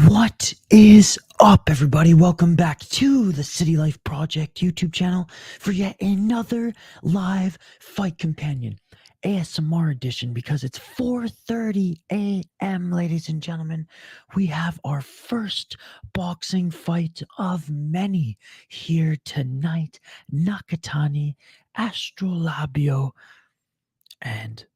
What is up, everybody? Welcome back to the City Life Project YouTube channel for yet another live fight companion ASMR edition, because it's 4:30 a.m. ladies and gentlemen. We have our first boxing fight of many here tonight. Nakatani, Astrolabio, and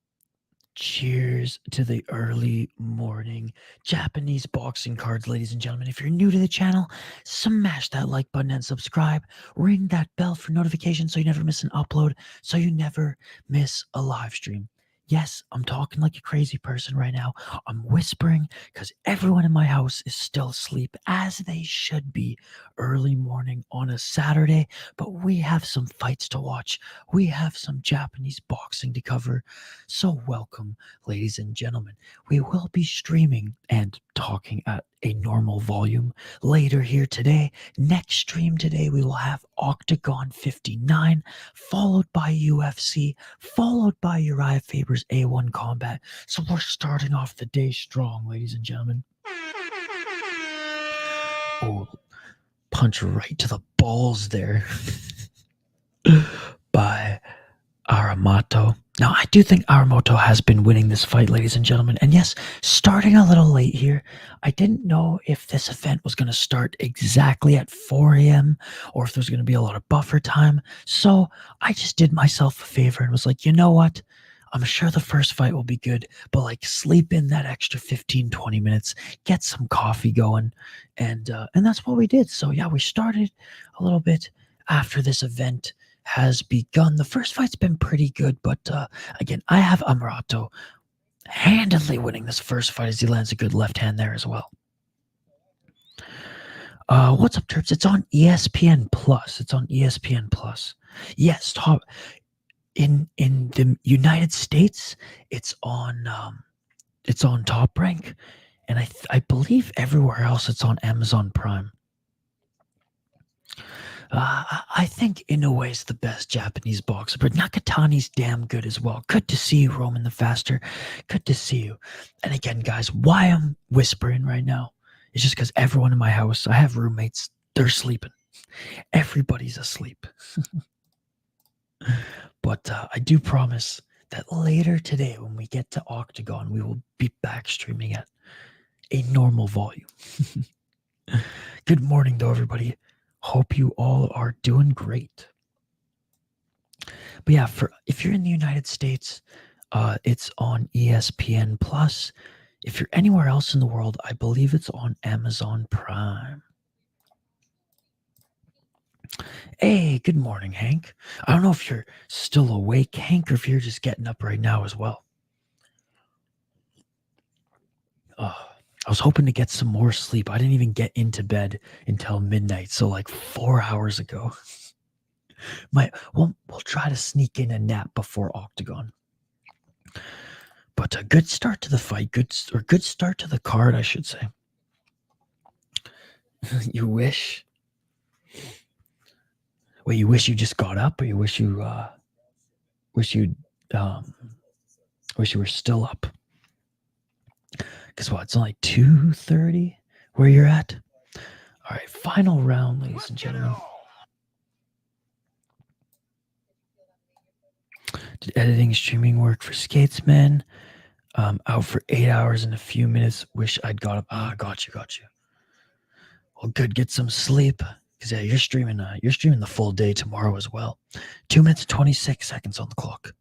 cheers to the early morning Japanese boxing cards, ladies and gentlemen. If you're new to the channel, smash that like button and subscribe. Ring that bell for notifications so you never miss an upload, so you never miss a live stream. Yes, I'm talking like a crazy person right now. I'm whispering because everyone in my house is still asleep, as they should be, early morning on a Saturday. But we have some fights to watch. We have some Japanese boxing to cover. So welcome, ladies and gentlemen. We will be streaming and talking at a normal volume later here today. Next stream today, we will have Octagon 59, followed by UFC, followed by Uriah Faber's A1 Combat. So we're starting off the day strong, ladies and gentlemen. Oh, punch right to the balls there by Aramoto. Now, I do think Aramoto has been winning this fight, ladies and gentlemen. And yes, starting a little late here. I didn't know if this event was going to start exactly at 4 a.m. or if there's going to be a lot of buffer time. So I just did myself a favor and was like, you know what? I'm sure the first fight will be good, but like sleep in that extra 15, 20 minutes, get some coffee going. And that's what we did. So yeah, we started a little bit after this event has begun. The first fight's been pretty good, but again, I have Aramoto handedly winning this first fight as he lands a good left hand there as well. What's up, Terps? It's on ESPN Plus. It's on ESPN Plus. Yes, top in the United States, it's on Top Rank, and I believe everywhere else it's on Amazon Prime. I think Inoue is the best Japanese boxer, but Nakatani's damn good as well. Good to see you, Roman the Faster. Good to see you. And again, guys, why I'm whispering right now is just because everyone in my house, I have roommates, they're sleeping. Everybody's asleep. But I do promise that later today, when we get to Octagon, we will be back streaming at a normal volume. Good morning, though, everybody. Hope you all are doing great. But yeah, if you're in the United States, it's on ESPN Plus. If you're anywhere else in the world, I believe it's on Amazon Prime. Hey, good morning, Hank. I don't know if you're still awake, Hank, or if you're just getting up right now as well. I was hoping to get some more sleep. I didn't even get into bed until midnight, so like 4 hours ago. We'll try to sneak in a nap before Octagon. But a good start to the fight, good start to the card, I should say. You wish? Wait, you wish you just got up, or you wish you were still up? Because what, it's only 2:30 where you're at? All right, final round, ladies and gentlemen. Did editing streaming work for Skatesman? Out for 8 hours and a few minutes. Wish I'd got up. Got you. Well, good. Get some sleep. Because yeah, you're streaming the full day tomorrow as well. 2 minutes, 26 seconds on the clock.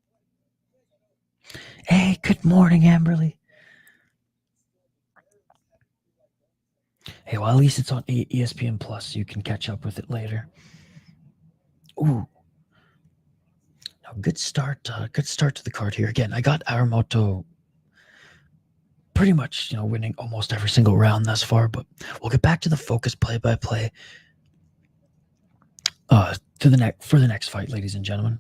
Hey, good morning, Amberly. Hey, well, at least it's on ESPN Plus, so you can catch up with it later. Ooh. Now, good start to the card here. Again, I got Aramoto pretty much, winning almost every single round thus far, but we'll get back to the focus play-by-play for the next fight, ladies and gentlemen.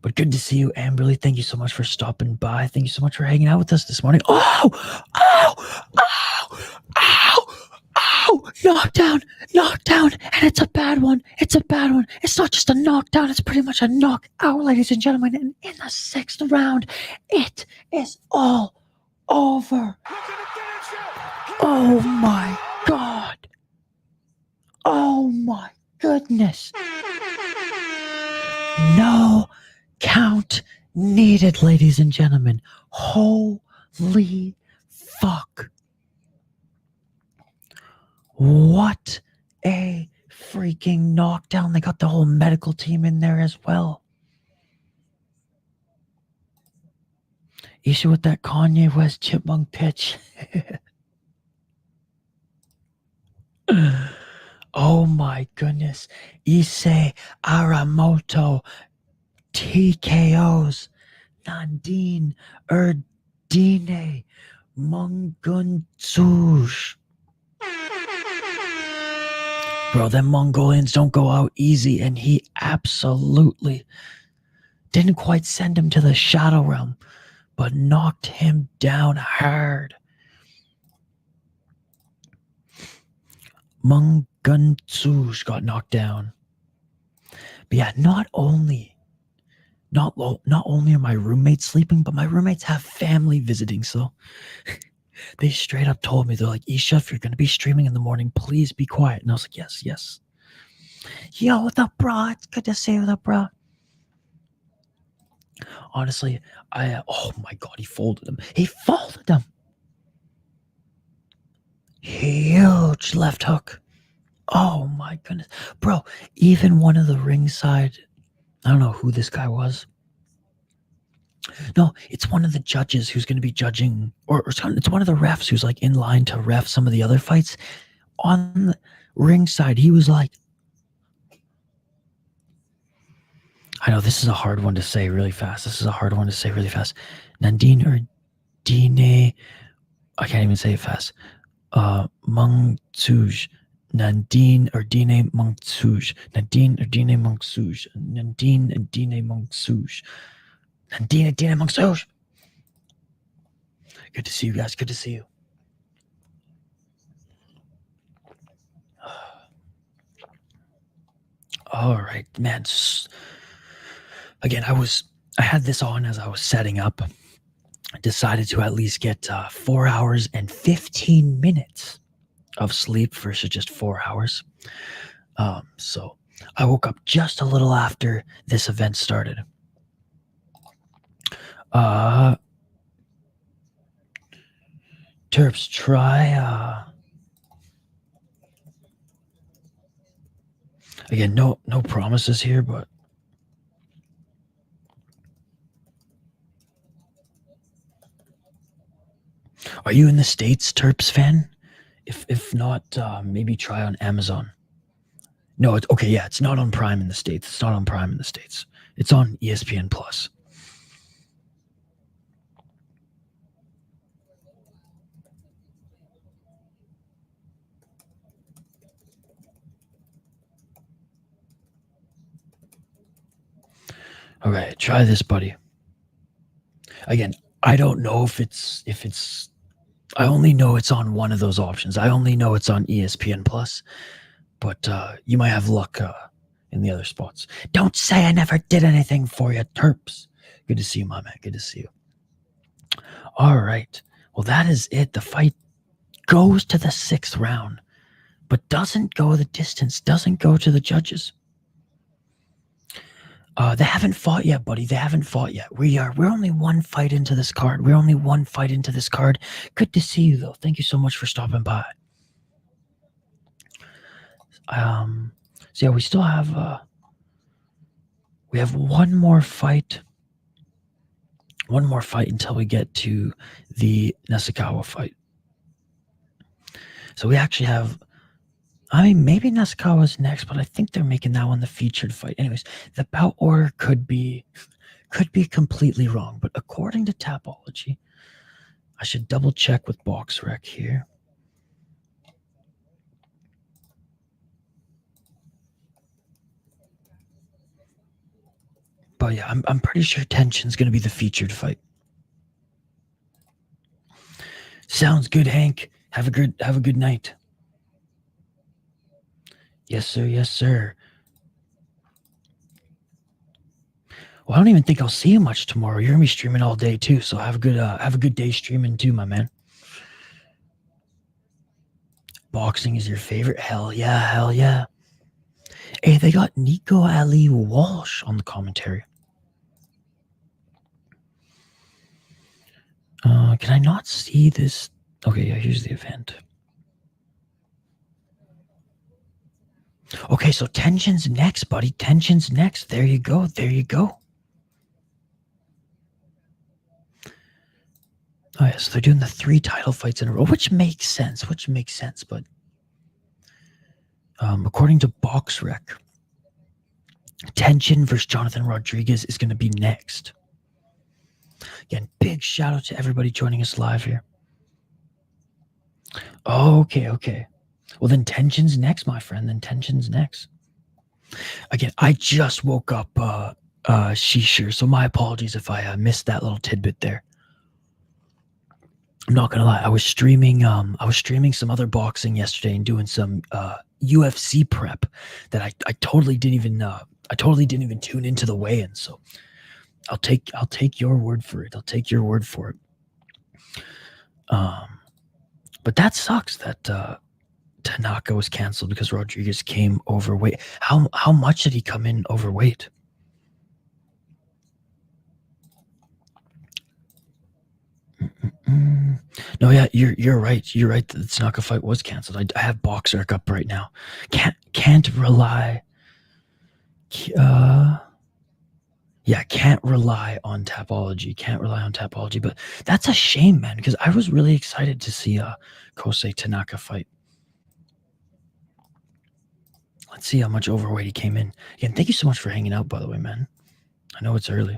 But good to see you, Amberly. Thank you so much for stopping by. Thank you so much for hanging out with us this morning. Oh! Knockdown, and it's a bad one. It's not just a knockdown, it's pretty much a knockout, ladies and gentlemen. And in the 6th round, it is all over. Oh my goodness. No count needed, ladies and gentlemen. Holy fuck. What a freaking knockdown. They got the whole medical team in there as well. Isha with that Kanye West chipmunk pitch. Oh my goodness. Issei, Aramoto, TKOs, Nandin-Erdene, Munguntsooj. Bro, them Mongolians don't go out easy, and he absolutely didn't quite send him to the shadow realm, but knocked him down hard. Munguntsooj got knocked down. But yeah, not only are my roommates sleeping, but my roommates have family visiting, so they straight up told me, they're like, Isha, if you're going to be streaming in the morning, please be quiet. And I was like, yes. Yo, what up, bro? It's good to see you, what up, bro? Honestly, oh my God, he folded him. Huge left hook. Oh my goodness. Bro, even one of the ringside, I don't know who this guy was. No, it's one of the judges who's going to be judging, or it's one of the refs who's like in line to ref some of the other fights. On the ringside, he was like, I know this is a hard one to say really fast. Nandin-Erdene, I can't even say it fast. Munguntsooj. Nandin-Erdene Munguntsooj. Nandin-Erdene Munguntsooj. Nandin-Erdene Munguntsooj. Nandin-Erdene Munguntsooj. Good to see you guys. Good to see you. All right, man. Again, I had this on as I was setting up. I decided to at least get 4 hours and 15 minutes of sleep versus just 4 hours. So I woke up just a little after this event started. Terps, try again, no promises here, but are you in the States, Terps fan? If not, maybe try on Amazon. No, it's okay. Yeah, it's not on Prime in the States. It's on ESPN Plus. Okay, try this, buddy. Again, I don't know if it's. I only know it's on one of those options. I only know it's on ESPN Plus, but you might have luck in the other spots. Don't say I never did anything for you, Terps. Good to see you, my man. Good to see you. All right. Well, that is it. The fight goes to the 6th round, but doesn't go the distance, doesn't go to the judges. They haven't fought yet, buddy. They haven't fought yet. We're only one fight into this card. Good to see you, though. Thank you so much for stopping by. So yeah, we still have we have one more fight until we get to the Nasukawa fight. So we actually have, I mean, maybe Nasukawa's next, but I think they're making that one the featured fight. Anyways, the bout order could be completely wrong, but according to Tapology, I should double check with BoxRec here. But yeah, I'm pretty sure Tenshin's going to be the featured fight. Sounds good, Hank. Have a good night. Yes, sir. Yes, sir. Well, I don't even think I'll see you much tomorrow. You're gonna be streaming all day too, so have a good day streaming too, my man. Boxing is your favorite? Hell yeah, hell yeah. Hey, they got Nico Ali Walsh on the commentary. Can I not see this? Okay, yeah, here's the event. Okay, so Tenshin's next, buddy. Tenshin's next. There you go. There you go. Oh, yeah, so they're doing the 3 title fights in a row, which makes sense. But according to BoxRec, Tenshin versus Jonathan Rodriguez is going to be next. Again, big shout out to everybody joining us live here. Oh, okay. Well, then Tenshin's next, my friend. Then Tenshin's next. Again, I just woke up, Shisher, so my apologies if I missed that little tidbit there. I'm not gonna lie, I was streaming some other boxing yesterday and doing some UFC prep that I totally didn't even tune into the weigh-in. So I'll take your word for it. But that sucks that Tanaka was canceled because Rodriguez came overweight. How much did he come in overweight? No, yeah, you're right. You're right that the Tanaka fight was canceled. I have BoxRec up right now. Can't rely. Can't rely on Tapology. But that's a shame, man, because I was really excited to see a Kosei Tanaka fight. Let's see how much overweight he came in. Again, thank you so much for hanging out, by the way, man. I know it's early.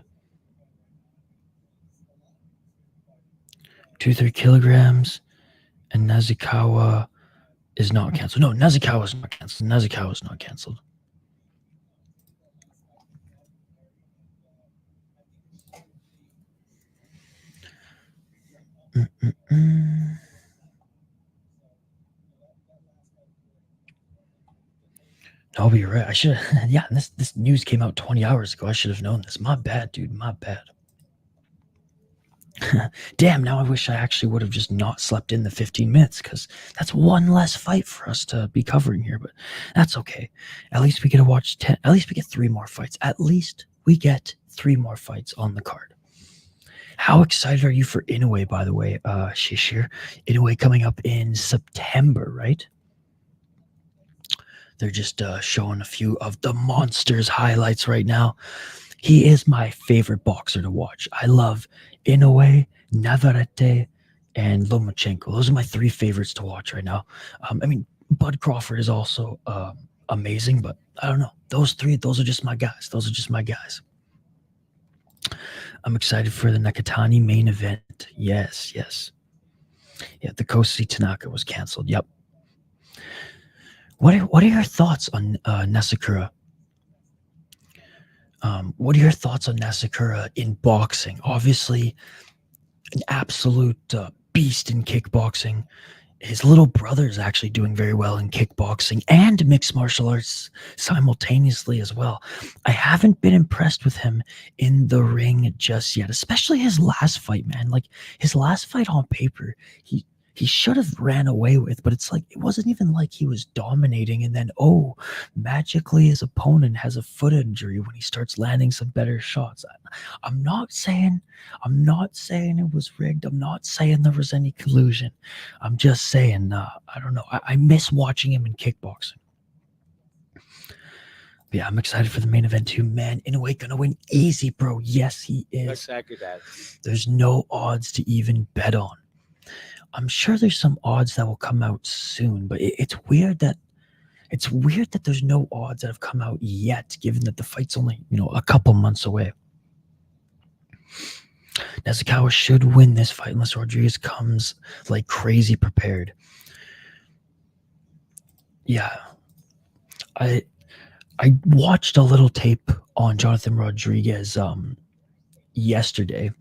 2-3 kilograms, and Nasukawa is not canceled. No, Nasukawa is not canceled. No, but you're right. I should. Yeah, this news came out 20 hours ago. I should have known this. My bad, dude. My bad. Damn, now I wish I actually would have just not slept in the 15 minutes, because that's one less fight for us to be covering here, but that's okay. At least we get to watch 10. At least we get 3 more fights. At least we get 3 more fights on the card. How excited are you for Inoue, by the way, Shishir? Inoue coming up in September, right? They're just showing a few of the monsters highlights right now. He is my favorite boxer to watch. I love Inoue, Navarrete, and Lomachenko. Those are my 3 favorites to watch right now. I mean, Bud Crawford is also amazing, but I don't know. Those 3, those are just my guys. I'm excited for the Nakatani main event. Yes. Yeah, the Kosei Tanaka was canceled. Yep. What are your thoughts on Nasukawa? What are your thoughts on Nasukawa in boxing? Obviously, an absolute beast in kickboxing. His little brother is actually doing very well in kickboxing and mixed martial arts simultaneously as well. I haven't been impressed with him in the ring just yet, especially his last fight, man. Like, his last fight on paper, he should have ran away with, but it's like, it wasn't even like he was dominating and then, magically his opponent has a foot injury when he starts landing some better shots. I'm not saying it was rigged. I'm not saying there was any collusion. I'm just saying, I don't know. I miss watching him in kickboxing. But yeah, I'm excited for the main event too, man. Inoue gonna win easy, bro. Yes, he is. Exactly that. There's no odds to even bet on. I'm sure there's some odds that will come out soon, but it's weird that there's no odds that have come out yet, given that the fight's only, a couple months away. Nasukawa should win this fight unless Rodriguez comes like crazy prepared. Yeah. I watched a little tape on Jonathan Rodriguez yesterday,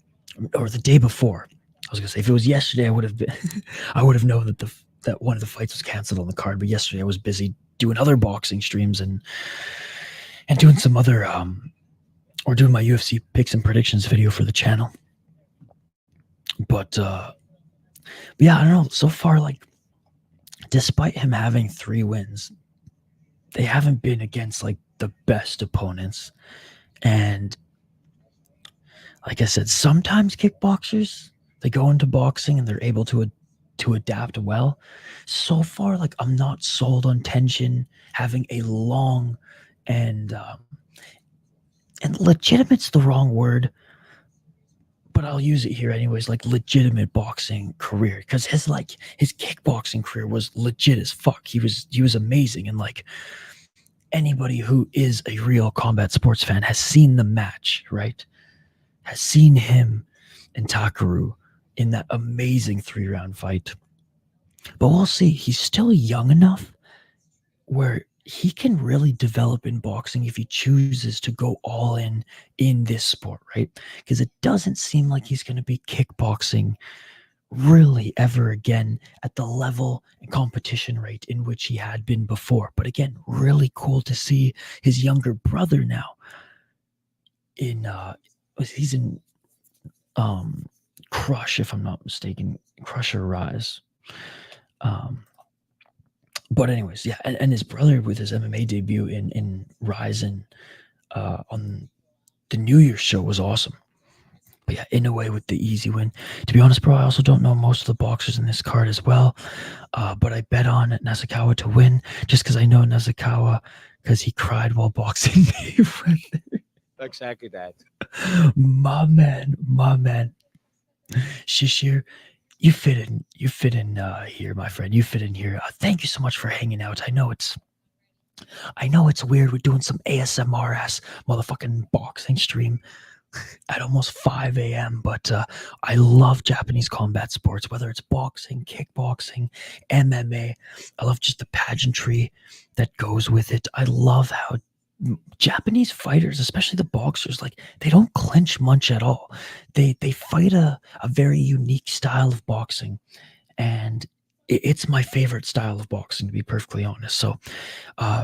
or the day before. I was gonna say, if it was yesterday, I would have known that one of the fights was canceled on the card. But yesterday I was busy doing other boxing streams and doing some other or doing my UFC picks and predictions video for the channel. But yeah, I don't know. So far, like, despite him having 3 wins, they haven't been against like the best opponents. And like I said, sometimes kickboxers, they go into boxing and they're able to adapt well. So far, like I'm not sold on Tenshin having a long and legitimate's the wrong word, but I'll use it here anyways. Like legitimate boxing career, because his kickboxing career was legit as fuck. He was amazing, and like anybody who is a real combat sports fan has seen the match, right? Has seen him and Takaru in that amazing 3-round fight. But we'll see. He's still young enough where he can really develop in boxing if he chooses to go all in this sport, right? Because it doesn't seem like he's going to be kickboxing really ever again at the level and competition rate in which he had been before. But again, really cool to see his younger brother now he's in Crush, if I'm not mistaken, Crush or Rise. But anyways, yeah, and his brother with his MMA debut in Rise and on the New Year's show was awesome. But yeah, in a way with the easy win. To be honest, bro, I also don't know most of the boxers in this card as well. But I bet on Nasukawa to win just because I know Nasukawa because he cried while boxing Mayweather. Exactly that. My man. Shishir, you fit in here, my friend. You fit in here. Thank you so much for hanging out. I know it's weird. We're doing some ASMR ass motherfucking boxing stream at almost 5 a.m. But I love Japanese combat sports, whether it's boxing, kickboxing, MMA. I love just the pageantry that goes with it. I love how Japanese fighters, especially the boxers, like they don't clinch much at all. They fight a very unique style of boxing, and it's my favorite style of boxing, to be perfectly honest. So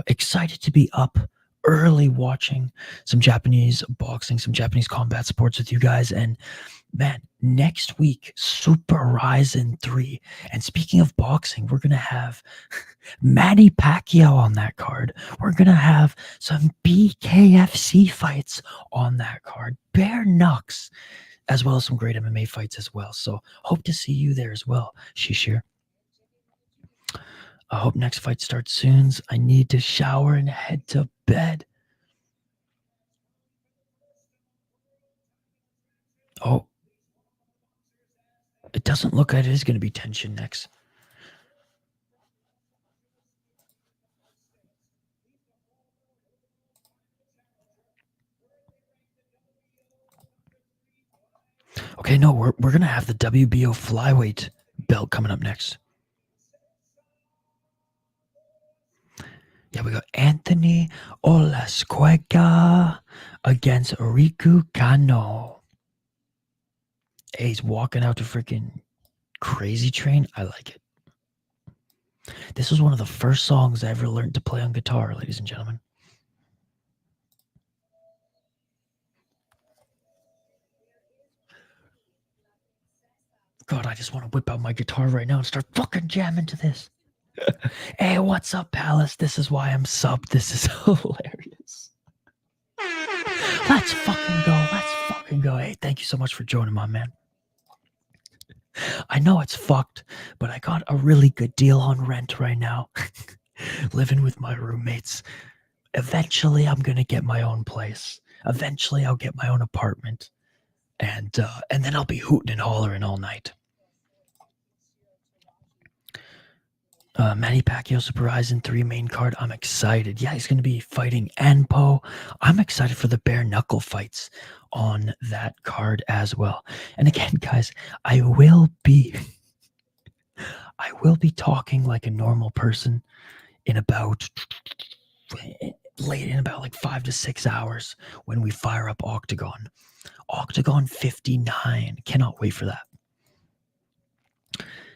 excited to be up early watching some Japanese boxing, some Japanese combat sports with you guys. And man, next week, Super Ryzen 3. And speaking of boxing, we're going to have Manny Pacquiao on that card. We're going to have some BKFC fights on that card. Bare knucks, as well as some great MMA fights as well. So hope to see you there as well, Shishir. I hope next fight starts soon. I need to shower and head to bed. Oh, it doesn't look like it is going to be Tenshin next. Okay, no, we're going to have the WBO Flyweight belt coming up next. Yeah, we got Anthony Olascuaga against Riku Kano. Hey, he's walking out to freaking Crazy Train. I like it. This was one of the first songs I ever learned to play on guitar, ladies and gentlemen. God, I just want to whip out my guitar right now and start fucking jamming to this. Hey, what's up, Palace? This is why I'm subbed. This is hilarious. Let's fucking go. Hey, thank you so much for joining, my man. I know it's fucked, but I got a really good deal on rent right now. Living with my roommates. Eventually, I'm going to get my own place. Eventually, I'll get my own apartment. And then I'll be hooting and hollering all night. Manny Pacquiao Super Ryzen 3 main card. I'm excited. Yeah, he's going to be fighting Anpo. I'm excited for the bare knuckle fights on that card as well. And again, guys, I will be talking like a normal person in about like 5 to 6 hours when we fire up Octagon. Octagon 59. Cannot wait for that.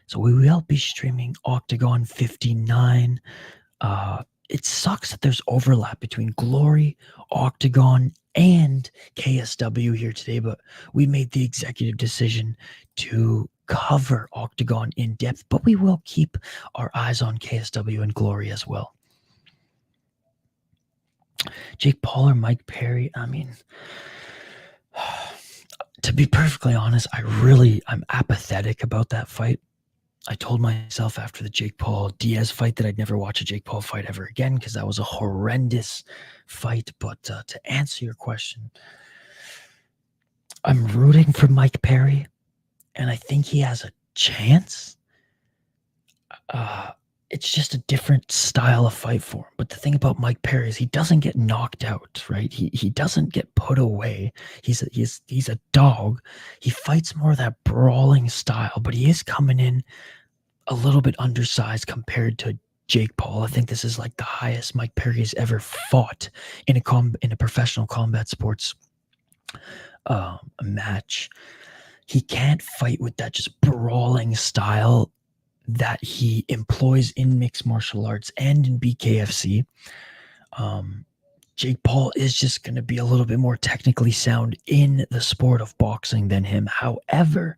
So we will be streaming Octagon 59. It sucks that there's overlap between Glory, Octagon, and KSW here today, but we made the executive decision to cover Octagon in depth, but we will keep our eyes on KSW and Glory as well. Jake Paul or Mike Perry? I mean, to be perfectly honest, I'm apathetic about that fight. I told myself after the Jake Paul Diaz fight that I'd never watch a Jake Paul fight ever again because that was a horrendous fight. But to answer your question, I'm rooting for Mike Perry, and I think he has a chance. It's just a different style of fight for him. But the thing about Mike Perry is he doesn't get knocked out, right? He doesn't get put away. He's a dog. He fights more of that brawling style, but he is coming in a little bit undersized compared to Jake Paul. I think this is like the highest Mike Perry has ever fought in a professional combat sports match. He can't fight with that just brawling style that he employs in mixed martial arts and in BKFC. Jake Paul is just going to be a little bit more technically sound in the sport of boxing than him. However,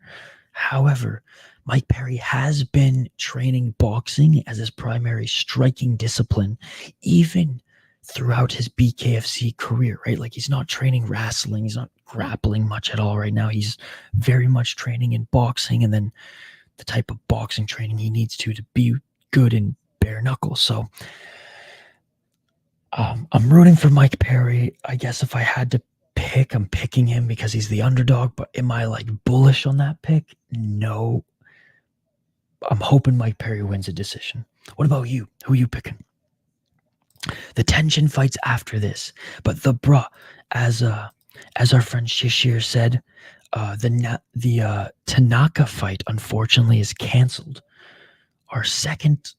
Mike Perry has been training boxing as his primary striking discipline, even throughout his BKFC career, right? Like he's not training wrestling, he's not grappling much at all right now. He's very much training in boxing, and then the type of boxing training he needs to be good in bare knuckles. So I'm rooting for Mike Perry. I guess if I had to pick, I'm picking him because he's the underdog. But am I like bullish on that pick? No. I'm hoping Mike Perry wins a decision. What about you? Who are you picking? The Tenshin fights after this, but as our friend Shishir said, the Tanaka fight unfortunately is canceled. Our second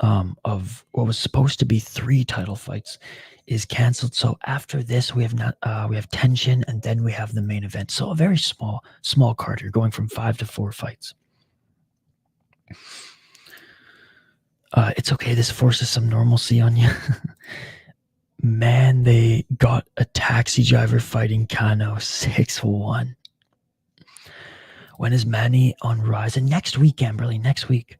of what was supposed to be 3 title fights is canceled. So after this, we have Tenshin, and then we have the main event. So a very small card here, going from 5 to 4 fights. It's okay. This forces some normalcy on you. Man, they got a taxi driver fighting Kano 6-1. When is Manny on rise? And next week, Amberly, next week.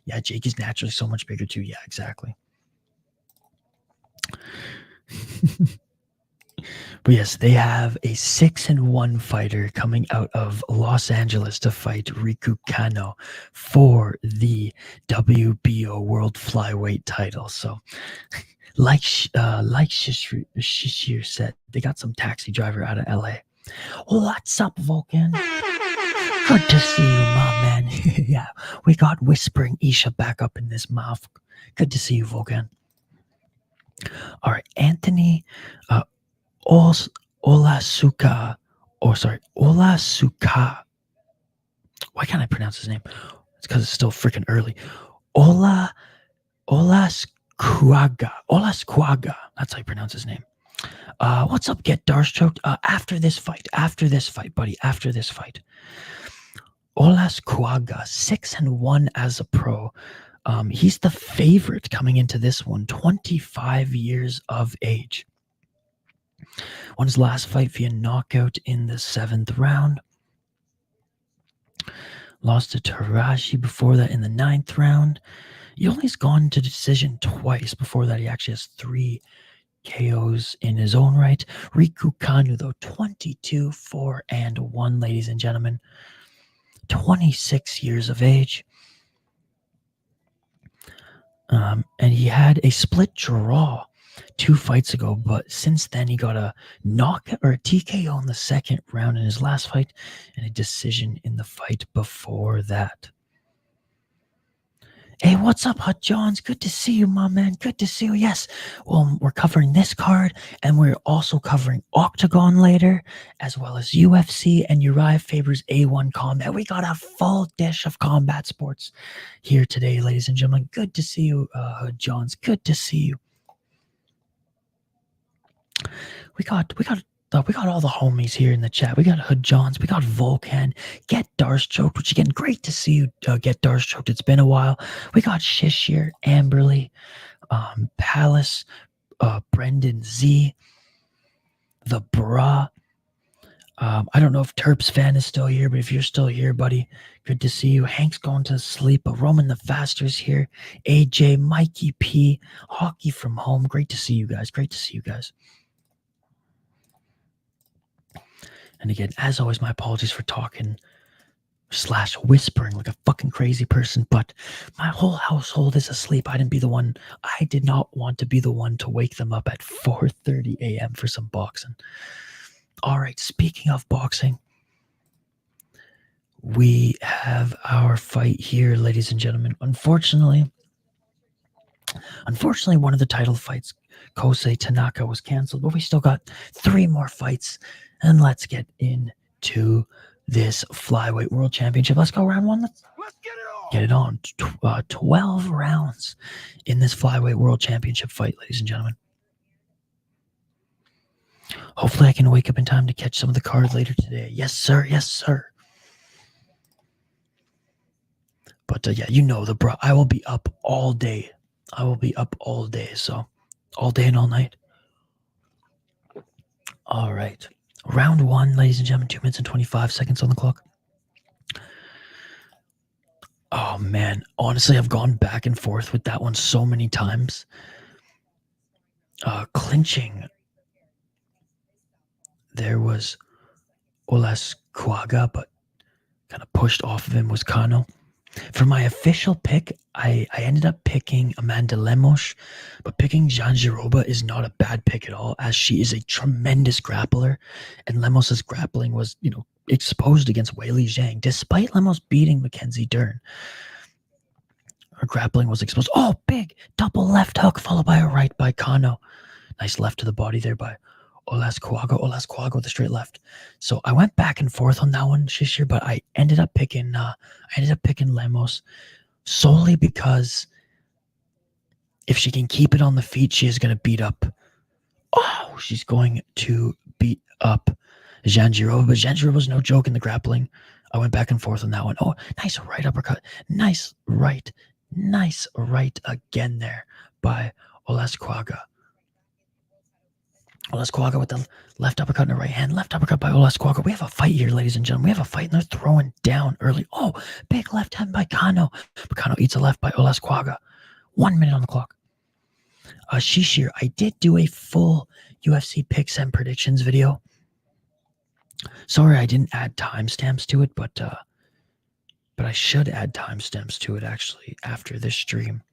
Yeah, Jake is naturally so much bigger too. Yeah, exactly. But yes, they have a 6-1 fighter coming out of Los Angeles to fight Riku Kano for the WBO World Flyweight title. So, like Shishir said, they got some taxi driver out of LA. What's up, Vulcan? Good to see you, my man. Yeah, we got Whispering Isha back up in this mouth. Good to see you, Vulcan. All right, Anthony Olascuaga. Why can't I pronounce his name? It's because it's still freaking early. Olascuaga. That's how you pronounce his name. What's up, Get Darstroked? After this fight, buddy. After this fight. Olascuaga, 6-1 as a pro. He's the favorite coming into this one, 25 years of age. Won his last fight via knockout in the 7th round. Lost to Taraji before that in the 9th round. He only has gone to decision twice. Before that, he actually has 3 KOs in his own right. Riku Kano, though, 22-4-1, ladies and gentlemen. 26 years of age. And he had a split draw 2 fights ago, but since then he got a knockout or a TKO in the 2nd round in his last fight and a decision in the fight before that. Hey, what's up, Hut Johns? Good to see you, my man. Good to see you. Yes, well, we're covering this card, and we're also covering Octagon later, as well as UFC and Uriah Faber's A1 Combat. We got a full dish of combat sports here today, ladies and gentlemen. Good to see you, Hut Johns. Good to see you. We got all the homies here in the chat. We got Hood Johns. We got Vulcan. Get Darstroked, which again, great to see you, Get Darstroked. It's been a while. We got Shishir, Amberly, Palace, Brendan Z, the Bra, I don't know if Terps fan is still here, but if you're still here, buddy, good to see you. Hank's going to sleep. Roman the Faster's here. AJ, Mikey P, Hockey from Home. Great to see you guys. Great to see you guys. And again, as always, my apologies for talking / whispering like a fucking crazy person, but my whole household is asleep. I did not want to be the one to wake them up at 4:30 a.m. for some boxing. All right, speaking of boxing, we have our fight here, ladies and gentlemen. Unfortunately, one of the title fights, Kosei Tanaka, was canceled, but we still got 3 more fights, and let's get into this Flyweight World Championship. Let's go round 1. Let's get it on. 12 rounds in this Flyweight World Championship fight, ladies and gentlemen. Hopefully I can wake up in time to catch some of the card later today. Yes, sir. Yes, sir. But yeah, you know I will be up all day. So all day and all night. All right. Round 1, ladies and gentlemen, 2 minutes and 25 seconds on the clock. Oh, man. Honestly, I've gone back and forth with that one so many times. Clinching. There was Olascuaga, but kind of pushed off of him was Kano. For my official pick, I ended up picking Amanda Lemos, but picking Janjiroba is not a bad pick at all, as she is a tremendous grappler, and Lemos's grappling was, exposed against Weili Zhang. Despite Lemos beating Mackenzie Dern, her grappling was exposed. Oh, big double left hook followed by a right by Kano. Nice left to the body there by Olascuaga with a straight left. So I went back and forth on that one, Shishir, but I ended up picking Lemos solely because if she can keep it on the feet, she is going to beat up. Oh, she's going to beat up Janjiroba, but Janjiroba's no joke in the grappling. I went back and forth on that one. Oh, nice right uppercut. Nice right again there by Olascuaga. Olascuaga with the left uppercut in the right hand. Left uppercut by Olascuaga. We have a fight here, ladies and gentlemen. We have a fight, and they're throwing down early. Oh, big left hand by Kano. But Kano eats a left by Olascuaga. 1 minute on the clock. Shishir, I did do a full UFC picks and predictions video. Sorry I didn't add timestamps to it, but I should add timestamps to it actually after this stream.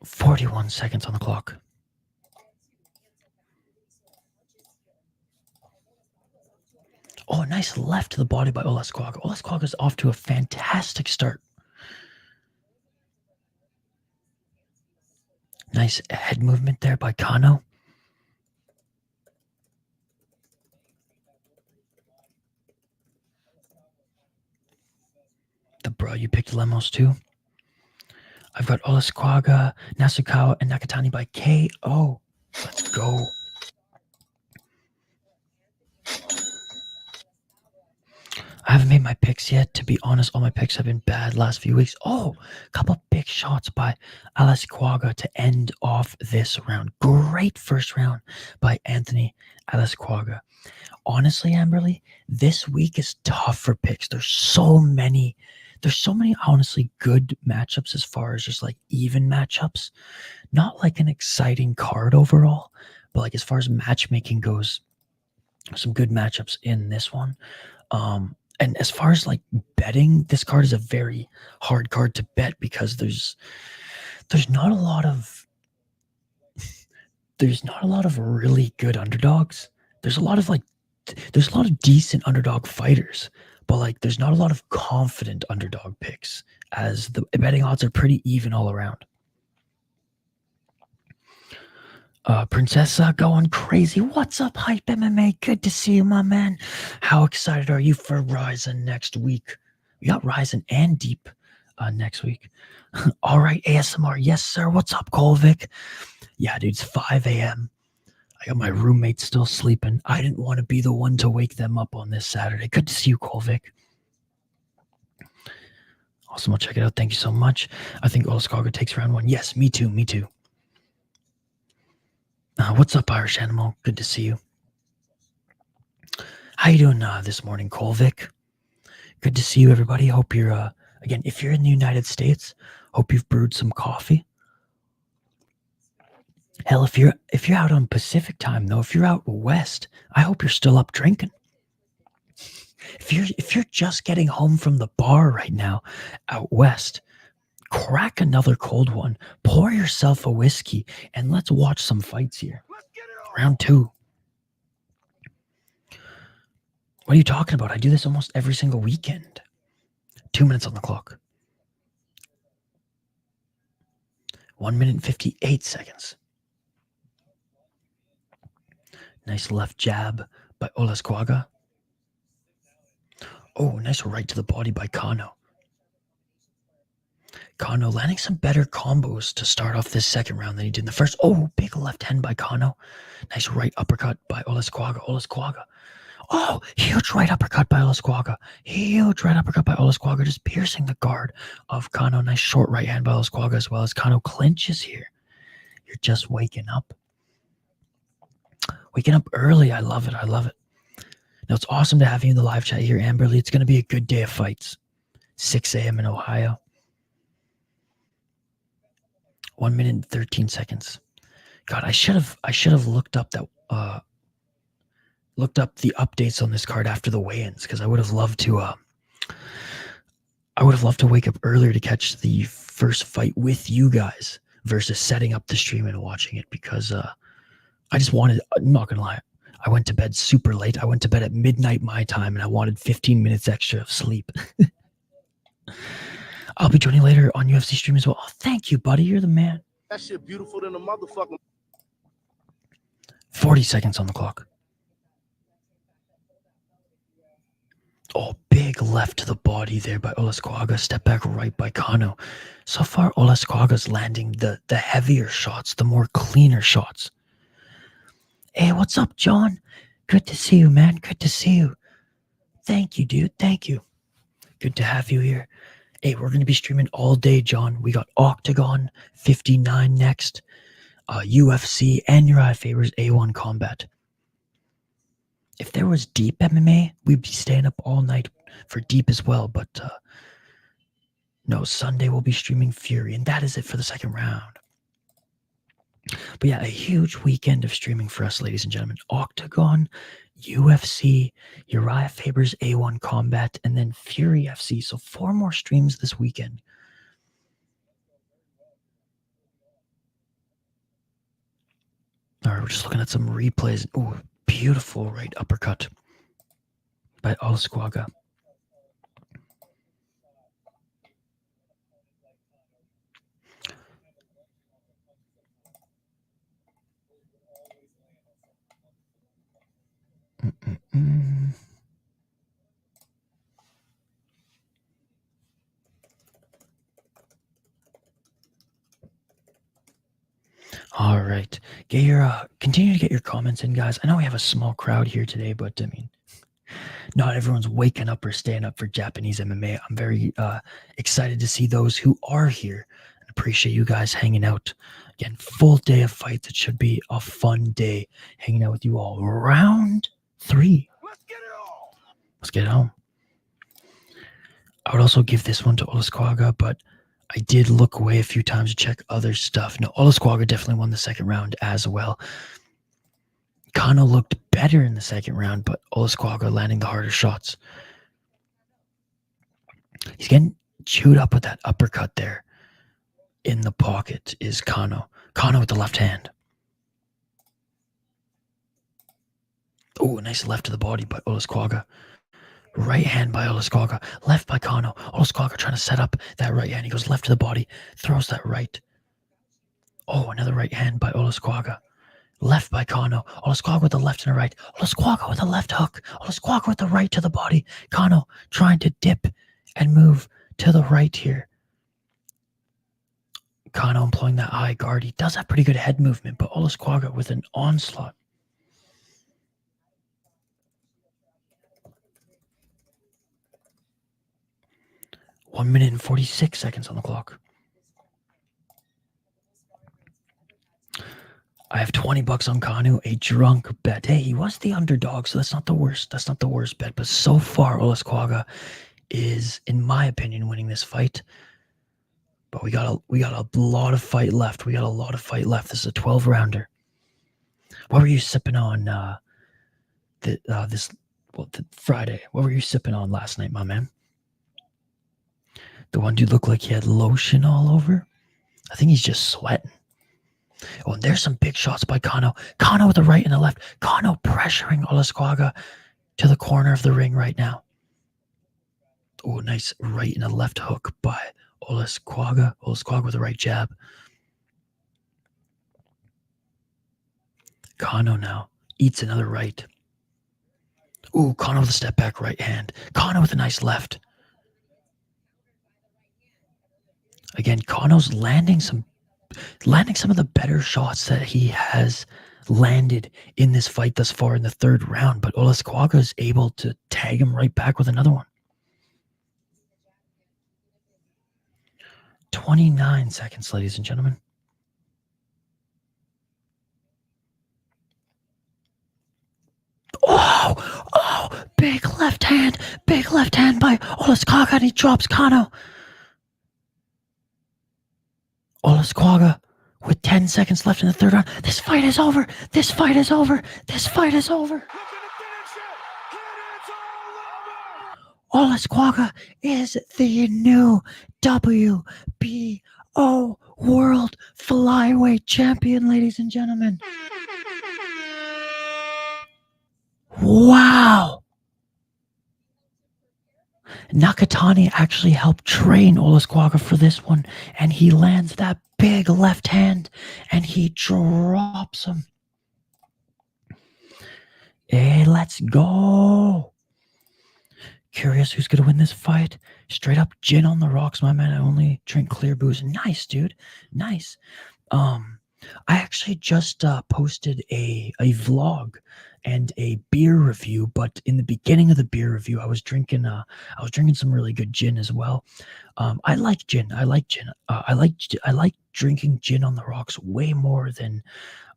41 seconds on the clock. Oh, nice left to the body by Olascuaga. Olascuaga's off to a fantastic start. Nice head movement there by Kano. You picked Lemos too. I've got Olascuaga, Nasukawa, and Nakatani by KO. Let's go. I haven't made my picks yet. To be honest, all my picks have been bad last few weeks. Oh, a couple big shots by Olascuaga to end off this round. Great first round by Anthony Olascuaga. Honestly, Amberly, this week is tough for picks. There's so many honestly good matchups as far as just like even matchups. Not like an exciting card overall, but like as far as matchmaking goes, some good matchups in this one. And as far as like betting, this card is a very hard card to bet because there's not a lot of really good underdogs. There's a lot of decent underdog fighters, but like there's not a lot of confident underdog picks, as the betting odds are pretty even all around. Princessa going crazy. What's up, Hype MMA? Good to see you, my man. How excited are you for Ryzen next week? We got Ryzen and Deep next week. All right, ASMR. Yes, sir. What's up, Kolvik? Yeah, dude, it's 5 a.m. I got my roommates still sleeping. I didn't want to be the one to wake them up on this Saturday. Good to see you, Kolvik. Awesome. I'll check it out. Thank you so much. I think Olascuaga takes round 1. Yes, me too. What's up, Irish Animal? Good to see you. How you doing this morning, Kolvik? Good to see you, everybody. Hope you're, again, if you're in the United States, hope you've brewed some coffee. Hell, if you're out on Pacific time, though, if you're out west, I hope you're still up drinking. If you're just getting home from the bar right now, out west, crack another cold one, pour yourself a whiskey, and let's watch some fights here. Round 2. What are you talking about? I do this almost every single weekend. 2 minutes on the clock. 1 minute and 58 seconds. Nice left jab by Olascuaga. Oh, nice right to the body by Kano. Kano landing some better combos to start off this second round than he did in the first. Oh, big left hand by Kano. Nice right uppercut by Olascuaga. Oh, huge right uppercut by Olascuaga. Just piercing the guard of Kano. Nice short right hand by Olascuaga as well as Kano clinches here. You're just waking up. Waking up early. I love it. Now, it's awesome to have you in the live chat here, Amberly. It's going to be a good day of fights. 6 a.m. in Ohio. 1 minute and 13 seconds. God, I should have looked up the updates on this card after the weigh-ins, because I would have loved to wake up earlier to catch the first fight with you guys versus setting up the stream and watching it, because I just wanted, I'm not gonna lie, I went to bed super late. I went to bed at midnight my time, and I wanted 15 minutes extra of sleep. I'll be joining later on UFC stream as well. Oh, thank you, buddy. You're the man. That shit beautiful than a motherfucker. 40 seconds on the clock. Oh, big left to the body there by Olascuaga. Step back right by Kano. So far, Olascuaga's landing the heavier shots, the more cleaner shots. Hey, what's up, John? Good to see you, man. Good to see you. Thank you, dude. Thank you. Good to have you here. Hey, we're going to be streaming all day, John. We got Octagon 59 next, UFC, and Uriah Faber's A1 Combat. If there was deep MMA, we'd be staying up all night for deep as well. But no, Sunday we'll be streaming Fury, and that is it for the second round. But yeah, a huge weekend of streaming for us, ladies and gentlemen. Octagon, UFC, Uriah Faber's A1 Combat, and then Fury FC. So 4 more streams this weekend. All right, we're just looking at some replays. Ooh, beautiful right uppercut by Olascuaga. All right, get your continue to get your comments in, guys. I know we have a small crowd here today, but I mean, not everyone's waking up or staying up for Japanese MMA. I'm very excited to see those who are here, and appreciate you guys hanging out. Again, full day of fights. It should be a fun day hanging out with you all. Round 3. Let's get it home. I would also give this one to Olascuaga, but I did look away a few times to check other stuff. No, Olascuaga definitely won the second round as well. Kano looked better in the second round, but Olascuaga landing the harder shots. He's getting chewed up with that uppercut there. In the pocket is Kano. Kano with the left hand. Oh, nice left to the body by Olascuaga. Right hand by Olascuaga. Left by Kano. Olascuaga trying to set up that right hand. He goes left to the body. Throws that right. Oh, another right hand by Olascuaga. Left by Kano. Olascuaga with the left and a right. Olascuaga with the left hook. Olascuaga with the right to the body. Kano trying to dip and move to the right here. Kano employing that high guard. He does have pretty good head movement, but Olascuaga with an onslaught. One minute and 46 seconds on the clock. I have 20 bucks on Kano, a drunk bet. Hey, he was the underdog, so that's not the worst. That's not the worst bet. But so far, Olascuaga is, in my opinion, winning this fight. But we got a lot of fight left. We got a lot of fight left. This is a 12-rounder. What were you sipping on this Friday? What were you sipping on last night, my man? The one dude looked like he had lotion all over. I think he's just sweating. Oh, and there's some big shots by Kano. Kano with the right and the left. Kano pressuring Olascuaga to the corner of the ring right now. Oh, nice right and a left hook by Olascuaga. Olascuaga with the right jab. Kano now eats another right. Ooh, Kano with a step back right hand. Kano with a nice left. Again, Kano's landing some of the better shots that he has landed in this fight thus far in the third round, but Olascuaga is able to tag him right back with another one. 29 seconds, ladies and gentlemen. Oh, big left hand by Olascuaga, and he drops Kano. Olascuaga with 10 seconds left in the third round. This fight is over. This fight is over. This fight is over. Olascuaga is the new WBO World Flyweight Champion, ladies and gentlemen. Wow. Nakatani actually helped train Olascuaga for this one, and he lands that big left hand, and he drops him. Hey, let's go. Curious who's going to win this fight? Straight up gin on the rocks, my man. I only drink clear booze. Nice, dude. Nice. I actually just posted a vlog and a beer review, but in the beginning of the beer review, I was drinking some really good gin as well. I like gin. I like drinking gin on the rocks way more than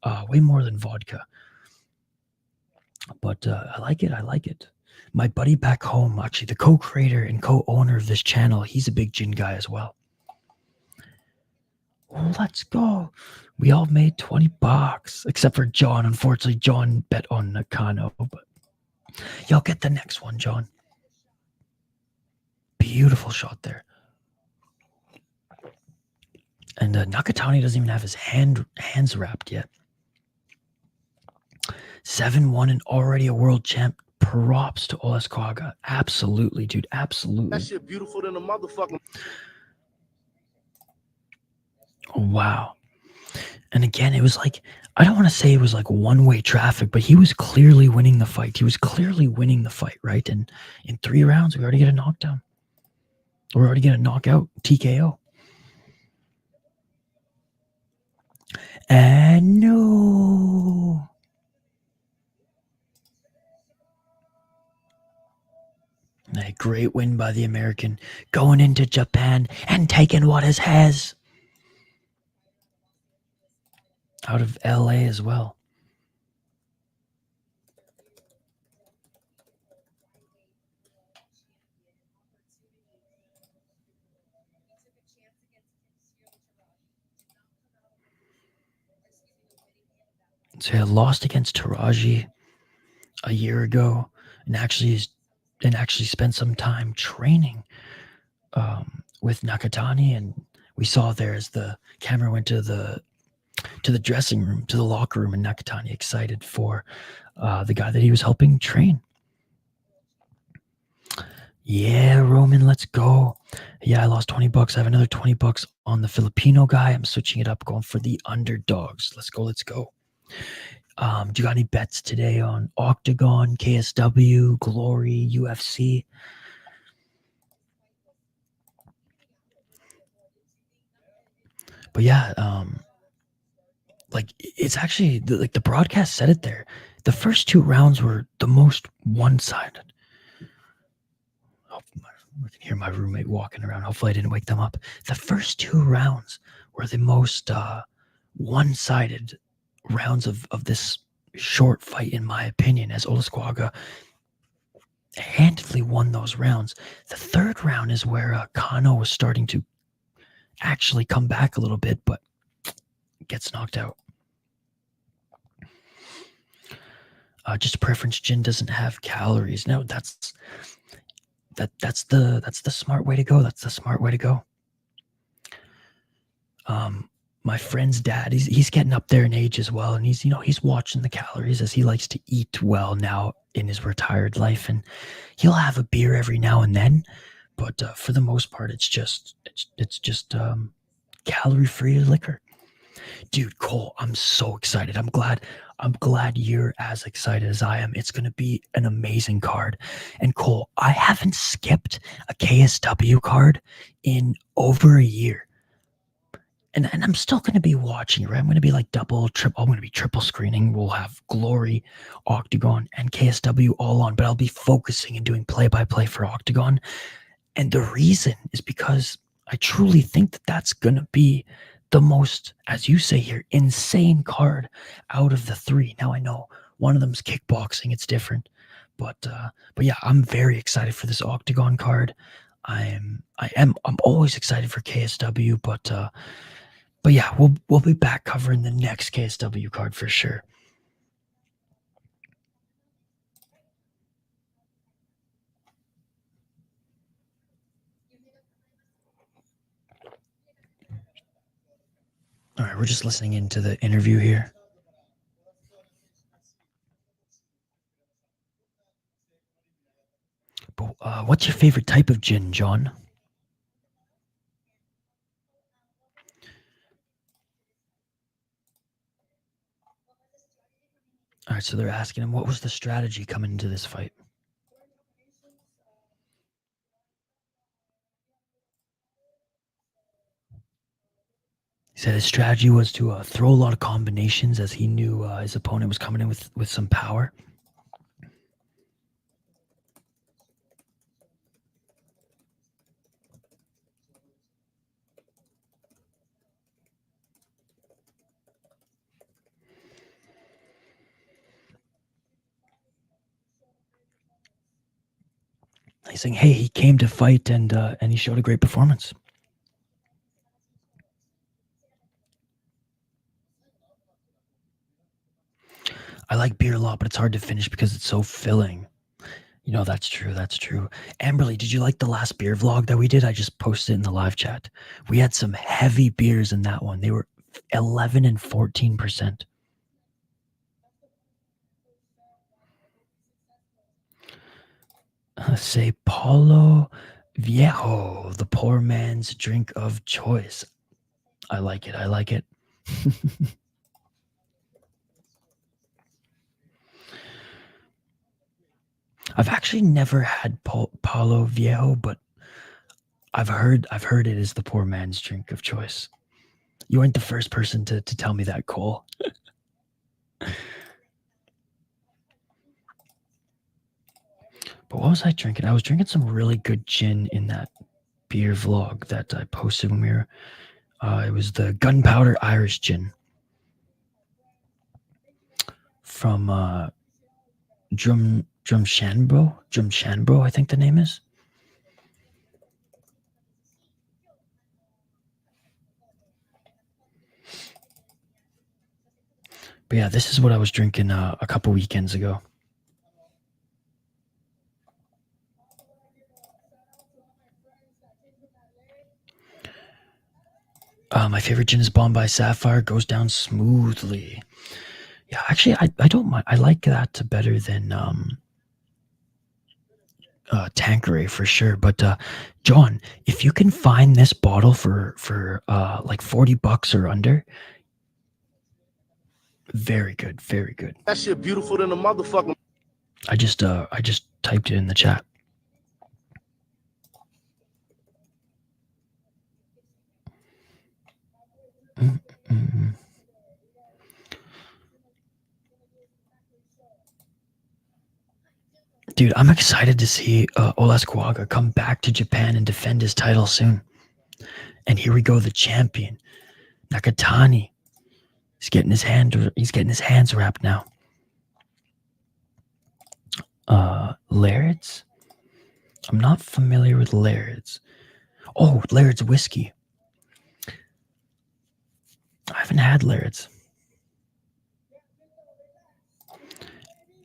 vodka. But I like it. My buddy back home, actually the co-creator and co-owner of this channel, he's a big gin guy as well. Let's go. We all made 20 bucks, except for John. Unfortunately, John bet on Nakano, but y'all get the next one, John. Beautiful shot there. And Nakatani doesn't even have his hands wrapped yet. 7-1 and already a world champ. Props to Olascuaga. Absolutely, dude. Absolutely. That shit beautiful than a motherfucker. Wow. And again, it was like, I don't want to say it was like one-way traffic, but he was clearly winning the fight. Right? And in 3 rounds, we already get a knockdown. We already get a knockout, TKO. And no. A great win by the American, going into Japan and taking what is his. Out of LA as well. So he lost against Taraji a year ago, and actually spent some time training with Nakatani. And we saw there as the camera went to the dressing room, to the locker room, and Nakatani excited for the guy that he was helping train. Yeah, Roman, let's go. Yeah, I lost 20 bucks. I have another 20 bucks on the Filipino guy. I'm switching it up, going for the underdogs. Let's go. Do you got any bets today on Octagon, KSW, Glory, UFC? But yeah, like it's actually like the broadcast said it there. The first 2 rounds were the most one-sided. I can hear my roommate walking around. Hopefully I didn't wake them up. The first 2 rounds were the most one-sided rounds of this short fight, in my opinion, as Olascuaga handedly won those rounds. The third round is where Kano was starting to actually come back a little bit, but gets knocked out. Just preference Jin doesn't have calories. No, that's the smart way to go. That's the smart way to go. My friend's dad, he's getting up there in age as well, and he's watching the calories as he likes to eat well now in his retired life, and he'll have a beer every now and then, but for the most part, it's just calorie-free liquor. Dude, Cole, I'm so excited. I'm glad you're as excited as I am. It's gonna be an amazing card. And Cole, I haven't skipped a KSW card in over a year. And I'm still going to be watching, right? I'm going to be like I'm going to be triple screening. We'll have Glory, Octagon, and KSW all on, but I'll be focusing and doing play-by-play for Octagon. And the reason is because I truly think that that's going to be the most, as you say here, insane card out of the three. Now, I know one of them's kickboxing. It's different. But yeah, I'm very excited for this Octagon card. I'm always excited for KSW, but yeah, we'll be back covering the next KSW card for sure. All right, we're just listening into the interview here. But what's your favorite type of gin, John? All right, so they're asking him, what was the strategy coming into this fight? He said his strategy was to throw a lot of combinations as he knew his opponent was coming in with some power. He's saying, hey, he came to fight and he showed a great performance. I like beer a lot, but it's hard to finish because it's so filling. You know, that's true. That's true. Amberly, did you like the last beer vlog that we did? I just posted in the live chat. We had some heavy beers in that one. They were 11 and 14%. Say Paulo Viejo, the poor man's drink of choice. I like it. I like it. I've actually never had Paulo Viejo, but I've heard it is the poor man's drink of choice. You weren't the first person to tell me that, Cole. But what was I drinking? I was drinking some really good gin in that beer vlog that I posted when we were. It was the Gunpowder Irish Gin from Drumshanbo, I think the name is. But yeah, this is what I was drinking a couple weekends ago. My favorite gin is Bombay Sapphire. Goes down smoothly. Yeah, actually, I don't mind. I like that better than Tanqueray for sure. But John, if you can find this bottle for like $40 or under, very good, very good. That shit beautiful than a motherfucking. I just typed it in the chat. Dude, I'm excited to see Olascuaga come back to Japan and defend his title soon. And here we go, the champion, Nakatani. He's getting his hands wrapped now. Laird's? I'm not familiar with Laird's. Oh, Laird's whiskey. I haven't had Laird's.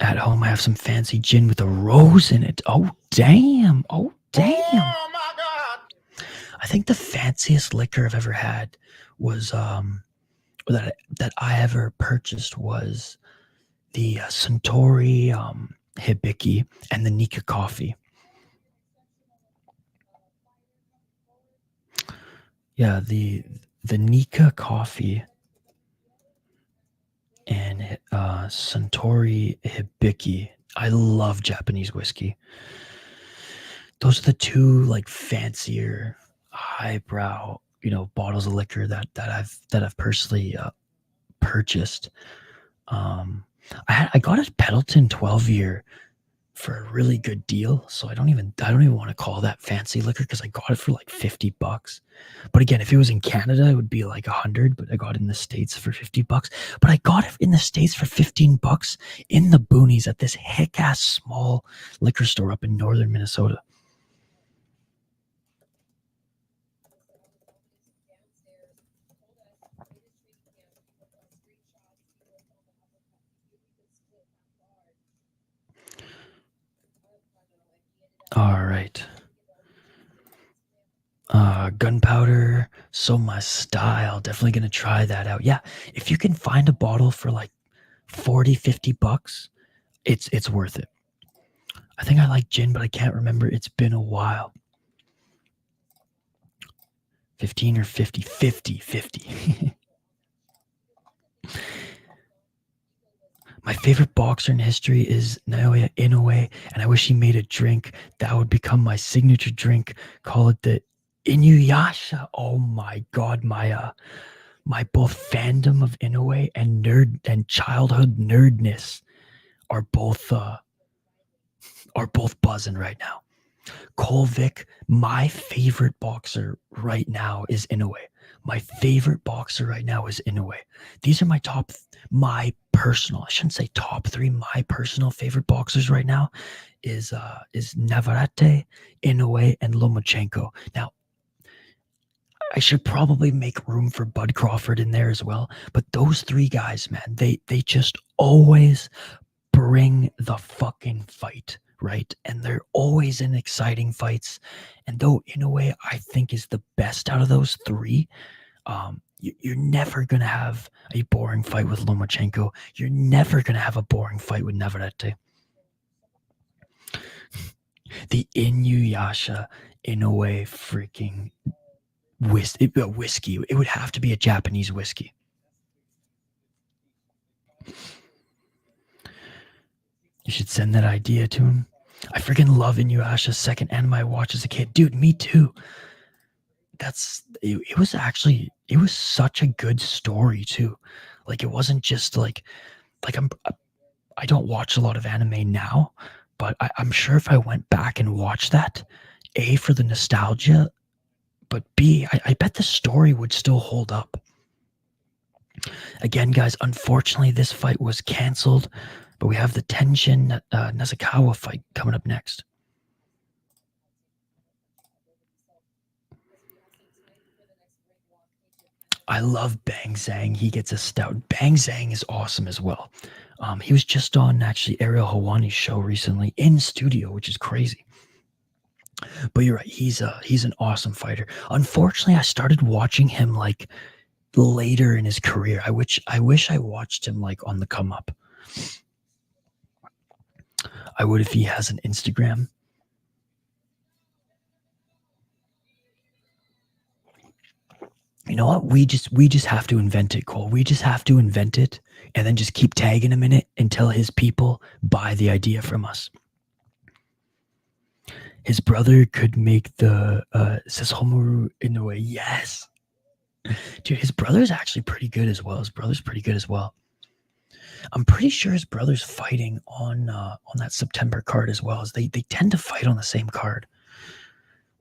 At home, I have some fancy gin with a rose in it. Oh, damn. Oh, damn. Oh my God. I think the fanciest liquor I've ever had was, that I ever purchased was the Suntory Hibiki and the Nika coffee. Yeah, the Nika coffee and Suntory Hibiki. I love Japanese whiskey. Those are the two like fancier, highbrow, bottles of liquor that I've personally purchased. I got a Pendleton 12-year for a really good deal, so I don't even want to call that fancy liquor because I got it for like $50. But again, if it was in Canada, it would be like $100. But I got it in the States for $50. But I got it in the States for $15 in the boonies at this hick ass small liquor store up in northern Minnesota. All right. Gunpowder, so my style. Definitely gonna try that out. Yeah, if you can find a bottle for like $40-$50, it's worth it. I think I like gin, but I can't remember. It's been a while. 15 or 50? 50. My favorite boxer in history is Naoya Inoue, and I wish he made a drink that would become my signature drink. Call it the Inuyasha. Oh my God, my both fandom of Inoue and childhood nerdness are both buzzing right now. Kolvik, my favorite boxer right now is Inoue. My favorite boxer right now is Inoue. These are my personal, I shouldn't say top three, my personal favorite boxers right now is Navarrete, Inoue, and Lomachenko. Now, I should probably make room for Bud Crawford in there as well, but those three guys, man, they just always bring the fucking fight, right? And they're always in exciting fights. And though Inoue, I think, is the best out of those three, you're never going to have a boring fight with Lomachenko. You're never going to have a boring fight with Navarrete. The Inuyasha Inoue freaking whiskey. It would have to be a Japanese whiskey. You should send that idea to him. I freaking love Inuyasha's second anime I watched as a kid. Dude, me too. It was such a good story too. Like, it wasn't just like I don't watch a lot of anime now, but I'm sure if I went back and watched that, A, for the nostalgia, but B, I bet the story would still hold up. Again, guys, unfortunately, this fight was canceled, but we have the Tenshin Nasukawa fight coming up next. I love Bang Zhang. He gets a stout. Bang Zhang is awesome as well. He was just on actually Ariel Hawani's show recently in studio, which is crazy. But you're right. He's an awesome fighter. Unfortunately, I started watching him like later in his career. I wish I watched him like on the come up. I would if he has an Instagram. You know what? We just have to invent it, Cole. We just have to invent it and then just keep tagging him in it until his people buy the idea from us. His brother could make the says Homaru Inoue. Yes. Dude, his brother's actually pretty good as well. I'm pretty sure his brother's fighting on that September card as well. As they tend to fight on the same card.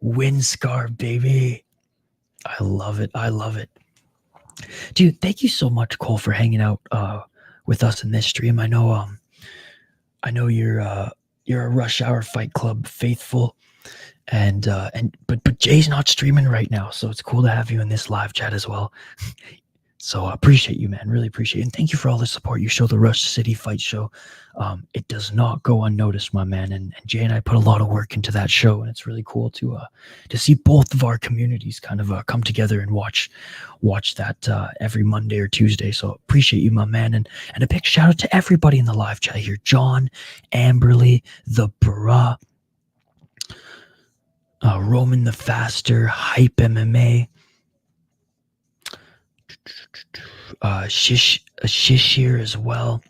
Windscar, baby. I love it. Dude, thank you so much, Cole, for hanging out with us in this stream. I know you're a Rush Hour Fight Club faithful, but Jay's not streaming right now, so it's cool to have you in this live chat as well. So I appreciate you, man. Really appreciate it. And thank you for all the support you show the Rush City Fight Show. It does not go unnoticed, my man. And Jay and I put a lot of work into that show, and it's really cool to see both of our communities kind of come together and watch that every Monday or Tuesday. So appreciate you, my man. And a big shout out to everybody in the live chat here. John, Amberly, the Bra, Roman the Faster, Hype MMA, Shishir as well,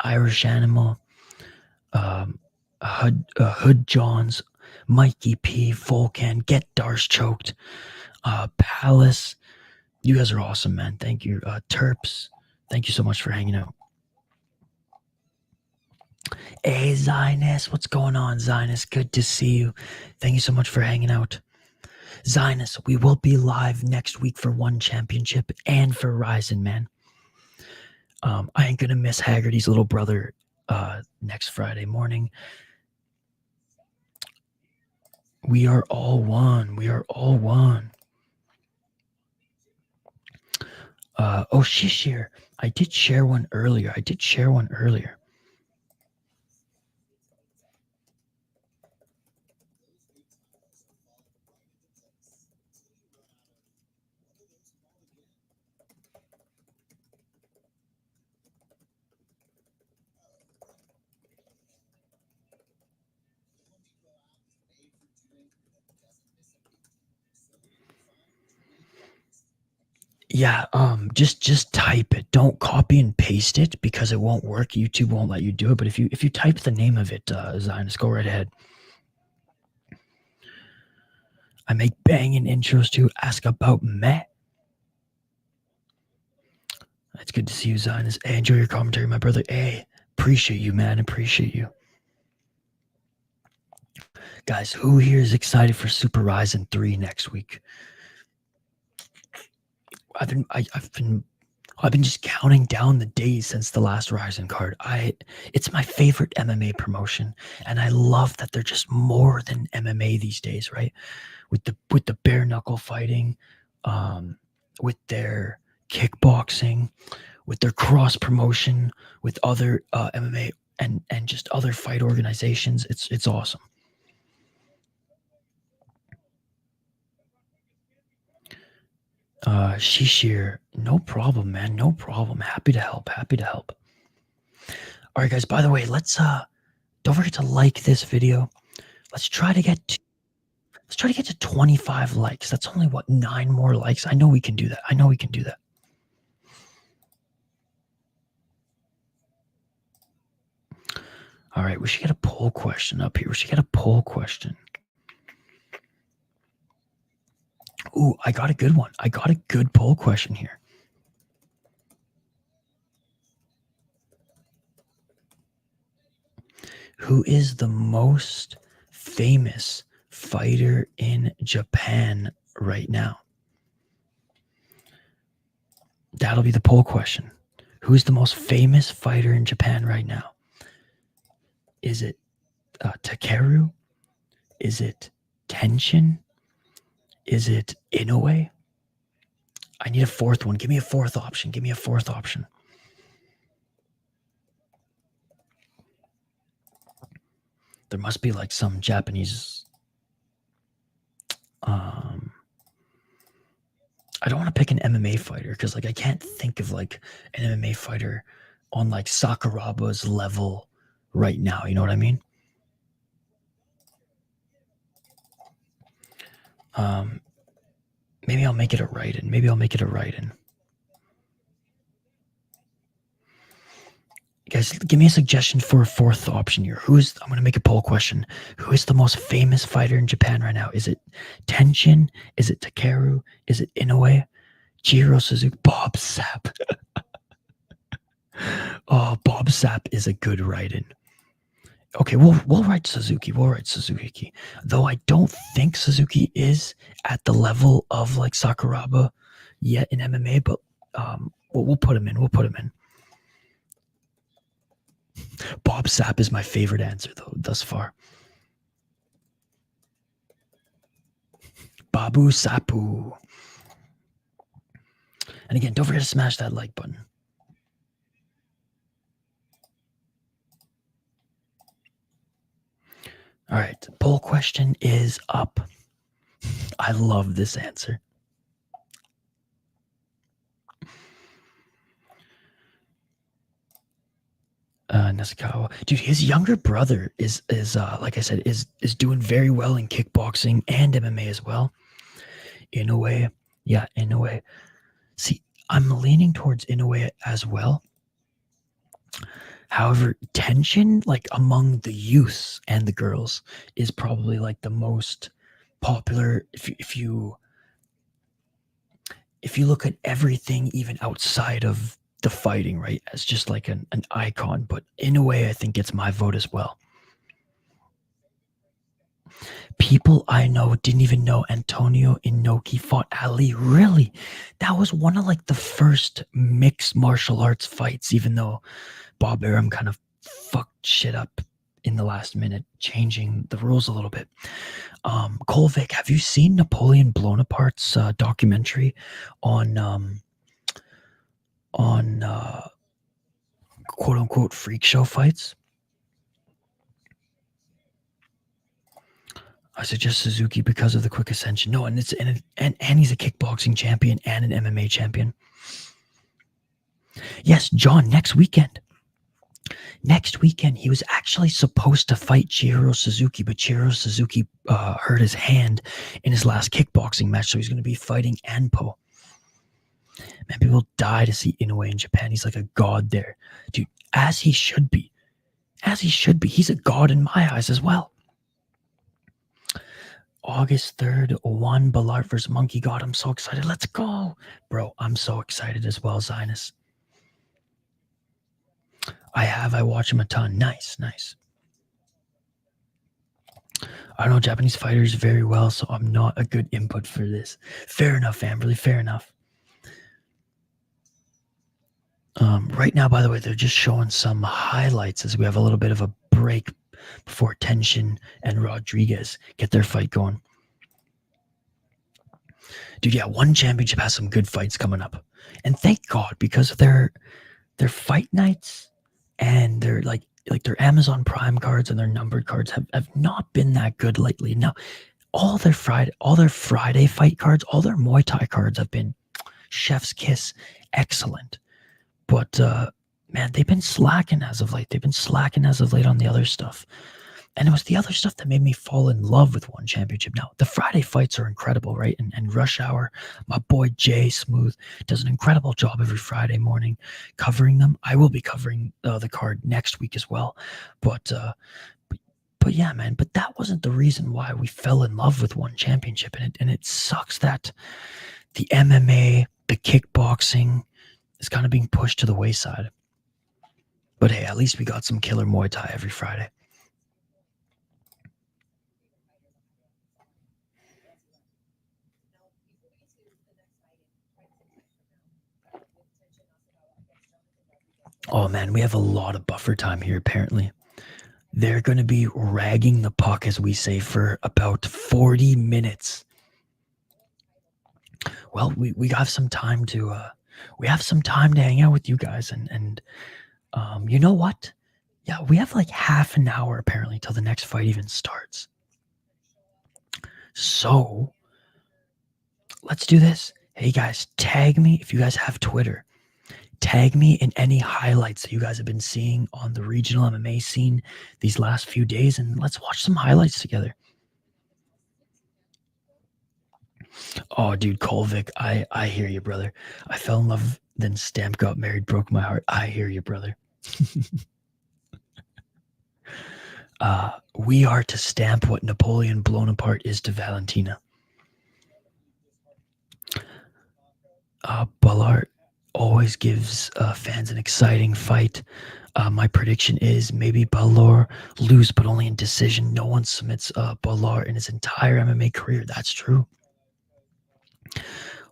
Irish Animal, Hood Johns, Mikey P, Volcan, Get Dars Choked, Palace. You guys are awesome, man. Thank you. Terps, thank you so much for hanging out. Hey, Zionist, what's going on, Zionist? Good to see you. Thank you so much for hanging out. Zionist, we will be live next week for One Championship and for Ryzen, man. I ain't gonna miss Haggerty's little brother next Friday morning. We are all one. We are all one. Oh, Shishir, I did share one earlier. Yeah, just type it. Don't copy and paste it because it won't work. YouTube won't let you do it. But if you type the name of it, Zionist, go right ahead. I make banging intros to ask about me. It's good to see you, Zionist. Hey, enjoy your commentary, my brother. Hey, appreciate you, man. Appreciate you. Guys, who here is excited for Super Ryzen 3 next week? I've been just counting down the days since the last Ryzen card. It's my favorite MMA promotion, and I love that they're just more than MMA these days, right? With the bare knuckle fighting, with their kickboxing, with their cross promotion with other MMA and just other fight organizations. It's awesome. Shishir, no problem, man. No problem. Happy to help. All right, guys, by the way, let's don't forget to like this video. Let's try to get to 25 likes. That's only 9 more likes. I know we can do that. All right, we should get a poll question up here. Ooh, I got a good one. I got a good poll question here. Who is the most famous fighter in Japan right now? That'll be the poll question. Who's the most famous fighter in Japan right now? Is it Takeru? Is it Tenshin? Is it Inoue? I need a fourth one. Give me a fourth option. There must be like some Japanese. I don't want to pick an MMA fighter because like I can't think of like an MMA fighter on like Sakuraba's level right now. You know what I mean? Maybe I'll make it a write-in. Guys, give me a suggestion for a fourth option here. I'm going to make a poll question. Who is the most famous fighter in Japan right now? Is it Tenshin? Is it Takeru? Is it Inoue? Jiro Suzuki? Bob Sapp. Oh, Bob Sapp is a good write-in. Okay, we'll write Suzuki. Though I don't think Suzuki is at the level of like Sakuraba yet in MMA, but we'll put him in. We'll put him in. Bob Sapp is my favorite answer, though, thus far. Babu Sapu. And again, don't forget to smash that like button. All right, poll question is up. I love this answer. Nasukawa, dude, his younger brother is like I said, is doing very well in kickboxing and MMA as well. Inoue, yeah, Inoue. See, I'm leaning towards Inoue as well. However, Tenshin, like among the youths and the girls, is probably like the most popular. If you look at everything, even outside of the fighting, right, as just like an icon. But in a way, I think gets my vote as well. People I know didn't even know Antonio Inoki fought Ali. Really? That was one of like the first mixed martial arts fights, even though Bob Arum kind of fucked shit up in the last minute, changing the rules a little bit. Kolvik, have you seen Napoleon Bonaparte's documentary on quote unquote freak show fights? I suggest Suzuki because of the quick ascension. No, and he's a kickboxing champion and an MMA champion. Yes, John, next weekend. Next weekend, he was actually supposed to fight Chihiro Suzuki, but Chihiro Suzuki hurt his hand in his last kickboxing match, so he's going to be fighting Anpo. Man, people die to see Inoue in Japan. He's like a god there. Dude, as he should be. As he should be. He's a god in my eyes as well. August 3rd, Juan Ballart versus Monkey God. I'm so excited. Let's go. Bro, I'm so excited as well, Zionist. I watch him a ton. Nice. I don't know Japanese fighters very well, so I'm not a good input for this. Fair enough, Amberly. Fair enough. Right now, by the way, they're just showing some highlights as we have a little bit of a break before Tenshin and Rodriguez get their fight going. Dude, yeah, one championship has some good fights coming up. And thank God, because their fight nights and their like their Amazon Prime cards and their numbered cards have not been that good lately. Now, all their Friday fight cards, all their Muay Thai cards have been chef's kiss, excellent. But man, they've been slacking as of late. On the other stuff. And it was the other stuff that made me fall in love with one championship. Now, the Friday fights are incredible, right? And Rush Hour, my boy Jay Smooth does an incredible job every Friday morning covering them. I will be covering the card next week as well. But yeah, man, but that wasn't the reason why we fell in love with one championship. And it sucks that the MMA, the kickboxing is kind of being pushed to the wayside. But hey, at least we got some killer Muay Thai every Friday. Oh man, we have a lot of buffer time here apparently. They're going to be ragging the puck, as we say, for about 40 minutes. Well, we have some time to hang out with you guys, and you know what? Yeah, we have like half an hour apparently till the next fight even starts. So let's do this. Hey guys, tag me if you guys have Twitter. Tag me in any highlights that you guys have been seeing on the regional MMA scene these last few days, and let's watch some highlights together. Oh, dude, Kolvik, I hear you, brother. I fell in love, then Stamp got married, broke my heart. I hear you, brother. We are to Stamp what Napoleon Bonaparte is to Valentina. Ballart always gives fans an exciting fight. My prediction is maybe Ballart lose, but only in decision. No one submits Ballart in his entire MMA career. That's true.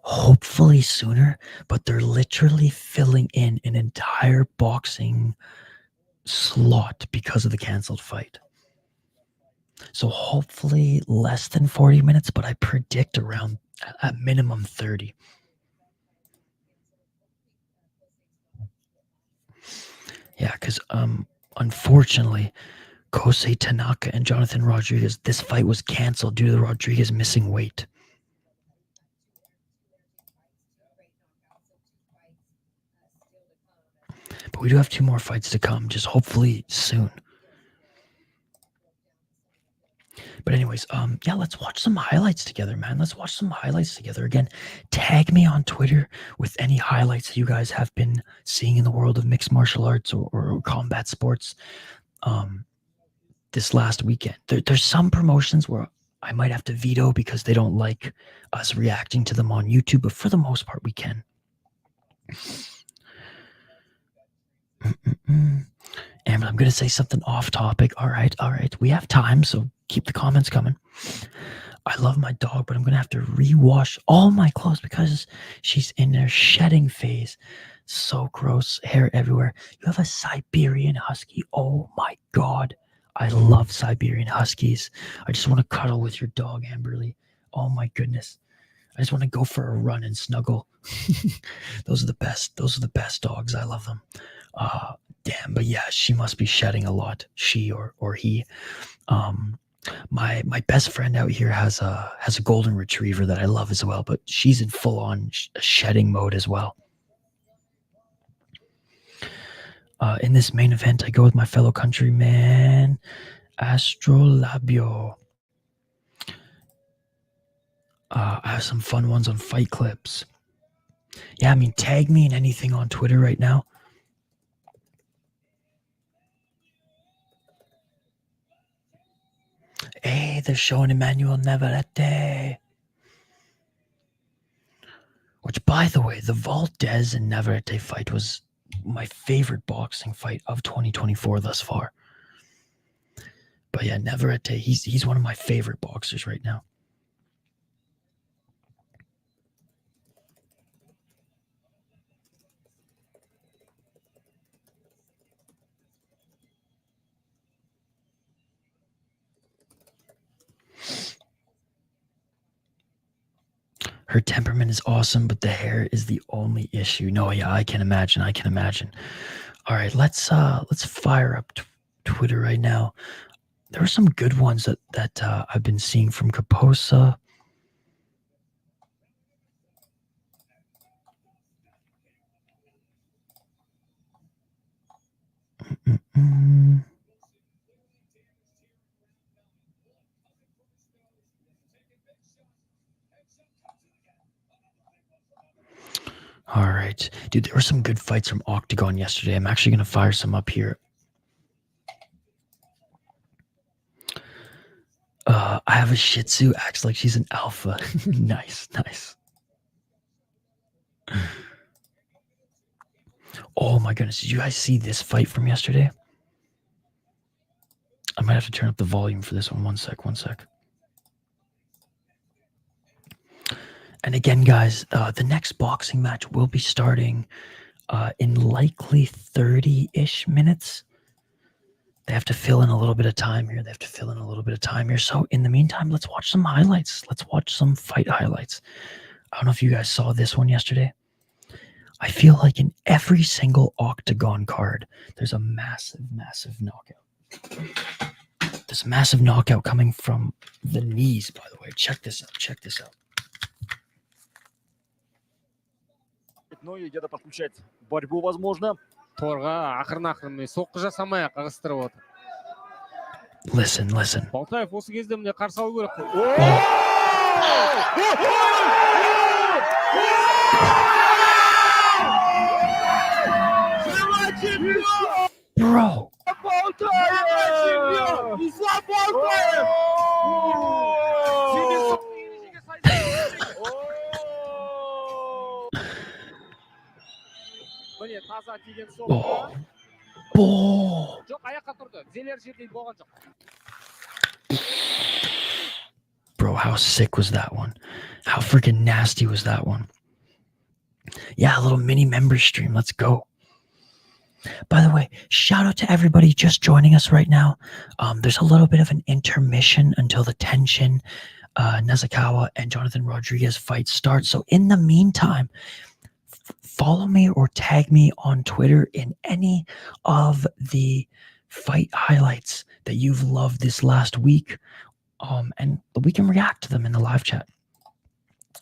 hopefully sooner, but they're literally filling in an entire boxing slot because of the canceled fight. So hopefully less than 40 minutes, but I predict around at minimum 30. Yeah, because unfortunately, Kosei, Tanaka, and Jonathan Rodriguez, this fight was canceled due to Rodriguez missing weight. But we do have 2 more fights to come, just hopefully soon. But anyways, yeah, let's watch some highlights together, man. Let's watch some highlights together. Again, tag me on Twitter with any highlights that you guys have been seeing in the world of mixed martial arts or combat sports this last weekend. There's some promotions where I might have to veto because they don't like us reacting to them on YouTube, but for the most part, we can. And I'm going to say something off topic. All right. We have time, so keep the comments coming. I love my dog, but I'm going to have to rewash all my clothes because she's in their shedding phase. So gross, hair everywhere. You have a Siberian Husky. Oh my God. I love Siberian Huskies. I just want to cuddle with your dog, Amberly. Oh my goodness. I just want to go for a run and snuggle. Those are the best. Those are the best dogs. I love them. Damn, but yeah, she must be shedding a lot. She or he. My best friend out here has a golden retriever that I love as well, but she's in full on shedding mode as well. In this main event, I go with my fellow countryman, Astrolabio. I have some fun ones on fight clips. Yeah, I mean, tag me in anything on Twitter right now. Hey, they're showing Emmanuel Navarrete. Which, by the way, the Valdez and Navarrete fight was my favorite boxing fight of 2024 thus far. But yeah, Navarrete, he's one of my favorite boxers right now. Her temperament is awesome, but the hair is the only issue. No, yeah, I can imagine. All right, let's fire up Twitter right now. There are some good ones that I've been seeing from Kaposa. All right, dude, there were some good fights from Octagon yesterday. I'm actually going to fire some up here. I have a Shih Tzu, acts like she's an alpha. Nice. Oh my goodness, did you guys see this fight from yesterday? I might have to turn up the volume for this one. One sec. And again, guys, the next boxing match will be starting in likely 30-ish minutes. They have to fill in a little bit of time here. So in the meantime, let's watch some highlights. Let's watch some fight highlights. I don't know if you guys saw this one yesterday. I feel like in every single Octagon card, there's a massive knockout. This massive knockout coming from the knees, by the way. Check this out. Ноги где-то подключать борьбу, возможно. Торға ақырын соққы жасамай ығыстырып отыр. Listen. Балтаев осы кезде міне қарсы алу керек. Bro. Bro, how sick was that one? How freaking nasty was that one? Yeah, a little mini member stream. Let's go. By the way, shout out to everybody just joining us right now. There's a little bit of an intermission until the Tenshin, Nasukawa, and Jonathan Rodriguez fight starts. So in the meantime, follow me or tag me on Twitter in any of the fight highlights that you've loved this last week, and we can react to them in the live chat.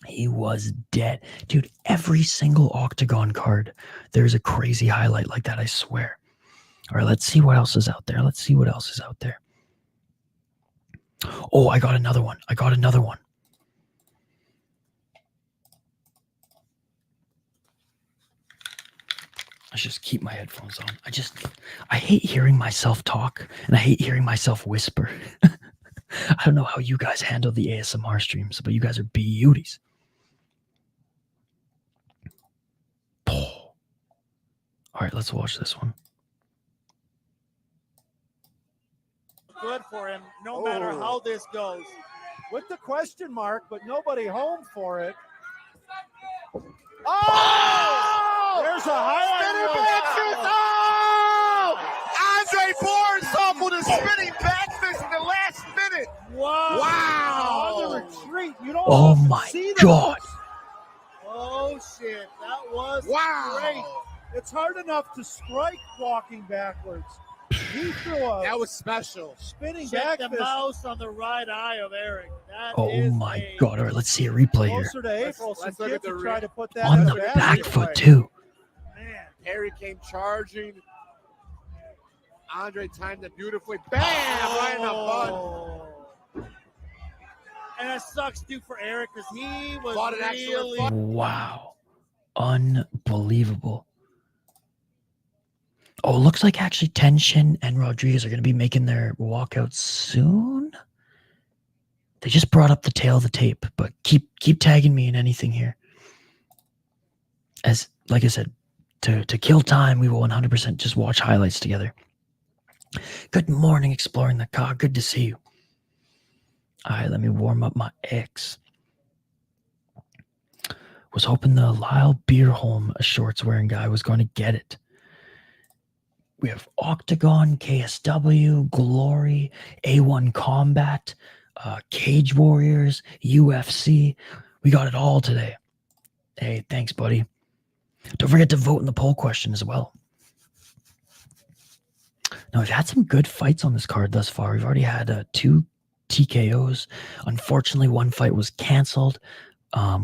He was dead. Dude, every single Octagon card, there's a crazy highlight like that, I swear. All right, let's see what else is out there. Oh, I got another one. I should just keep my headphones on. I hate hearing myself talk, and I hate hearing myself whisper. I don't know how you guys handle the ASMR streams, but you guys are beauties. All right, let's watch this one. Good for him, no matter how this goes. With the question mark, but nobody home for it. Oh! There's a highlight. Andre bore himself with a spinning back fist in the last minute. Wow. On the retreat. You don't Oh my God. Oh shit, that was great. It's hard enough to strike walking backwards. He threw a That was special. spinning back the fist. Mouse on the right eye of Eric. That Oh is my God. All right, let's see a replay here. Closer to April. Let's Some look at kids the are trying to put that On in the the back foot, too. Man. Harry came charging. Andre timed it beautifully. Bam! Right in the bun. And that sucks too for Eric because he was Fought an excellent really. fight. Wow. Unbelievable. Oh, it looks like actually Tenshin and Rodriguez are going to be making their walkout soon. They just brought up the tail of the tape, but keep tagging me in anything here. As like I said, to kill time, we will 100% just watch highlights together. Good morning, Exploring the Car. Good to see you. All right, let me warm up my X. Was hoping the Lyle Beerholm shorts wearing guy was going to get it. We have Octagon, KSW, Glory, A1 Combat, Cage Warriors, UFC. We got it all today. Hey, thanks, buddy. Don't forget to vote in the poll question as well. Now, we've had some good fights on this card thus far. We've already had 2 TKOs. Unfortunately, one fight was canceled.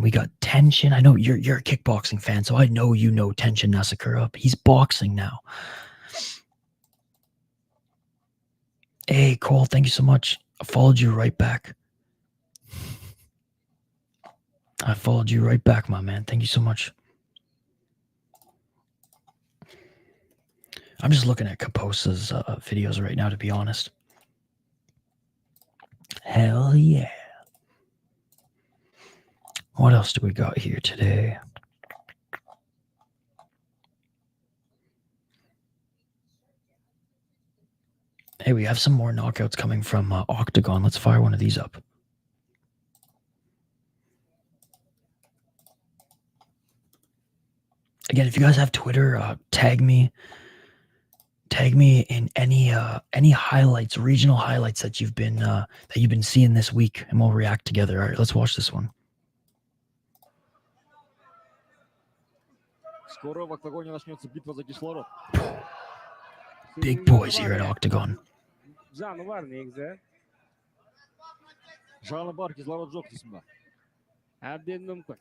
We got Tenshin. I know you're a kickboxing fan, so I know you know Tenshin Nasukawa. He's boxing now. Hey, Cole, thank you so much. I followed you right back. My man. Thank you so much. I'm just looking at Kaposa's videos right now, to be honest. Hell yeah. What else do we got here today? Hey, we have some more knockouts coming from Octagon. Let's fire one of these up. Again, if you guys have Twitter, tag me in any highlights, regional highlights that you've been seeing this week, and we'll react together. All right, let's watch this one. Скоро в Октагоне начнется битва за кислород. Big boys here at Octagon. Canı var негізі. Canı бар, кислород жоқ дейсің ба? Әбден мүмкін.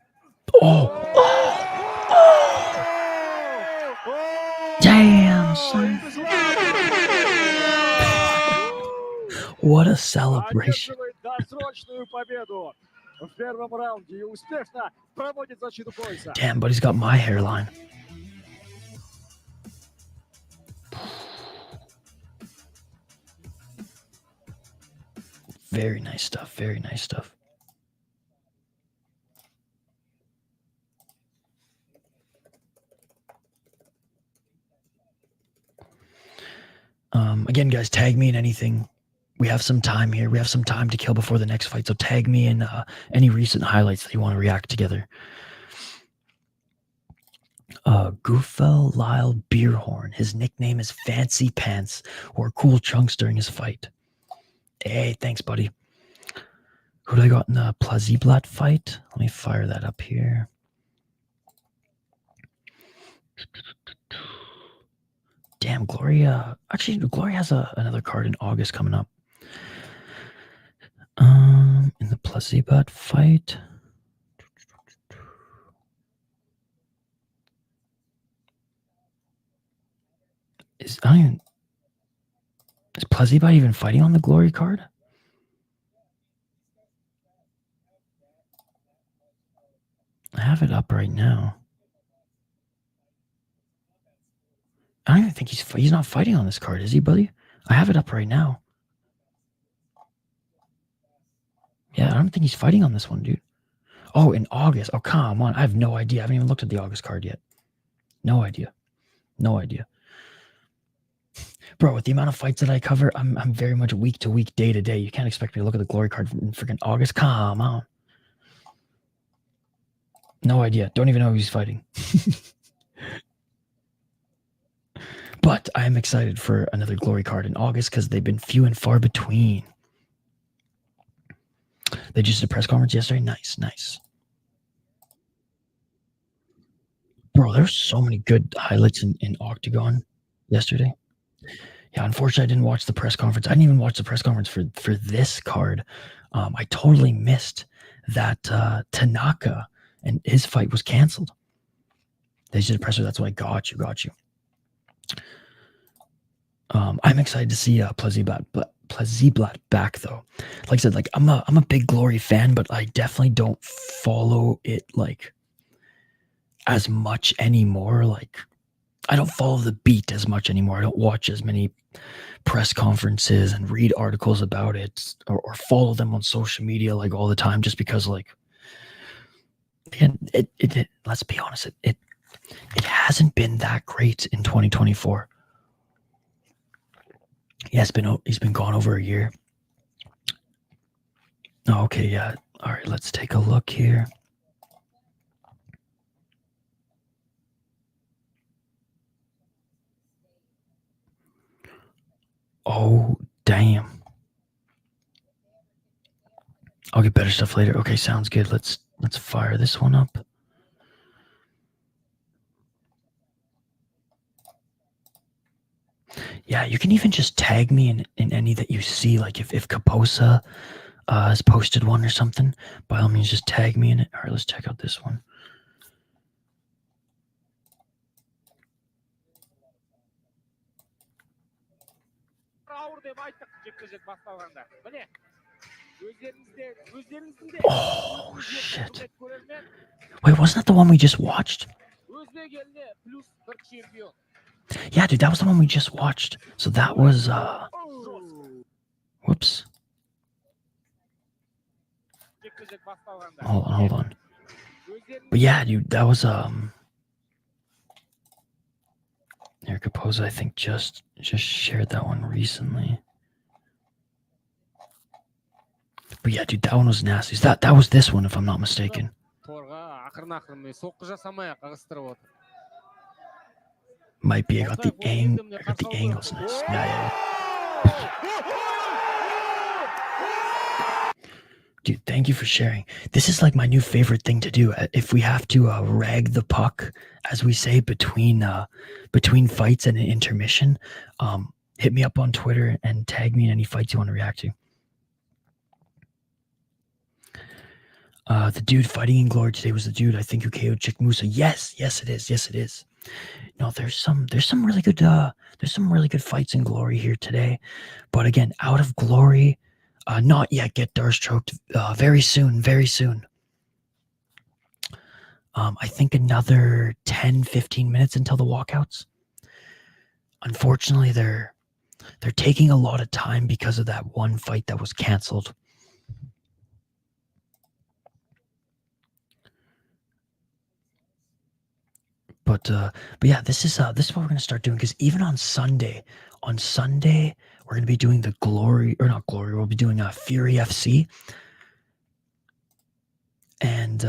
Damn, son. What a celebration. Досрочную победу в первом раунде и успешно проводит защиту пояса. Damn, but he's got my hairline. Very nice stuff. Very nice stuff. Again, guys, tag me in anything. We have some time here. We have some time to kill before the next fight. So tag me in any recent highlights that you want to react together. Gufel Lyle Beerhorn. His nickname is Fancy Pants. Wore cool chunks during his fight. Hey, thanks, buddy. Who do I got in the Plaziblat fight? Let me fire that up here. Damn, Gloria. Actually, Gloria has another card in August coming up. In the Plaziblat fight. Is Plaziblat even fighting on the Glory card? I have it up right now. I don't even think he's not fighting on this card, is he, buddy? I have it up right now. Yeah, I don't think he's fighting on this one, dude. Oh, in August. Oh, come on. I have no idea. I haven't even looked at the August card yet. No idea. No idea. Bro, with the amount of fights that I cover, I'm very much week to week, day to day. You can't expect me to look at the Glory card in freaking August. Come on. No idea. Don't even know who he's fighting. But I am excited for another Glory card in August because they've been few and far between. They just did a press conference yesterday. Nice. Bro, there's so many good highlights in Octagon yesterday. Yeah, unfortunately, I didn't watch the press conference. I didn't even watch the press conference for this card. I totally missed that Tanaka and his fight was canceled. They just did a presser. That's why I got you. I'm excited to see Plaziblat back though. Like I said, like I'm a big Glory fan, but I definitely don't follow it like as much anymore. Like I don't follow the beat as much anymore. I don't watch as many press conferences and read articles about it or follow them on social media like all the time, just because like it let's be honest, it hasn't been that great in 2024. Yeah, he's been gone over a year. Oh, okay, yeah. All right, let's take a look here. Oh, damn. I'll get better stuff later. Okay, sounds good. Let's fire this one up. Yeah, you can even just tag me in any that you see. Like if Kaposa has posted one or something, by all means just tag me in it. All right, let's check out this one. Oh shit. Wait, wasn't that the one we just watched? Yeah, dude, that was the one we just watched. So that was whoops. Hold on. But yeah, dude, that was Eric Kaposa, I think just shared that one recently. But yeah, dude, that one was nasty. That was this one, if I'm not mistaken. Might be. I got the angles nice. Yeah. Dude, thank you for sharing. This is like my new favorite thing to do. If we have to rag the puck, as we say, between fights and an intermission, hit me up on Twitter and tag me in any fights you want to react to. The dude fighting in Glory today was the dude I think who KO'd Chick Musa. Yes, it is. No, there's some really good fights in Glory here today. But again, out of Glory, not yet get Darstroked. Very soon. I think another 10-15 minutes until the walkouts. Unfortunately, they're taking a lot of time because of that one fight that was canceled. But yeah, this is what we're gonna start doing, because even on Sunday, we're gonna be doing the Glory, or not Glory. We'll be doing Fury FC, and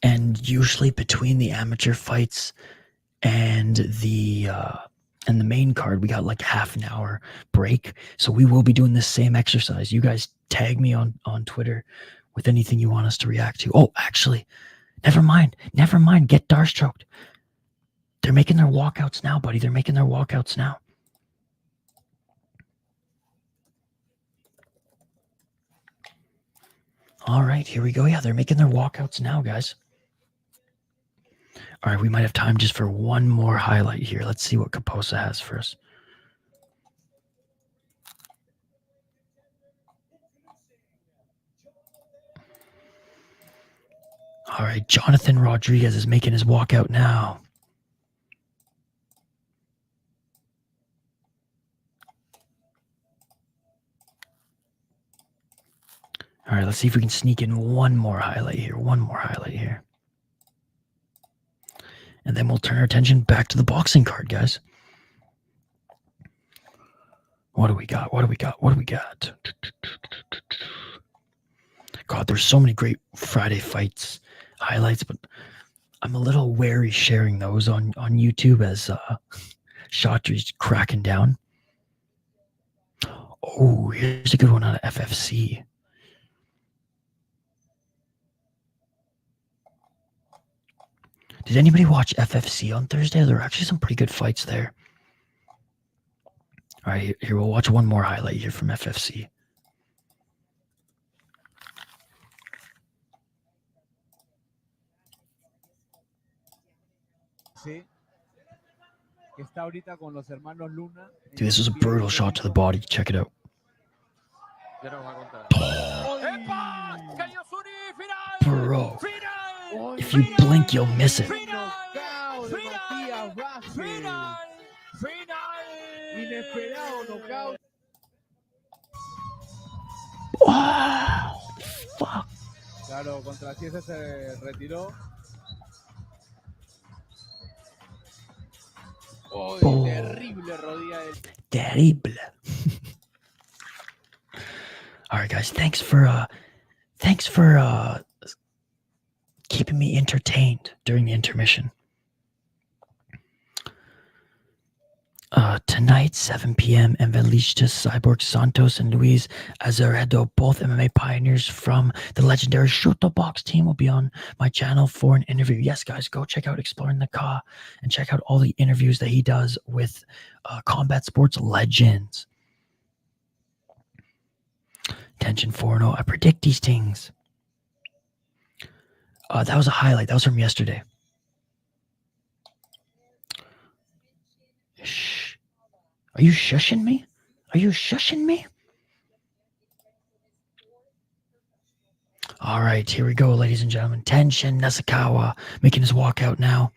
And usually between the amateur fights and the main card, we got like half an hour break. So we will be doing this same exercise. You guys tag me on Twitter with anything you want us to react to. Oh, actually, never mind. Get Darstroked. They're making their walkouts now, buddy. They're making their walkouts now. All right, here we go. Yeah, they're making their walkouts now, guys. All right, we might have time just for one more highlight here. Let's see what Kaposa has for us. All right, Jonathan Rodriguez is making his walkout now. All right, let's see if we can sneak in one more highlight here. And then we'll turn our attention back to the boxing card, guys. What do we got? God, there's so many great Friday fights highlights, but I'm a little wary sharing those on YouTube as Chaudhry's cracking down. Oh, here's a good one out of FFC. Did anybody watch FFC on Thursday? There were actually some pretty good fights there. All right, here we'll watch one more highlight here from FFC. Dude, this was a brutal shot to the body. Check it out. Bro, if you blink, you'll miss it. Wow, fuck. Claro, contra Issei se retiró. Oh, terrible rodilla. Terrible. All right, guys. Thanks for keeping me entertained during the intermission. Tonight, 7 p.m., Evangelista, Cyborg Santos, and Luis Azeredo, both MMA pioneers from the legendary Junto box team, will be on my channel for an interview. Yes, guys, go check out Exploring the Ka and check out all the interviews that he does with combat sports legends. Tenshin 4-0. I predict these things. That was a highlight. That was from yesterday. Shh. Are you shushing me? All right, here we go, ladies and gentlemen. Tenshin Nasukawa making his walkout now.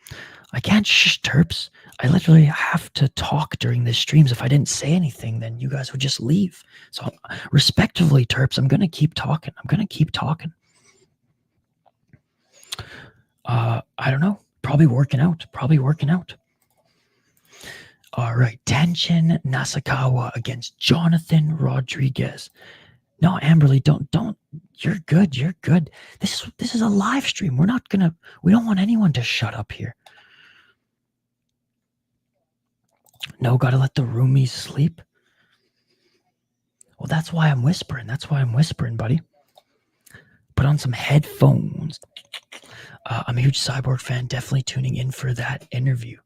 I can't shush Terps. I literally have to talk during the streams. If I didn't say anything, then you guys would just leave. So respectively, Terps, I'm going to keep talking. I don't know. Probably working out. All right, Tenshin Nasukawa against Jonathan Rodriguez. No, Amberly, don't. You're good. This is a live stream. We don't want anyone to shut up here. No, gotta let the roomies sleep. Well, that's why I'm whispering, buddy. Put on some headphones. I'm a huge Cyborg fan, definitely tuning in for that interview.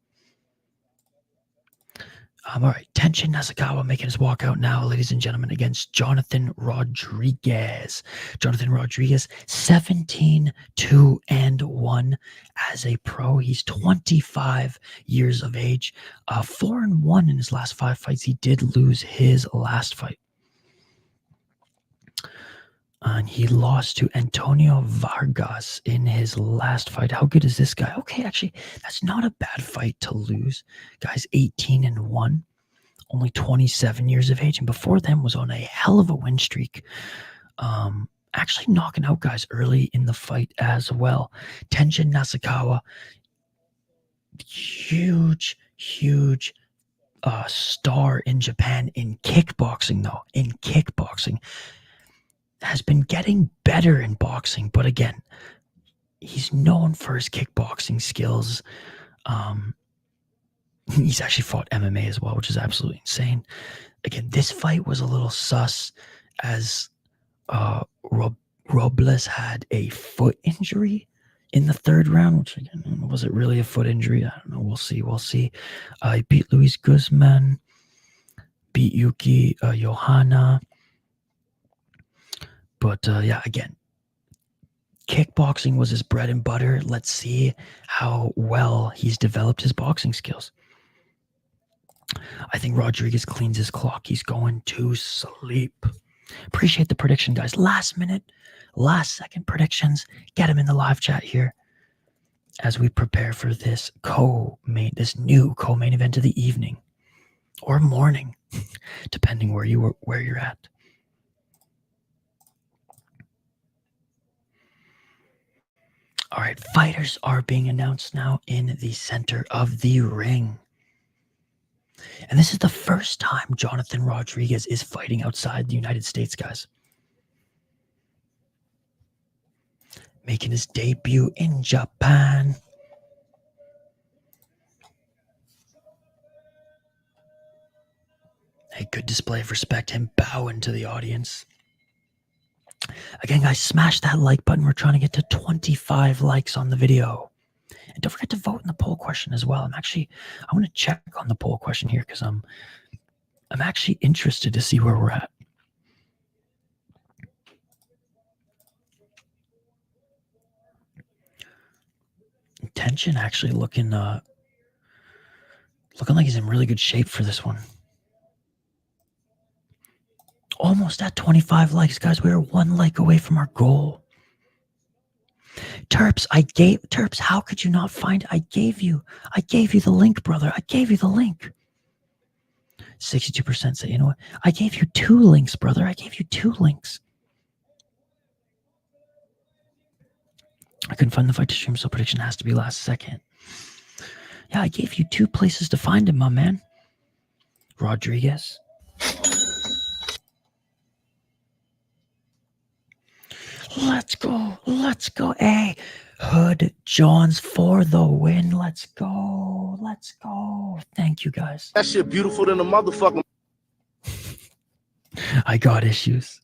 All right, Tenshin Nasukawa making his walkout now, ladies and gentlemen, against Jonathan Rodriguez. Jonathan Rodriguez, 17-2-1 as a pro. He's 25 years of age, 4-1 in his last 5 fights. He did lose his last fight. And he lost to Antonio Vargas in his last fight. How good is this guy? Okay, actually, that's not a bad fight to lose. Guy's 18-1, only 27 years of age. And before them was on a hell of a win streak. Actually knocking out guys early in the fight as well. Tenshin Nasukawa, huge star in Japan in kickboxing, though. Has been getting better in boxing, but again, he's known for his kickboxing skills. He's actually fought MMA as well, which is absolutely insane. Again, this fight was a little sus as Robles had a foot injury in the third round, which again, was it really a foot injury? I don't know. We'll see. He beat Luis Guzman, beat Yuki Johanna. But yeah, again, kickboxing was his bread and butter. Let's see how well he's developed his boxing skills. I think Rodriguez cleans his clock. He's going to sleep. Appreciate the prediction, guys. Last minute, last second predictions. Get them in the live chat here as we prepare for this new co-main event of the evening or morning, depending where you're at. All right, fighters are being announced now in the center of the ring. And this is the first time Jonathan Rodriguez is fighting outside the United States, guys. Making his debut in Japan. A good display of respect, him bowing to the audience. Again, guys, smash that like button. We're trying to get to 25 likes on the video. And don't forget to vote in the poll question as well. I want to check on the poll question here because I'm actually interested to see where we're at. Tenshin actually looking like he's in really good shape for this one. Almost at 25 likes, guys. We are 1 like away from our goal. Terps, how could you not find? I gave you the link, brother. I gave you the link. 62% say, you know what? I gave you 2 links, brother. I gave you 2 links. I couldn't find the fight to stream, so prediction has to be last second. Yeah, I gave you 2 places to find him, my man. Rodriguez. Let's go. Hey, Hood Johns for the win. Let's go. Thank you, guys. That shit beautiful than a motherfucker. I got issues.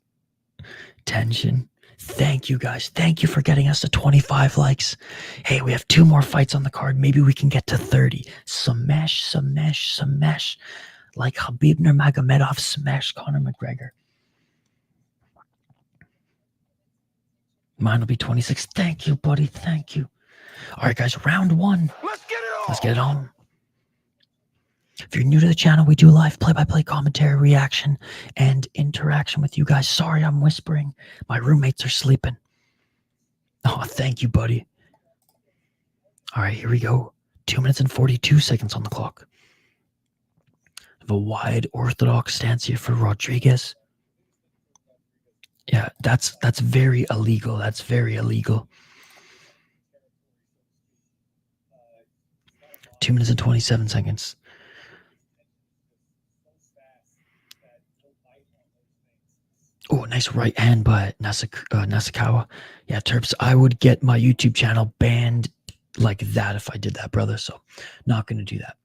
Tenshin. Thank you, guys. Thank you for getting us to 25 likes. Hey, we have 2 more fights on the card. Maybe we can get to 30. Smash. Like Khabib Nurmagomedov smashed Conor McGregor. Mine will be 26. Thank you, buddy. Thank you. All right, guys. Round 1. Let's get it on. If you're new to the channel, we do live play-by-play commentary, reaction, and interaction with you guys. Sorry, I'm whispering. My roommates are sleeping. Oh, thank you, buddy. All right, here we go. 2 minutes and 42 seconds on the clock. I have a wide orthodox stance here for Rodriguez. Yeah, that's very illegal. That's very illegal. 2 minutes and 27 seconds. Oh, nice right hand by Nasukawa. Yeah, Terps, I would get my YouTube channel banned like that if I did that, brother. So, not going to do that.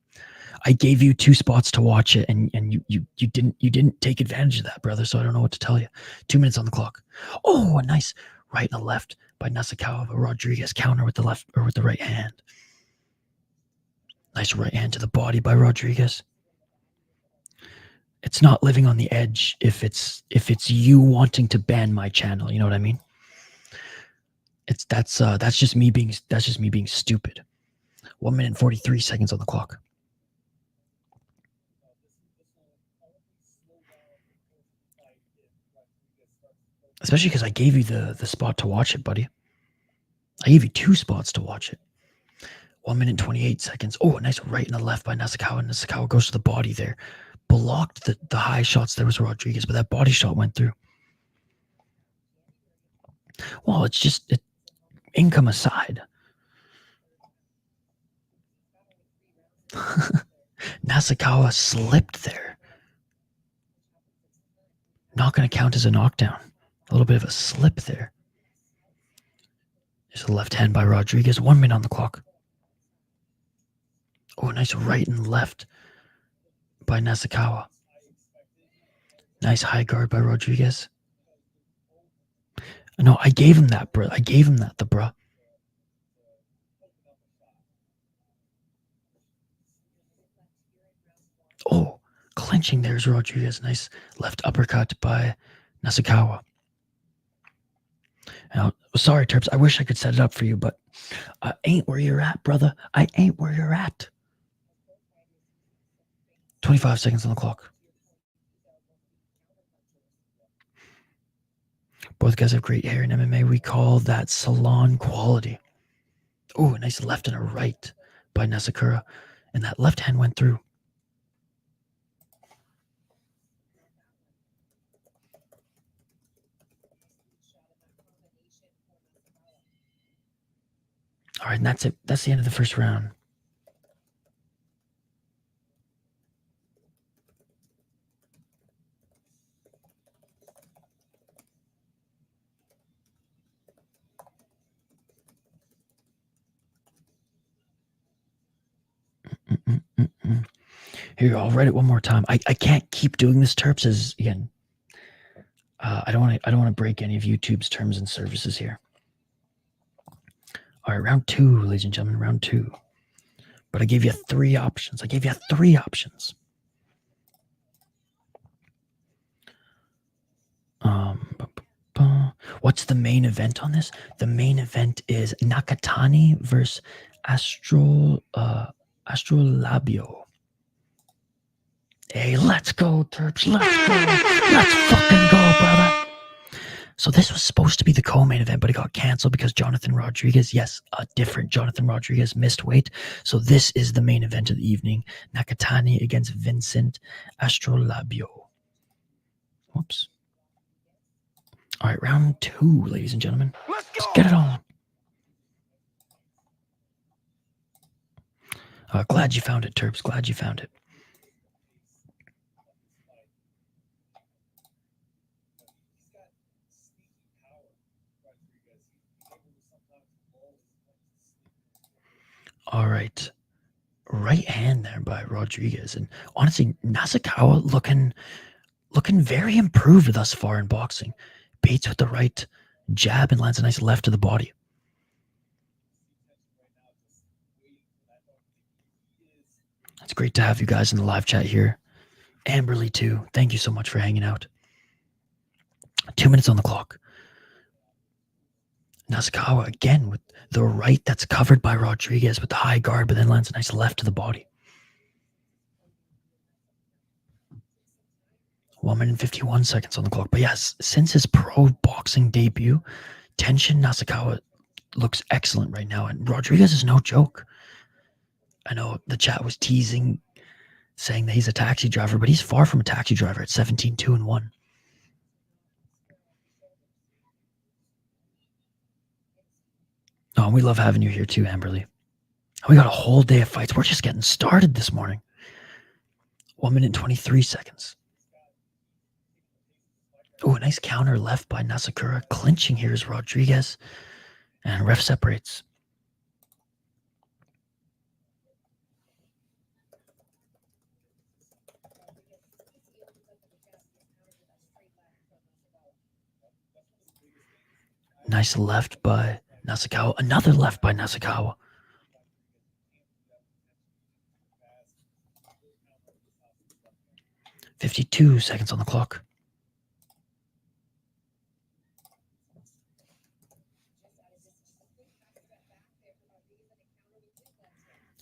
I gave you 2 spots to watch it, and you didn't take advantage of that, brother. So I don't know what to tell you. 2 minutes on the clock. Oh, a nice right and a left by Nasukawa. But Rodriguez counter with the left or with the right hand. Nice right hand to the body by Rodriguez. It's not living on the edge if it's you wanting to ban my channel. You know what I mean? That's just me being stupid. 1 minute and 43 seconds on the clock. Especially because I gave you the spot to watch it, buddy. I gave you 2 spots to watch it. 1 minute and 28 seconds. Oh, a nice right and a left by Nasukawa. Nasukawa goes to the body there. Blocked the high shots. There was Rodriguez, but that body shot went through. Well, it's just income aside. Nasukawa slipped there. Not going to count as a knockdown. A little bit of a slip there. There's a left hand by Rodriguez. 1 minute on the clock. Oh, nice right and left by Nasukawa. Nice high guard by Rodriguez. No, I gave him that, bro. I gave him that, bruh. Oh, clinching there's Rodriguez. Nice left uppercut by Nasukawa. Now, sorry, Terps. I wish I could set it up for you, but I ain't where you're at, brother. I ain't where you're at. 25 seconds on the clock. Both guys have great hair in MMA. We call that salon quality. Oh, a nice left and a right by Nasukawa. And that left hand went through. All right, and that's it. That's the end of the first round. Here, I'll write it one more time. I can't keep doing this, Terps, as again. I don't want to break any of YouTube's terms and services here. All right, round 2, ladies and gentlemen, round 2. But I gave you 3 options. What's the main event on this? The main event is Nakatani versus Astrolabio. Hey, let's go, Terps. Let's go. Let's fucking go, brother. So this was supposed to be the co-main event, but it got canceled because Jonathan Rodriguez, yes, a different Jonathan Rodriguez, missed weight. So this is the main event of the evening. Nakatani against Vincent Astrolabio. Whoops. All right, round 2, ladies and gentlemen. Let's get it on. Glad you found it, Terps. Glad you found it. All right. Right hand there by Rodriguez. And honestly, Nasukawa looking very improved thus far in boxing. Baits with the right jab and lands a nice left to the body. It's great to have you guys in the live chat here. Amberly too. Thank you so much for hanging out. 2 minutes on the clock. Nasukawa again with the right that's covered by Rodriguez with the high guard, but then lands a nice left to the body. 1 minute and 51 seconds on the clock. But yes, since his pro boxing debut, Tenshin Nasukawa looks excellent right now. And Rodriguez is no joke. I know the chat was teasing, saying that he's a taxi driver, but he's far from a taxi driver at 17-2-1. Oh, we love having you here too, Amberly. We got a whole day of fights. We're just getting started this morning. 1 minute and 23 seconds. Oh, a nice counter left by Nasukawa. Clinching here is Rodriguez. And ref separates. Nice left by Nasukawa. Another left by Nasukawa. $52 seconds on the clock.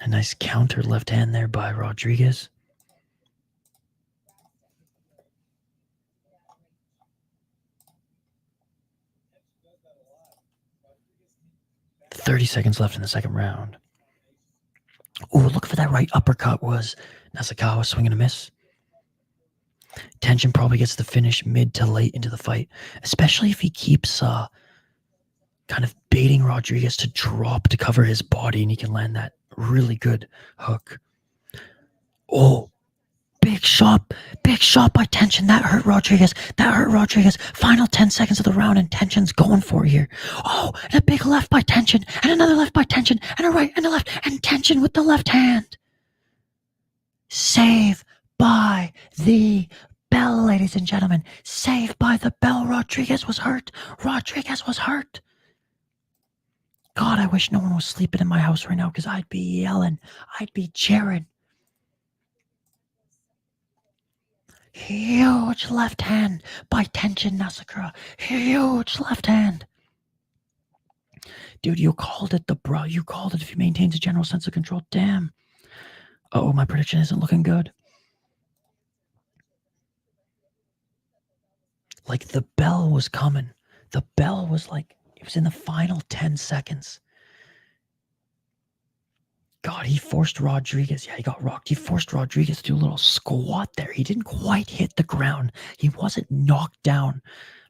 A nice counter left hand there by Rodriguez. $30 seconds left in the second round. Oh, look for that right uppercut was Nasukawa swinging a miss. Tenshin probably gets the finish mid to late into the fight, especially if he keeps kind of baiting Rodriguez to drop to cover his body and he can land that really good hook. Oh, big big shot by Tenshin. That hurt Rodriguez. Final 10 seconds of the round, and Tenshin's going for it here. Oh, and a big left by Tenshin, and another left by Tenshin, and a right and a left, and Tenshin with the left hand. Save by the bell, ladies and gentlemen. Save by the bell. Rodriguez was hurt. God, I wish no one was sleeping in my house right now, because I'd be yelling. I'd be cheering. Huge left hand by Tenshin Nasukawa. Huge left hand. Dude, you called it, You called it if he maintains a general sense of control. Damn. Oh, my prediction isn't looking good. Like, the bell was coming. The bell was like, it was in the final 10 seconds. God, he forced Rodriguez. Yeah, he got rocked. He forced Rodriguez to do a little squat there. He didn't quite hit the ground. He wasn't knocked down.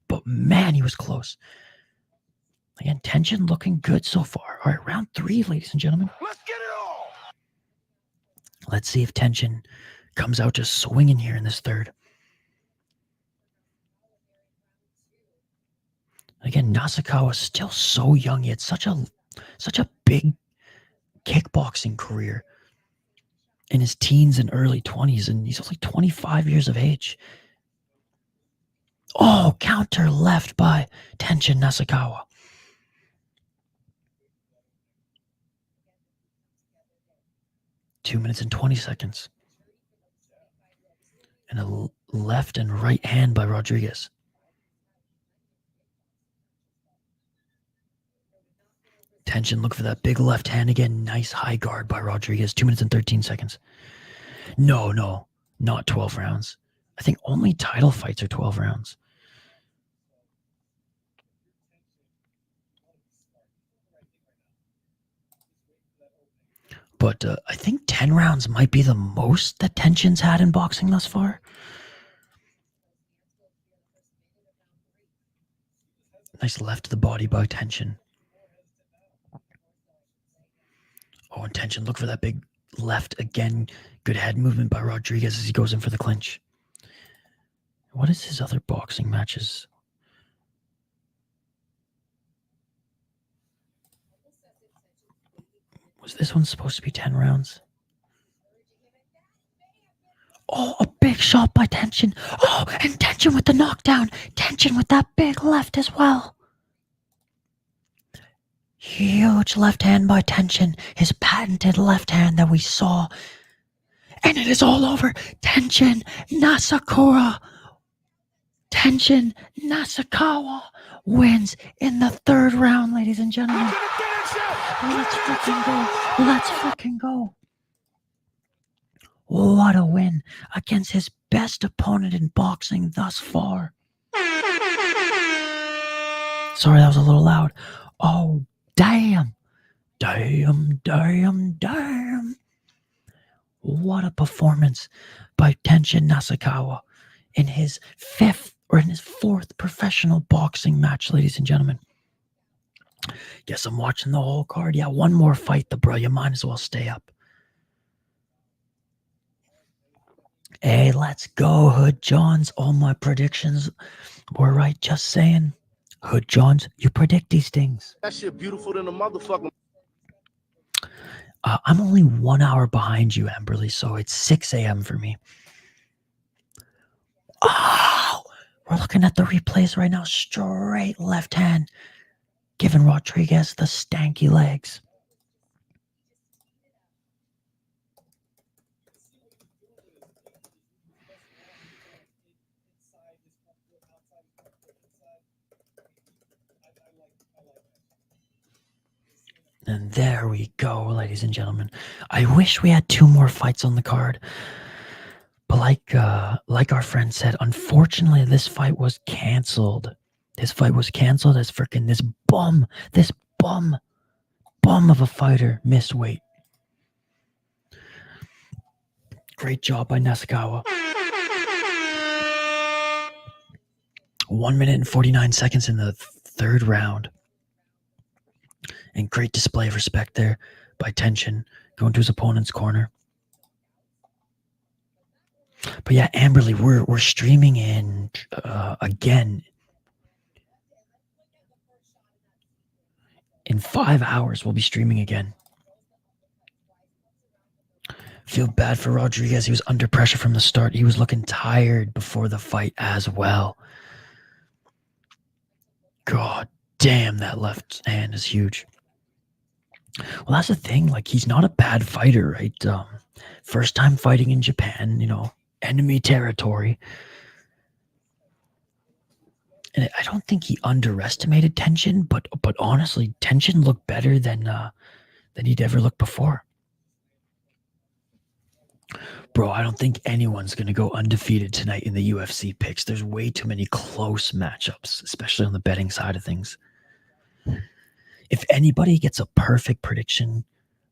But man, he was close. Again, Tenshin looking good so far. All right, round 3, ladies and gentlemen. Let's get it all. Let's see if Tenshin comes out just swinging here in this third. Again, Nasukawa is still so young. He had such a big kickboxing career in his teens and early 20s, and he's only 25 years of age. Oh, counter left by Tenshin Nasukawa. Two minutes and 20 seconds. And a left and right hand by Rodriguez. Tenshin, look for that big left hand again. Nice high guard by Rodriguez. 2 minutes and 13 seconds. No, not 12 rounds. I think only title fights are 12 rounds. But I think 10 rounds might be the most that Tenshin's had in boxing thus far. Nice left to the body by Tenshin. Oh, and Tenshin, look for that big left again. Good head movement by Rodriguez as he goes in for the clinch. What is his other boxing matches? Was this one supposed to be 10 rounds? Oh, a big shot by Tenshin. Oh, and Tenshin with the knockdown. Tenshin with that big left as well. Huge left hand by Tenshin. His patented left hand that we saw. And it is all over. Tenshin Nasukawa. Tenshin Nasukawa wins in the third round, ladies and gentlemen. Let's freaking go. Let's freaking go. What a win against his best opponent in boxing thus far. Sorry, that was a little loud. Oh, damn. Damn. What a performance by Tenshin Nasukawa in his fourth professional boxing match, ladies and gentlemen. Guess I'm watching the whole card. Yeah, one more fight, bro. You might as well stay up. Hey, let's go, Hood Johns. All my predictions were right, just saying. Hood Johns, you predict these things. That shit beautiful than a motherfucker. I'm only 1 hour behind you, Amberly, so it's 6 a.m. for me. Oh, we're looking at the replays right now. Straight left hand, giving Rodriguez the stanky legs. And there we go, ladies and gentlemen. I wish we had 2 more fights on the card. But like our friend said, unfortunately, this fight was canceled. This fight was canceled as freaking this bum of a fighter missed weight. Great job by Nasukawa. 1 minute and 49 seconds in the third round. And great display of respect there by Tenshin, going to his opponent's corner. But yeah, Amberly, we're streaming in again in 5 hours. We'll be streaming again. Feel bad for Rodriguez. He was under pressure from the start. He was looking tired before the fight as well. God damn, that left hand is huge. Well, that's the thing. Like, he's not a bad fighter, right? First time fighting in Japan, you know, enemy territory. And I don't think he underestimated Tenshin, but honestly, Tenshin looked better than he'd ever looked before. Bro, I don't think anyone's going to go undefeated tonight in the UFC picks. There's way too many close matchups, especially on the betting side of things. If anybody gets a perfect prediction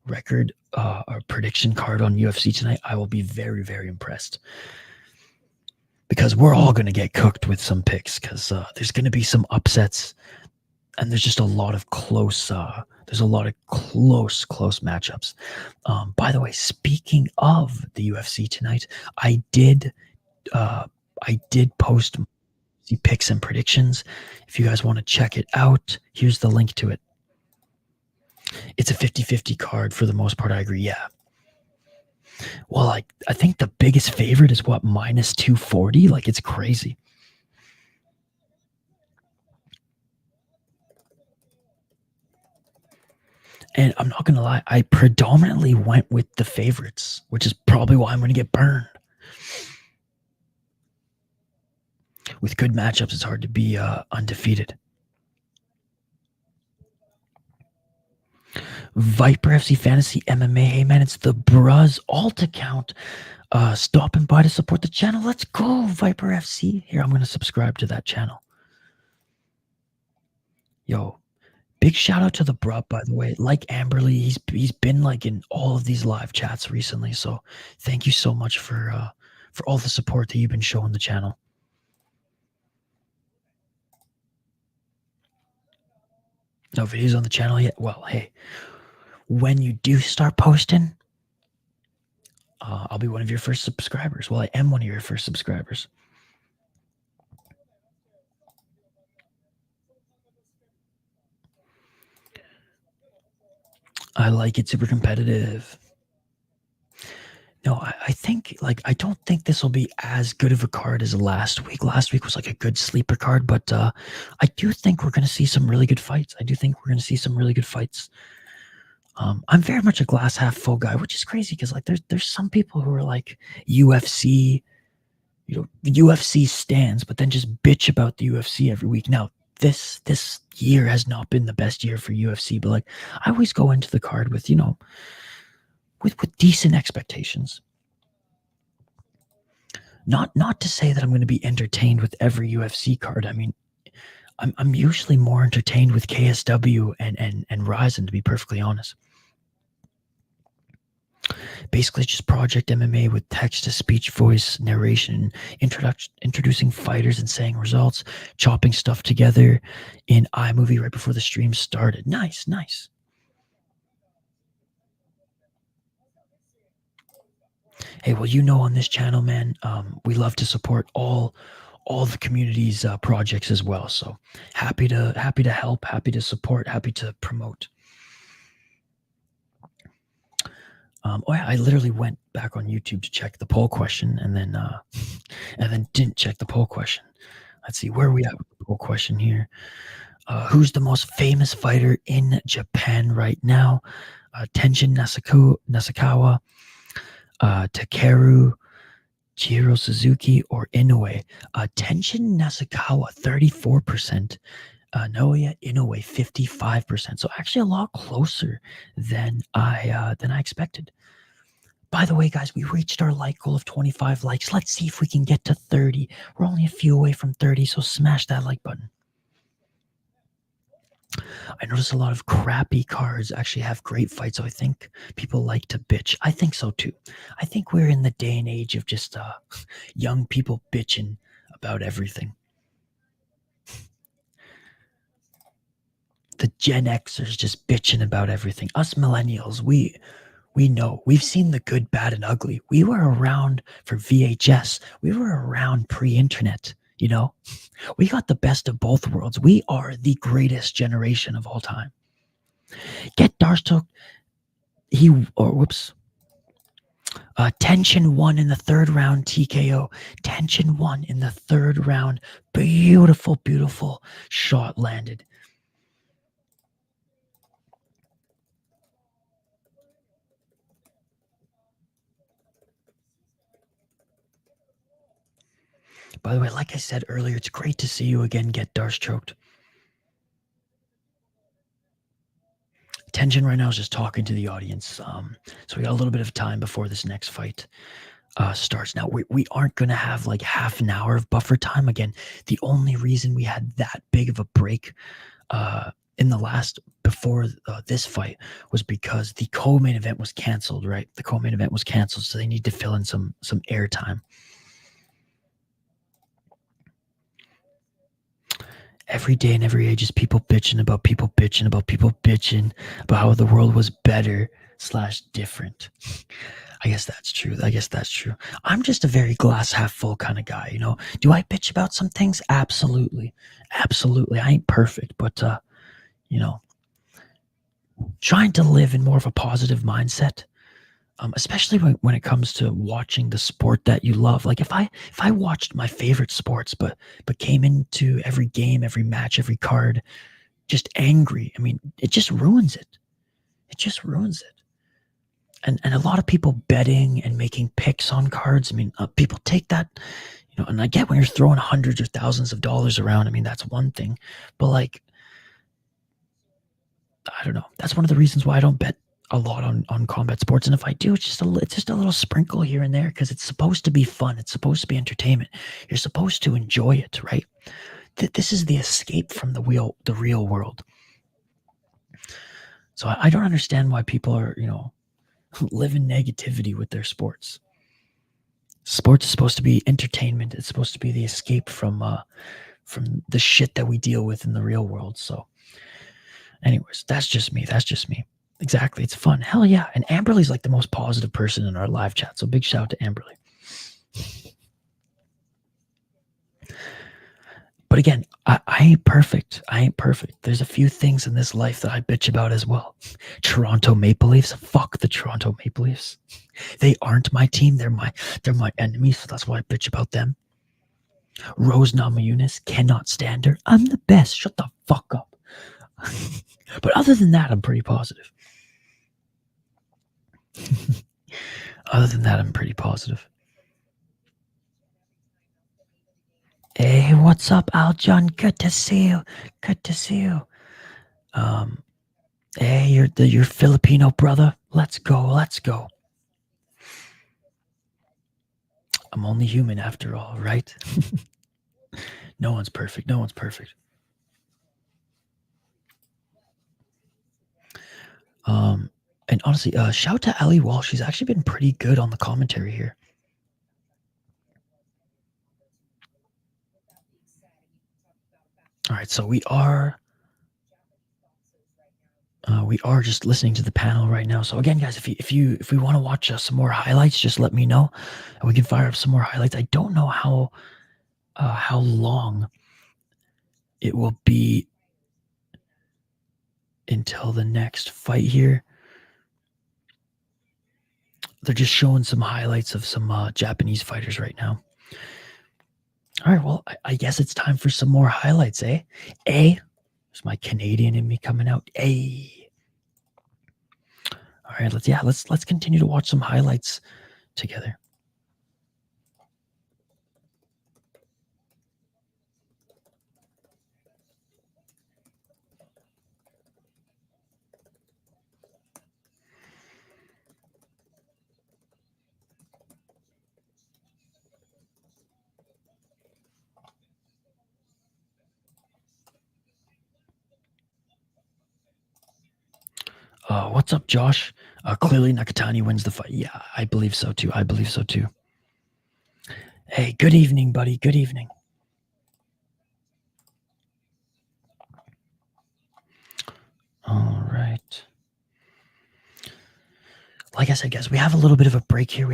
record or prediction card on UFC tonight, I will be very, very impressed. Because we're all going to get cooked with some picks because there's going to be some upsets and there's just a lot of close close matchups. By the way, speaking of the UFC tonight, I did post the picks and predictions. If you guys want to check it out, here's the link to it. It's a 50-50 card for the most part. I agree. Yeah. Well, I think the biggest favorite is what, minus 240? Like, it's crazy. And I'm not going to lie, I predominantly went with the favorites, which is probably why I'm going to get burned. With good matchups, it's hard to be undefeated. Viper FC Fantasy MMA. Hey, man, it's the Bruz alt account stopping by to support the channel. Let's go, Viper FC. Here, I'm going to subscribe to that channel. Yo. Big shout out to the Bruh, by the way. Like Amberly, he's been like in all of these live chats recently. So thank you so much for all the support that you've been showing the channel. No videos on the channel yet? Well, hey, when you do start posting, I'll be one of your first subscribers. Well, I am one of your first subscribers. I like it, super competitive. No, I think, like, I don't think this will be as good of a card as last week. Last week was like a good sleeper card, but I do think we're going to see some really good fights. I'm very much a glass half full guy, which is crazy because, like, there's some people who are like UFC, UFC stands, but then just bitch about the UFC every week. Now, this year has not been the best year for UFC, but like, I always go into the card with, with decent expectations. Not to say that I'm going to be entertained with every UFC card. I mean, I'm usually more entertained with KSW and Ryzen, to be perfectly honest. Basically just Project MMA with text-to-speech, voice, narration, introducing fighters and saying results, chopping stuff together in iMovie right before the stream started. Nice. Hey, well, on this channel, man, we love to support all the community's projects as well. So happy to help, happy to support, happy to promote. I literally went back on YouTube to check the poll question and then didn't check the poll question. Let's see, where are we at with the poll question here? Who's the most famous fighter in Japan right now? Tenshin Nasukawa, Takeru, Jiro Suzuki, or Inoue? Tenshin Nasukawa, 34%. Naoya Inoue, 55%. So actually a lot closer than I expected. By the way, guys, we reached our like goal of 25 likes. Let's see if we can get to 30. We're only a few away from 30, so smash that like button. I notice a lot of crappy cards actually have great fights, so I think people like to bitch. I think so too. I think we're in the day and age of just young people bitching about everything. The Gen Xers just bitching about everything. Us millennials, we We know. We've seen the good, bad, and ugly. We were around for VHS. We were around pre-internet, you know? We got the best of both worlds. We are the greatest generation of all time. Get Darstoke. Tenshin won in the third round TKO. Tenshin won in the third round. Beautiful, beautiful shot landed. By the way, like I said earlier, it's great to see you again, Get Darce choked. Tenshin right now is just talking to the audience. So we got a little bit of time before this next fight starts. Now, we aren't going to have like half an hour of buffer time. Again, the only reason we had that big of a break in the last, before this fight, was because the co-main event was canceled, right? The co-main event was canceled, so they need to fill in some air time. Every day and every age is people bitching about people bitching about people bitching about how the world was better / different. I guess that's true. I'm just a very glass half full kind of guy, you know. Do I bitch about some things? Absolutely. Absolutely. I ain't perfect, but you know, trying to live in more of a positive mindset. Especially when it comes to watching the sport that you love. Like if I watched my favorite sports, but came into every game, every match, every card, just angry. I mean, it just ruins it. It just ruins it. And a lot of people betting and making picks on cards. I mean, people take that, you know. And I get when you're throwing hundreds or thousands of dollars around. I mean, that's one thing. But like, I don't know. That's one of the reasons why I don't bet a lot on combat sports, and if I do, it's just a little sprinkle here and there, because it's supposed to be fun. It's supposed to be entertainment. You're supposed to enjoy it, right? This is the escape from the real world. So I don't understand why people are, you know, living negativity with their sports. Sports is supposed to be entertainment. It's supposed to be the escape from the shit that we deal with in the real world. So, anyways, that's just me. Exactly. It's fun. Hell yeah. And Amberly's like the most positive person in our live chat. So big shout out to Amberly. But again, I ain't perfect. There's a few things in this life that I bitch about as well. Toronto Maple Leafs. Fuck the Toronto Maple Leafs. They aren't my team. They're my enemies. So that's why I bitch about them. Rose Namajunas, cannot stand her. I'm the best. Shut the fuck up. But other than that, I'm pretty positive. Hey, what's up, Aljon? Good to see you. Hey, you're Filipino brother. Let's go. I'm only human after all, right? No one's perfect. And honestly, shout to Ali Wall. She's actually been pretty good on the commentary here. All right, so we are just listening to the panel right now. So again, guys, if we want to watch some more highlights, just let me know, and we can fire up some more highlights. I don't know how long it will be until the next fight here. They're just showing some highlights of some Japanese fighters right now. All right, well, I guess it's time for some more highlights, eh? There's my Canadian in me coming out. All right, let's continue to watch some highlights together. What's up, Josh? Clearly Nakatani wins the fight. Yeah, I believe so too. Hey, good evening, buddy. Good evening. All right. like I said, guys, we have a little bit of a break here.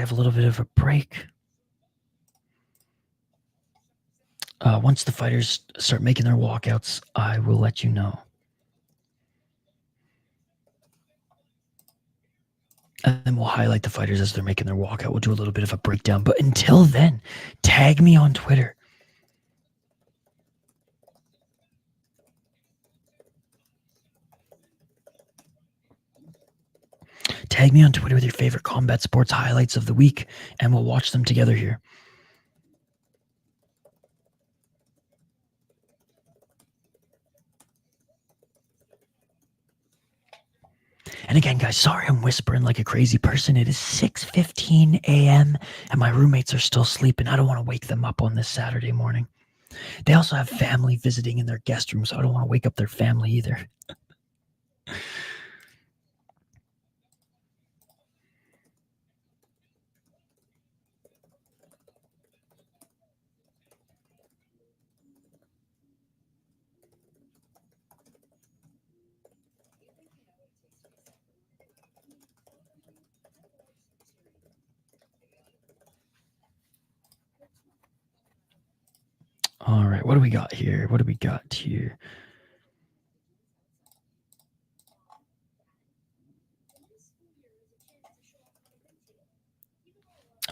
Once the fighters start making their walkouts, I will let you know. And then we'll highlight the fighters as they're making their walkout. We'll do a little bit of a breakdown. But until then, tag me on Twitter. Tag me on Twitter with your favorite combat sports highlights of the week, and we'll watch them together here. And again, guys, sorry I'm whispering like a crazy person. It is 6:15 a.m. and my roommates are still sleeping. I don't want to wake them up on this Saturday morning. They also have family visiting in their guest room, so I don't want to wake up their family either. All right, what do we got here?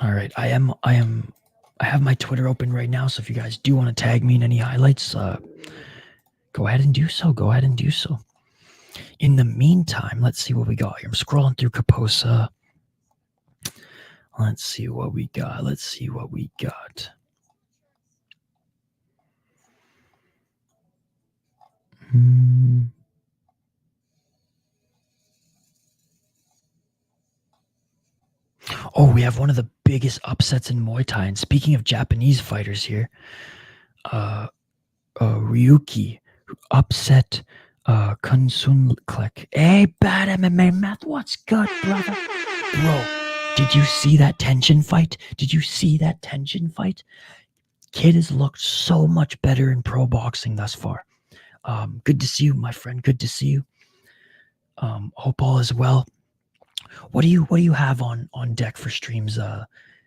All right, I have my Twitter open right now, so if you guys do want to tag me in any highlights, go ahead and do so. In the meantime, let's see what we got here. I'm scrolling through Kaposa. Let's see what we got. Oh, we have one of the biggest upsets in Muay Thai. And speaking of Japanese fighters here, Ryuki upset Kunsun Klek. Hey, bad MMA math. What's good, brother? Bro, did you see that Tenshin fight? Kid has looked so much better in pro boxing thus far. Good to see you, my friend. Good to see you. Hope all is well. What do you have on deck for streams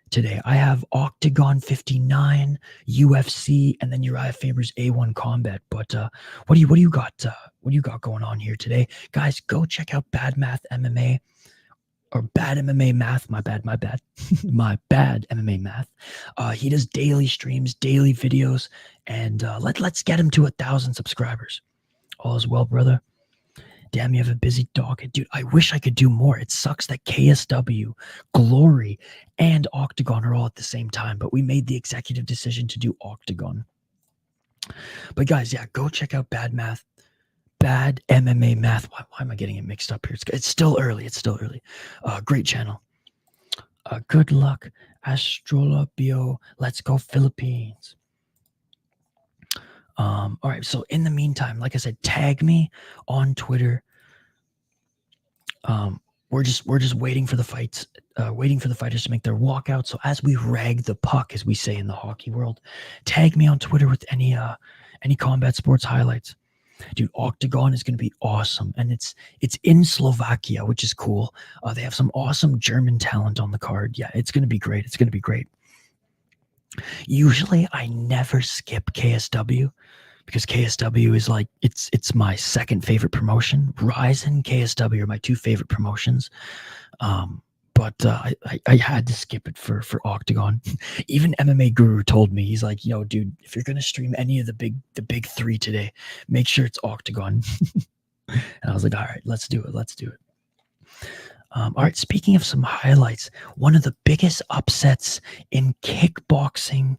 today? I have Octagon 59, UFC, and then Uriah Faber's A1 Combat. But what do you got? What do you got going on here today, guys? Go check out Bad Math MMA or Bad MMA Math. My bad. My bad MMA Math. He does daily streams, daily videos, and let's get him to 1,000 subscribers. All is well, brother. Damn, you have a busy docket. Dude, I wish I could do more. It sucks that KSW, Glory, and Octagon are all at the same time, but we made the executive decision to do Octagon. But guys, yeah, go check out Bad MMA Math. Why am I getting it mixed up here? It's still early. Great channel. Good luck. Astrolabio. Let's go Philippines. All right, so in the meantime, like I said, tag me on Twitter. We're just waiting for the fights, waiting for the fighters to make their walkout. So as we rag the puck, as we say in the hockey world, tag me on Twitter with any combat sports highlights. Dude, Octagon is going to be awesome, and it's in Slovakia, which is cool. They have some awesome German talent on the card. Yeah, it's going to be great. Usually I never skip KSW because KSW is like it's my second favorite promotion. Rise and KSW are my two favorite promotions. But I had to skip it for Octagon. Even MMA Guru told me, he's like, yo, dude, if you're gonna stream any of the big three today, make sure it's Octagon. And I was like, all right, let's do it. All right, speaking of some highlights, one of the biggest upsets in kickboxing,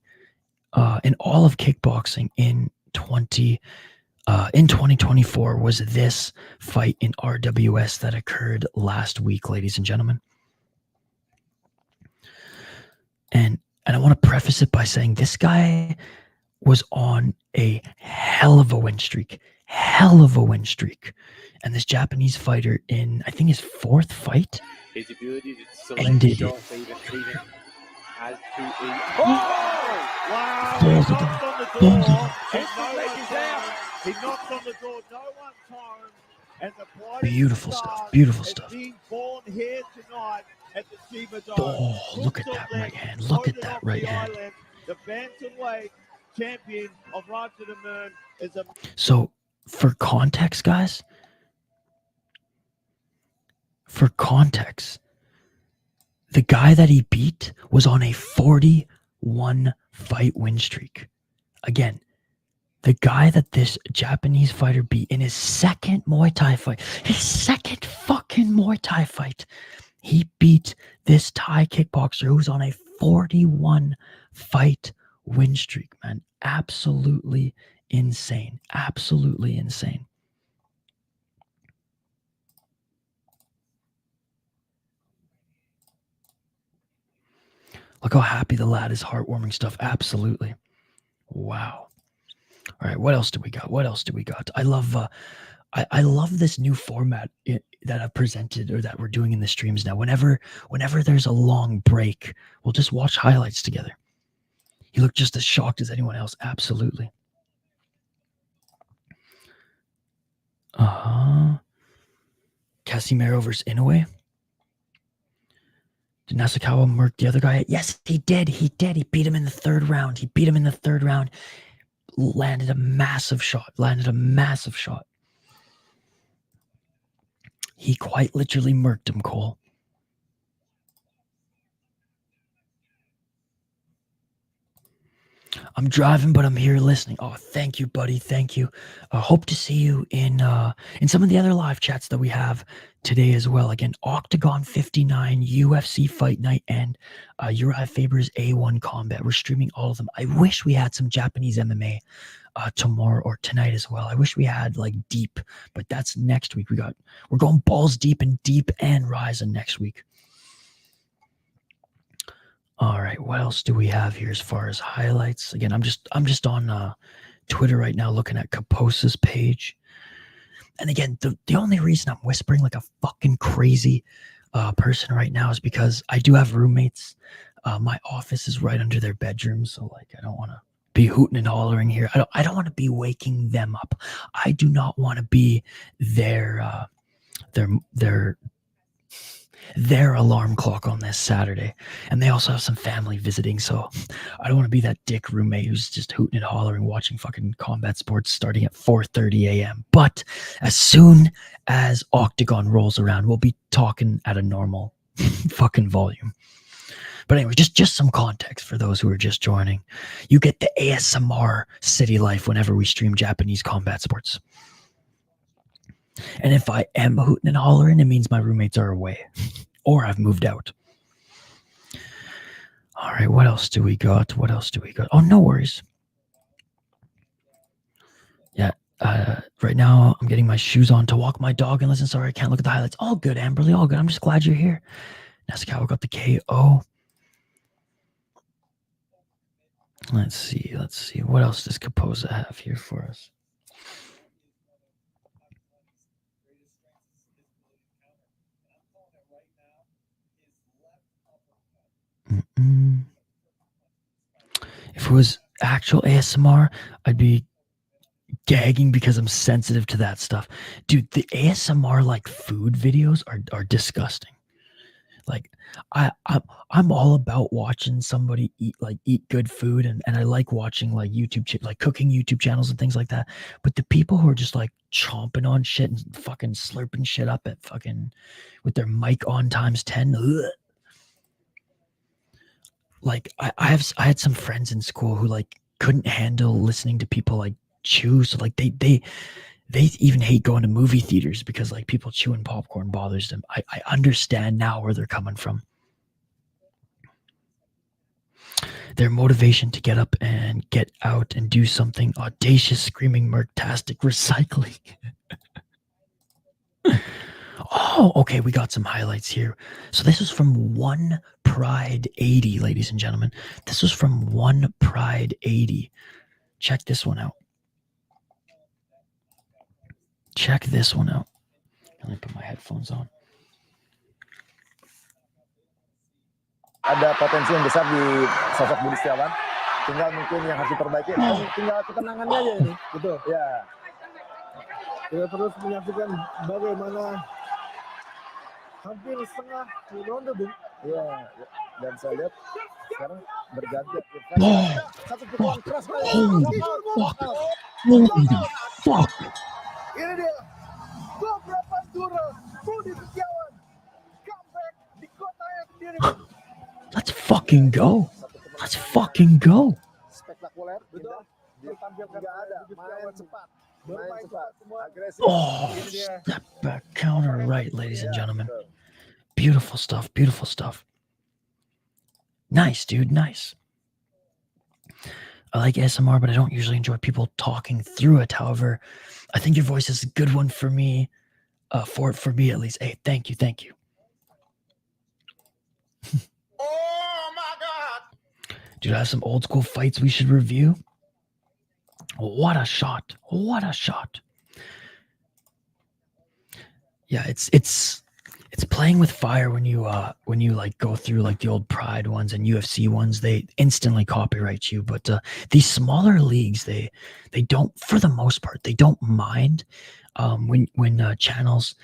in all of kickboxing in 2024 was this fight in RWS that occurred last week, ladies and gentlemen. And I want to preface it by saying this guy was on a hell of a win streak. And this Japanese fighter, in I think his fourth fight, ended it. Wow! He knocked on the door. No one turned. And the Beautiful stuff. Being born here tonight Ramadan. Oh, look at that right hand. Look at that right hand. The Bantamweight champion of Roger the Moon is a... So, for context, guys, the guy that he beat was on a 41 fight win streak. Again, the guy that this Japanese fighter beat in his second Muay Thai fight, his second fucking Muay Thai fight, he beat this Thai kickboxer who's on a 41 fight win streak, man. Absolutely insane. Absolutely insane. Look how happy the lad is. Heartwarming stuff. Absolutely. Wow. All right, what else do we got? What else do we got? I love I love this new format that I've presented or that we're doing in the streams now. Whenever there's a long break, we'll just watch highlights together. You look just as shocked as anyone else. Absolutely. Casimiro versus Inoue. Did Nasukawa murk the other guy? Yes, he did. He did. He beat him in the third round. Landed a massive shot. He quite literally murked him, Cole. I'm driving, but I'm here listening. Oh, thank you, buddy. Thank you. Hope to see you in some of the other live chats that we have today as well. Again, Octagon 59, UFC Fight Night, and Uriah Faber's A1 Combat. We're streaming all of them. I wish we had some Japanese MMA tomorrow or tonight as well. I wish we had like Deep, but that's next week. We're going balls deep and Ryzen next week. All right, what else do we have here as far as highlights? Again, I'm just on Twitter right now looking at Kaposa's page. And again, the only reason I'm whispering like a fucking crazy person right now is because I do have roommates. My office is right under their bedroom, so like I don't want to be hooting and hollering here. I don't want to be waking them up. I do not want to be their alarm clock on this Saturday. And they also have some family visiting, so I don't want to be that dick roommate who's just hooting and hollering watching fucking combat sports starting at 4:30 a.m. But as soon as Octagon rolls around, we'll be talking at a normal fucking volume. But anyway, just some context for those who are just joining. You get the ASMR city life whenever we stream Japanese combat sports. And if I am hooting and hollering, it means my roommates are away or I've moved out. All right, what else do we got? Oh, no worries. Yeah, right now I'm getting my shoes on to walk my dog and listen. Sorry, I can't look at the highlights. All good, Amberly, all good. I'm just glad you're here. Nasukawa got the KO. Let's see. What else does Kaposa have here for us? If it was actual ASMR, I'd be gagging because I'm sensitive to that stuff. Dude, the ASMR like food videos are disgusting. Like I'm all about watching somebody eat good food, and I like watching like like cooking YouTube channels and things like that. But the people who are just like chomping on shit and fucking slurping shit up at fucking with their mic on times 10. Ugh. Like I had some friends in school who like couldn't handle listening to people like chew. So like they even hate going to movie theaters because like people chewing popcorn bothers them. I understand now where they're coming from. Their motivation to get up and get out and do something audacious, screaming, mertastic, recycling. Oh, okay, we got some highlights here. So this is from One Pride 80, ladies and gentlemen. This was from One Pride 80. Check this one out. Let me put my headphones on. Ada potensi yang besar di sosok Budi Setiawan. Tinggal mungkin yang harus diperbaiki. Tinggal ketenangannya aja ini, gitu. Ya. Kita terus menyaksikan bagaimana hampir setengah ronde, Bung. Iya, dan saya lihat sekarang berganti. Satu pukulan keras. Holy fuck. Holy fuck. Ini dia. Beberapa Dura, Budi Setiawan. Comeback di kota yang sendiri. Let's fucking go. Let's fucking go. Spektakuler, betul. Dia tampil nggak ada, main cepat. Agresif. Oh, step back counter right, ladies and gentlemen. Beautiful stuff. Beautiful stuff. Nice, dude. Nice. I like ASMR, but I don't usually enjoy people talking through it. However, I think your voice is a good one for me. For me at least. Hey, thank you. Thank you. Oh my God! Dude, I have some old school fights we should review. What a shot. What a shot. Yeah, it's playing with fire when you like go through like the old Pride ones and UFC ones. They instantly copyright you, but these smaller leagues, they don't, for the most part, they don't mind when channels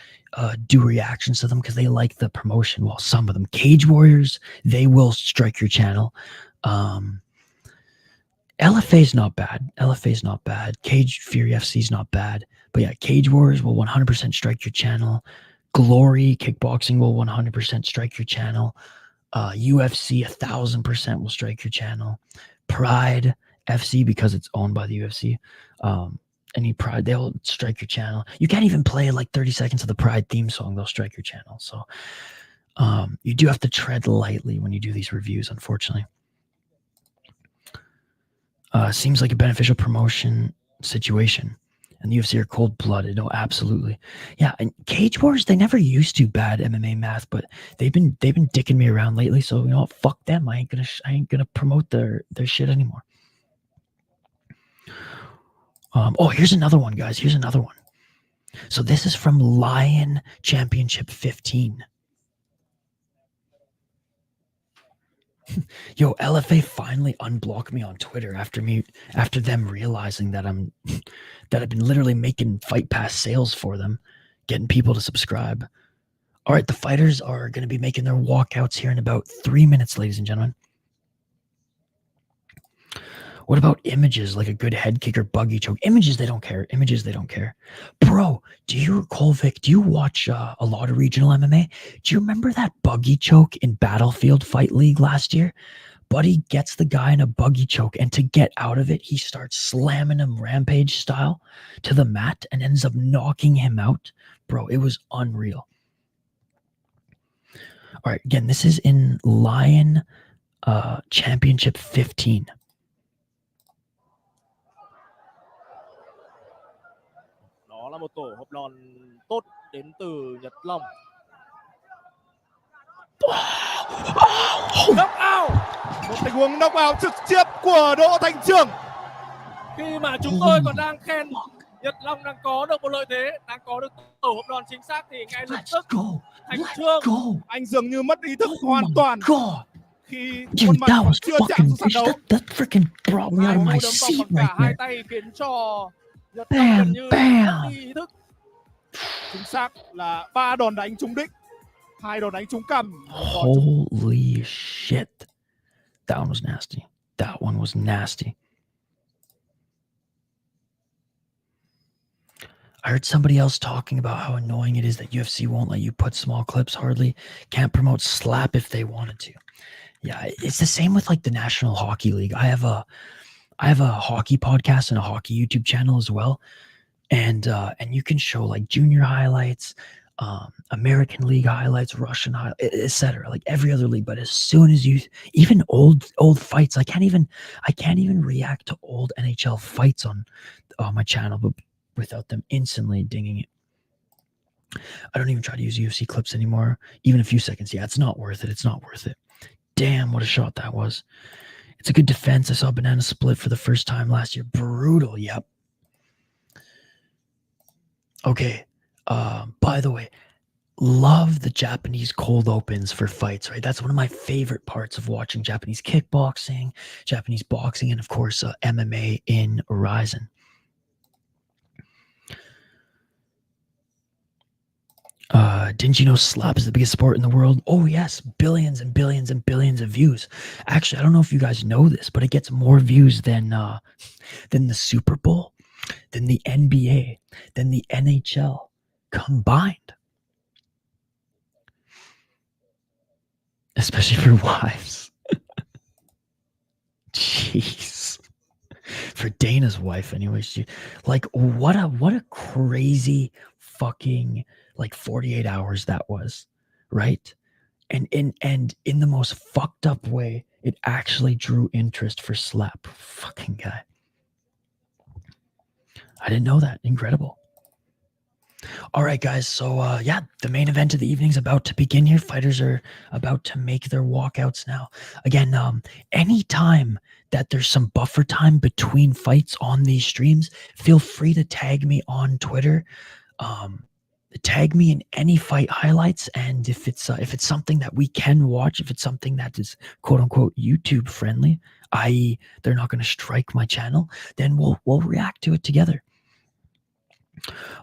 do reactions to them because they like the promotion. While some of them, Cage Warriors, they will strike your channel. LFA's not bad. LFA's not bad. Cage Fury FC's not bad. But yeah, Cage Warriors will 100% strike your channel. Glory Kickboxing will 100% strike your channel. UFC 1000% will strike your channel. Pride FC, because it's owned by the UFC. Any Pride, they'll strike your channel. You can't even play like 30 seconds of the Pride theme song. They'll strike your channel. So you do have to tread lightly when you do these reviews, unfortunately. Seems like a beneficial promotion situation. And the UFC are cold-blooded. Oh, absolutely. Yeah, and Cage Wars, they never used to bad MMA math, but they've been dicking me around lately. So you know what? Fuck them. I ain't gonna promote their shit anymore. Oh, here's another one, guys. Here's another one. So this is from Lion Championship 15. Yo, LFA finally unblocked me on Twitter after them realizing that I've been literally making Fight Pass sales for them, getting people to subscribe. All right, the fighters are going to be making their walkouts here in about 3 minutes, ladies and gentlemen. What about images like a good head kick or buggy choke? Images, they don't care. Images, they don't care. Bro, do you recall, Vic, do you watch a lot of regional MMA? Do you remember that buggy choke in Battlefield Fight League last year? Buddy gets the guy in a buggy choke, and to get out of it, he starts slamming him Rampage style to the mat and ends up knocking him out. Bro, it was unreal. All right, again, this is in Lion Championship 15. Đó là một tổ hợp đòn tốt đến từ Nhật Long. Knockout! Một tình huống knockout trực tiếp của Đỗ Thành Trường. Khi mà chúng tôi còn đang khen Nhật Long đang có được một lợi thế, đang có được tổ hợp đòn chính xác thì ngay lập tức Thành Trương, Anh dường như mất ý thức hoàn toàn khi khuôn Dude, mặt that còn was chưa chạm xuống sàn đấu. that freaking brought me out of my seat right hai there. tay khiến cho Nhật Long gần như mất đi ý thức. Chính xác là 3 đòn đánh trúng đích, 2 đòn đánh trúng cằm. Holy shit. That one was nasty. That one was nasty. I heard somebody else talking about how annoying it is that UFC won't let you put small clips, hardly can't promote slap if they wanted to. Yeah, it's the same with like the National Hockey League. I have a hockey podcast and a hockey YouTube channel as well. And you can show like junior highlights, American League highlights, Russian highlights, etc. Like every other league. But as soon as you, even old fights, I can't even react to old NHL fights on my channel, but without them instantly dinging it. I don't even try to use UFC clips anymore. Even a few seconds. Yeah, it's not worth it. It's not worth it. Damn, what a shot that was. It's a good defense. I saw Banana split for the first time last year. Brutal. Yep. Okay. By the way, love the Japanese cold opens for fights, right? That's one of my favorite parts of watching Japanese kickboxing, Japanese boxing, and of course, MMA in Horizon. Didn't you know slap is the biggest sport in the world? Oh yes, billions and billions and billions of views. Actually, I don't know if you guys know this, but it gets more views than the Super Bowl, than the NBA, than the NHL combined. Especially for wives. Jeez. For Dana's wife, anyway. Like, what a crazy fucking 48 hours that was, right? And in the most fucked up way, it actually drew interest for Slap. Fucking guy. I didn't know that. Incredible. All right, guys. So, yeah, the main event of the evening is about to begin here. Fighters are about to make their walkouts now. Again, anytime that there's some buffer time between fights on these streams, feel free to tag me on Twitter. Tag me in any fight highlights, and if it's something that we can watch, if it's something that is quote unquote YouTube friendly, i.e., they're not going to strike my channel, then we'll react to it together.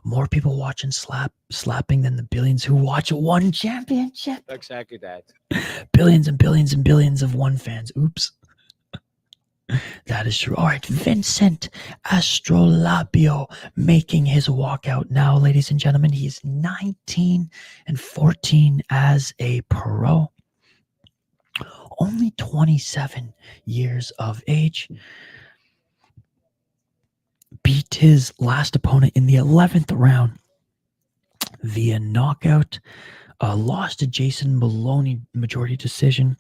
More people watching slapping than the billions who watch one championship. Exactly that. Billions and billions and billions of one fans. Oops. That is true. All right, Vincent Astrolabio making his walkout now, ladies and gentlemen. He's 19-14 as a pro. Only 27 years of age. Beat his last opponent in the 11th round via knockout. Lost to Jason Maloney, majority decision.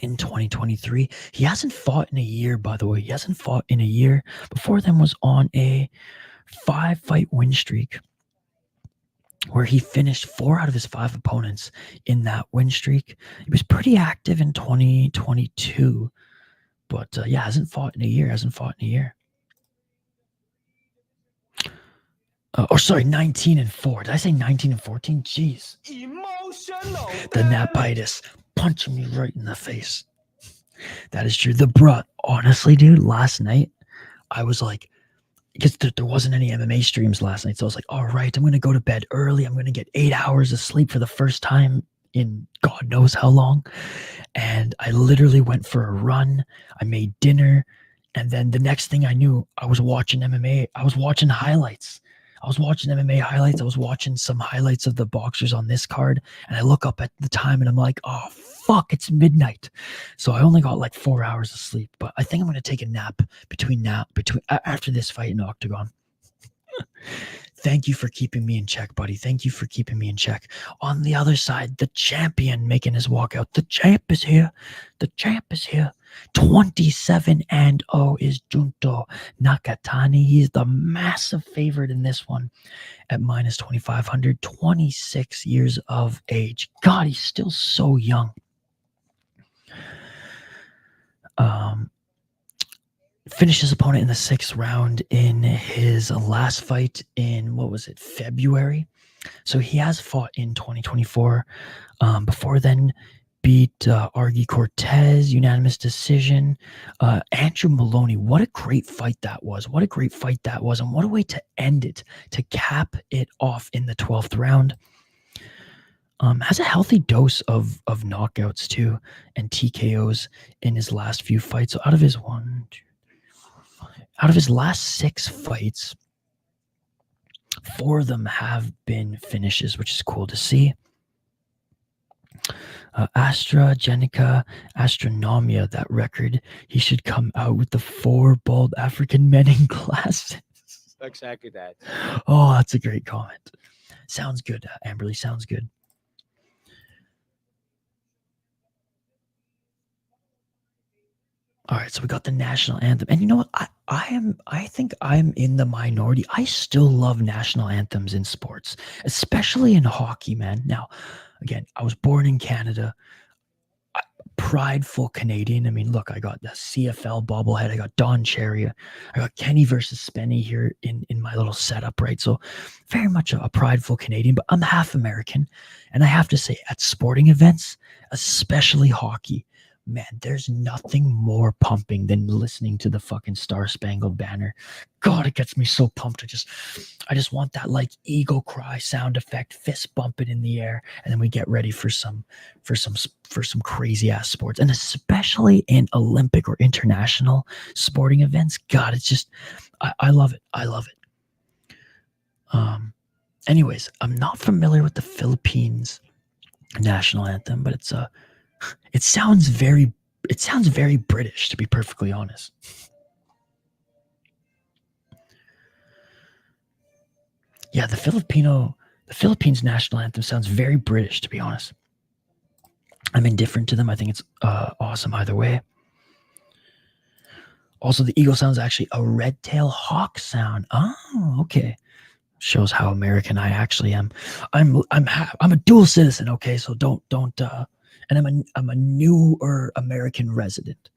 In 2023. He hasn't fought in a year, by the way. He hasn't fought in a year. Before then was on a 5-fight win streak where he finished 4 out of his 5 opponents in that win streak. He was pretty active in 2022, but yeah, hasn't fought in a year. 19-4. Did I say 19-14? Jeez. Emotional. The Napitis punching me right in the face. That is true. The bruh, honestly, dude, last night, I was like, because there wasn't any MMA streams last night, so I was like, all right, I'm going to go to bed early. I'm going to get 8 hours of sleep for the first time in God knows how long. And I literally went for a run. I made dinner. And then the next thing I knew, I was watching MMA. I was watching highlights. I was watching MMA highlights. I was watching some highlights of the boxers on this card. And I look up at the time and I'm like, oh, fuck, it's midnight. So I only got 4 hours of sleep. But I think I'm going to take a nap after this fight in Octagon. Thank you for keeping me in check, buddy. Thank you for keeping me in check. On the other side, the champion making his walkout. The champ is here. 27-0 is Junto Nakatani. He's the massive favorite in this one at minus 2,500. 26 years of age. God, he's still so young. Finished his opponent in the 6th round in his last fight in, February. So he has fought in 2024. Before then, beat Argy Cortez, unanimous decision. Andrew Maloney, what a great fight that was. And what a way to end it, to cap it off in the 12th round. Has a healthy dose of knockouts too, and TKOs in his last few fights. So out of his last 6 fights, 4 of them have been finishes, which is cool to see. AstraZeneca, Astronomia, that record. He should come out with the 4 bald African men in glasses. Exactly that. Oh, that's a great comment. Sounds good, Amberly. Sounds good. All right, so we got the national anthem. And you know what? I think I'm in the minority. I still love national anthems in sports, especially in hockey, man. Now, again, I was born in Canada. Prideful Canadian. I mean, look, I got the CFL bobblehead. I got Don Cherry. I got Kenny versus Spenny here in my little setup, right? So very much a prideful Canadian, but I'm half American. And I have to say, at sporting events, especially hockey, man, there's nothing more pumping than listening to the fucking Star Spangled Banner. God, it gets me so pumped. I just want that like eagle cry sound effect, fist bumping in the air, and then we get ready for some crazy ass sports, and especially in Olympic or international sporting events. God, it's just I love it. I love it. Anyways, I'm not familiar with the Philippines national anthem, but it sounds very British, to be perfectly honest. Yeah, the Philippines national anthem sounds very British, to be honest. I'm indifferent to them. I think it's awesome either way. Also, the eagle sound is actually a red-tailed hawk sound. Oh, okay. Shows how American I actually am. I'm a dual citizen. Okay, so don't. And I'm a newer American resident.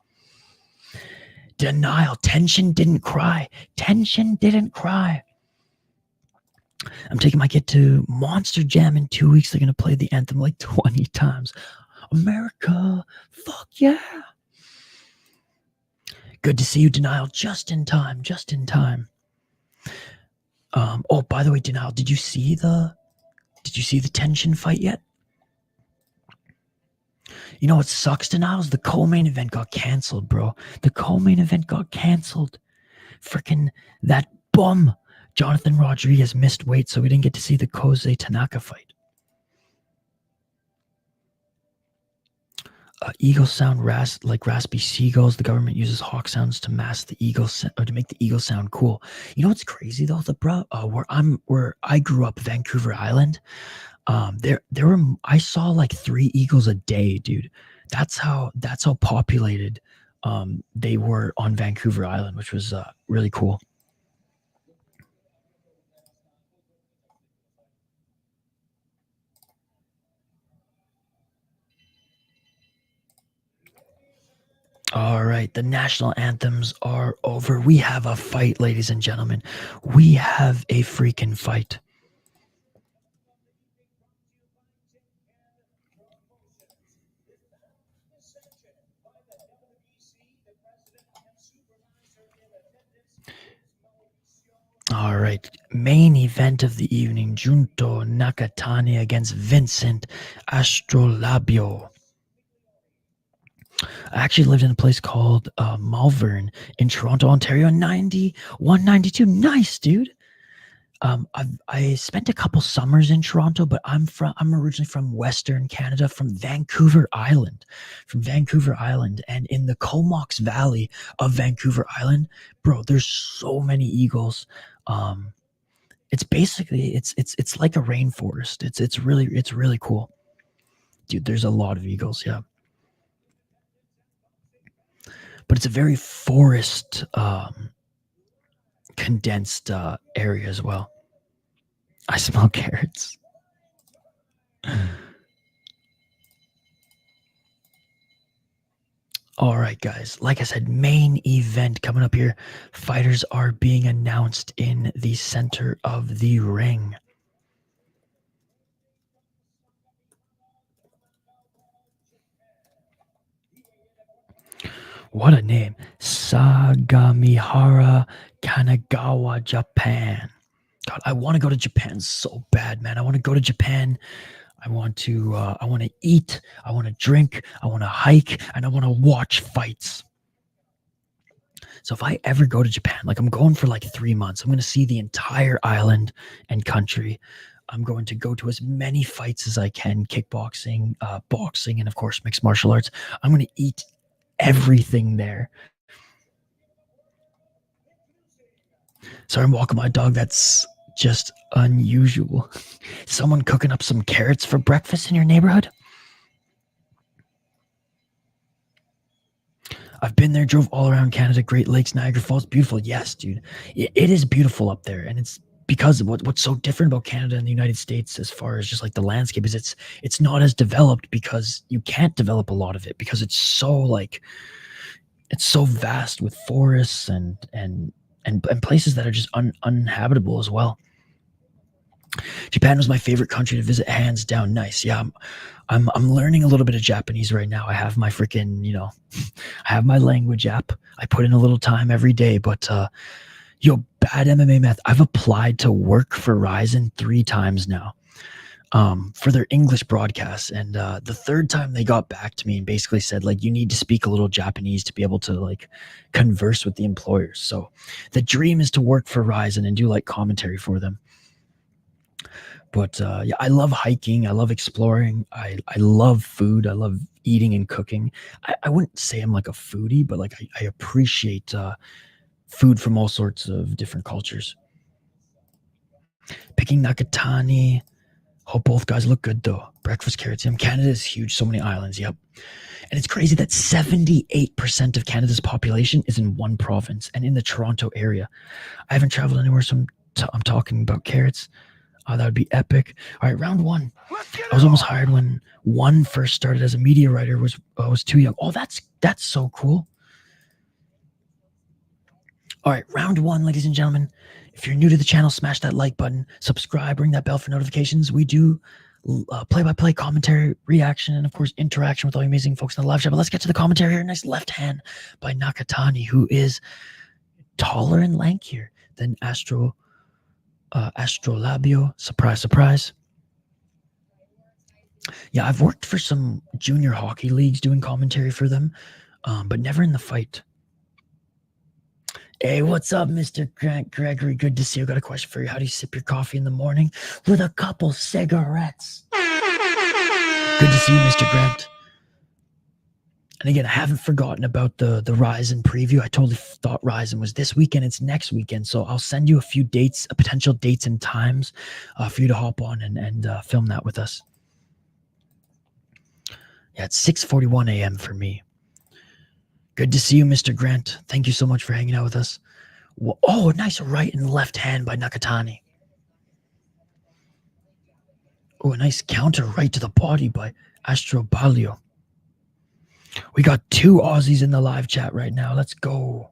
Denial. Tenshin didn't cry. Tenshin didn't cry. I'm taking my kid to Monster Jam in 2 weeks. They're gonna play the anthem like 20 times. America, fuck yeah. Good to see you, Denial. Just in time. Just in time. Oh, by the way, Denial, did you see the Tenshin fight yet? You know what sucks, Denial, is the co-main event got canceled, bro. The co-main event got canceled. Freaking that bum Jonathan Rodriguez missed weight, so we didn't get to see the Kosei Tanaka fight. Eagles sound like raspy seagulls. The government uses hawk sounds to mask the eagle or to make the eagle sound cool. You know what's crazy though, where I grew up, Vancouver Island. I saw like 3 eagles a day, dude. That's how populated they were on Vancouver Island, which was really cool. All right, the national anthems are over. We have a fight, ladies and gentlemen. We have a freaking fight. All right, main event of the evening, Junto Nakatani against Vincent Astrolabio. I actually lived in a place called Malvern in Toronto, Ontario, 91-92. Nice, dude. I spent a couple summers in Toronto, but I'm originally from Western Canada, from Vancouver Island, and in the Comox Valley of Vancouver Island, bro, there's so many eagles. It's basically it's like a rainforest. It's really cool, dude. There's a lot of eagles, yeah. But it's a very forest condensed area as well. I smell carrots. All right, guys. Like I said, main event coming up here. Fighters are being announced in the center of the ring. What a name. Sagamihara Kanagawa, Japan. God, I want to go to Japan so bad, man. I want to go to Japan. I want to eat. I want to drink. I want to hike, and I want to watch fights. So if I ever go to Japan, like I'm going for like 3 months, I'm going to see the entire island and country. I'm going to go to as many fights as I can, kickboxing, boxing, and of course, mixed martial arts. I'm going to eat everything there. Sorry, I'm walking my dog. That's just unusual. Someone cooking up some carrots for breakfast in your neighborhood? I've been there, drove all around Canada, Great Lakes, Niagara Falls. Beautiful. Yes, dude. It is beautiful up there. And it's because of what's so different about Canada and the United States as far as just like the landscape is it's not as developed because you can't develop a lot of it because it's so vast with forests and places that are just uninhabitable as well. Japan was my favorite country to visit, hands down. Nice. Yeah, I'm learning a little bit of Japanese right now. I have my freaking, I have my language app. I put in a little time every day, but bad MMA math. I've applied to work for Ryzen 3 times now for their English broadcasts, and the third time they got back to me and basically said, like, you need to speak a little Japanese to be able to like converse with the employers. So the dream is to work for Ryzen and do like commentary for them. But yeah, I love hiking. I love exploring. I love food. I love eating and cooking. I wouldn't say I'm like a foodie, but like I appreciate food from all sorts of different cultures. Picking Nakatani. Hope both guys look good though. Breakfast carrots. Canada is huge. So many islands. Yep. And it's crazy that 78% of Canada's population is in one province and in the Toronto area. I haven't traveled anywhere, so I'm talking about carrots. That would be epic. All right, round one. I was almost hired when one first started as a media writer. Was too young. Oh, that's so cool. All right, round one, ladies and gentlemen. If you're new to the channel, smash that like button, subscribe, ring that bell for notifications. We do play-by-play commentary, reaction, and of course interaction with all you amazing folks in the live chat. But let's get to the commentary here. Nice left hand by Nakatani, who is taller and lankier than Astrolabio. Surprise, surprise. Yeah, I've worked for some junior hockey leagues doing commentary for them, but never in the fight. Hey, what's up, Mr. Grant Gregory? Good to see you. Got a question for you. How do you sip your coffee in the morning? With a couple cigarettes. Good to see you, Mr. Grant. And again, I haven't forgotten about the Ryzen preview. I totally thought Ryzen was this weekend. It's next weekend. So I'll send you a few dates, potential dates and times for you to hop on and film that with us. Yeah, it's 6:41 a.m. for me. Good to see you, Mr. Grant. Thank you so much for hanging out with us. Oh, nice right and left hand by Nakatani. Oh, a nice counter right to the body by Astrolabio. We got 2 Aussies in the live chat right now. Let's go.